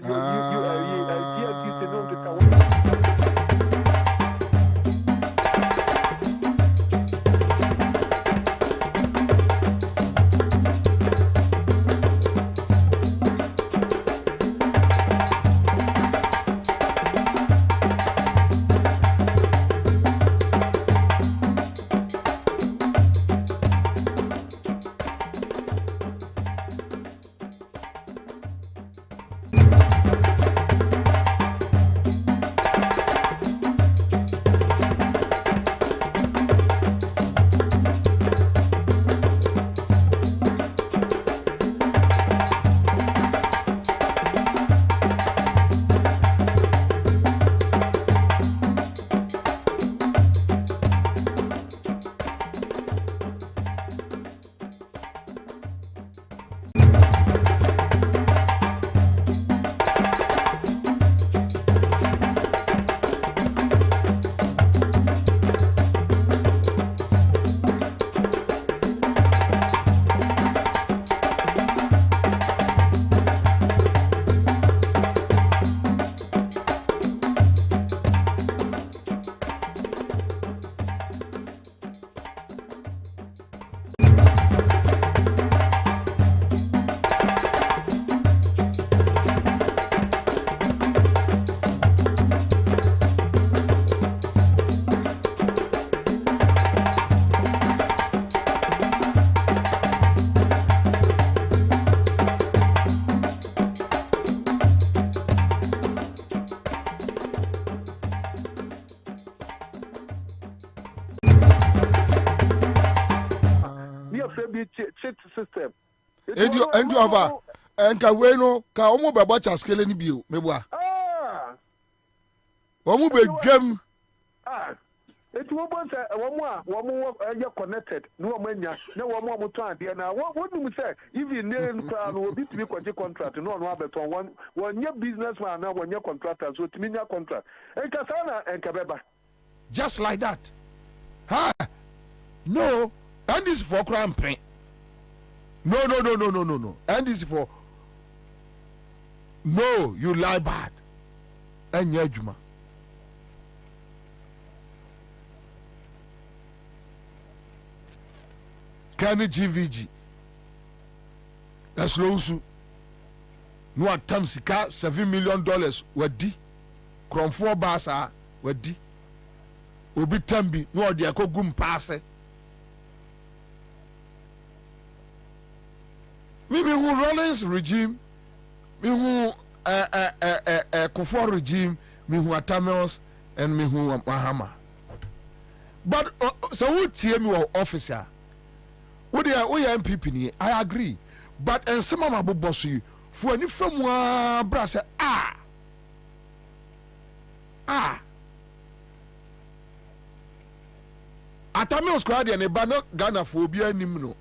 be afraid be cheat system. Endi over. Enka we no ka omo be bo chaskele ni bio mebua. Omo be dwam. It will be one more connected. No mania, no one more time. Now, what do we say? If you name crowd will be to be contract, no one but one your businessman now when your contractor, so to mean your contract. And Kasana and Kabeba. Just like that. Ha! No, and this is for crime print. No. And this is for no, you lie bad. And Yajuma. Kani GVG. That's low. No attempt sika $7 million wadi. Krom 4 bars are wadi. Obi tambi no de akogum passe. Me who Rollins regime, me who Kufuor regime, me who Atamels and me who Mahama. But so who tie me officer? We are MPP ni, I agree. But and some of my boss you for any from one brass Atamels crowd and a banner Ghana phobia nimno.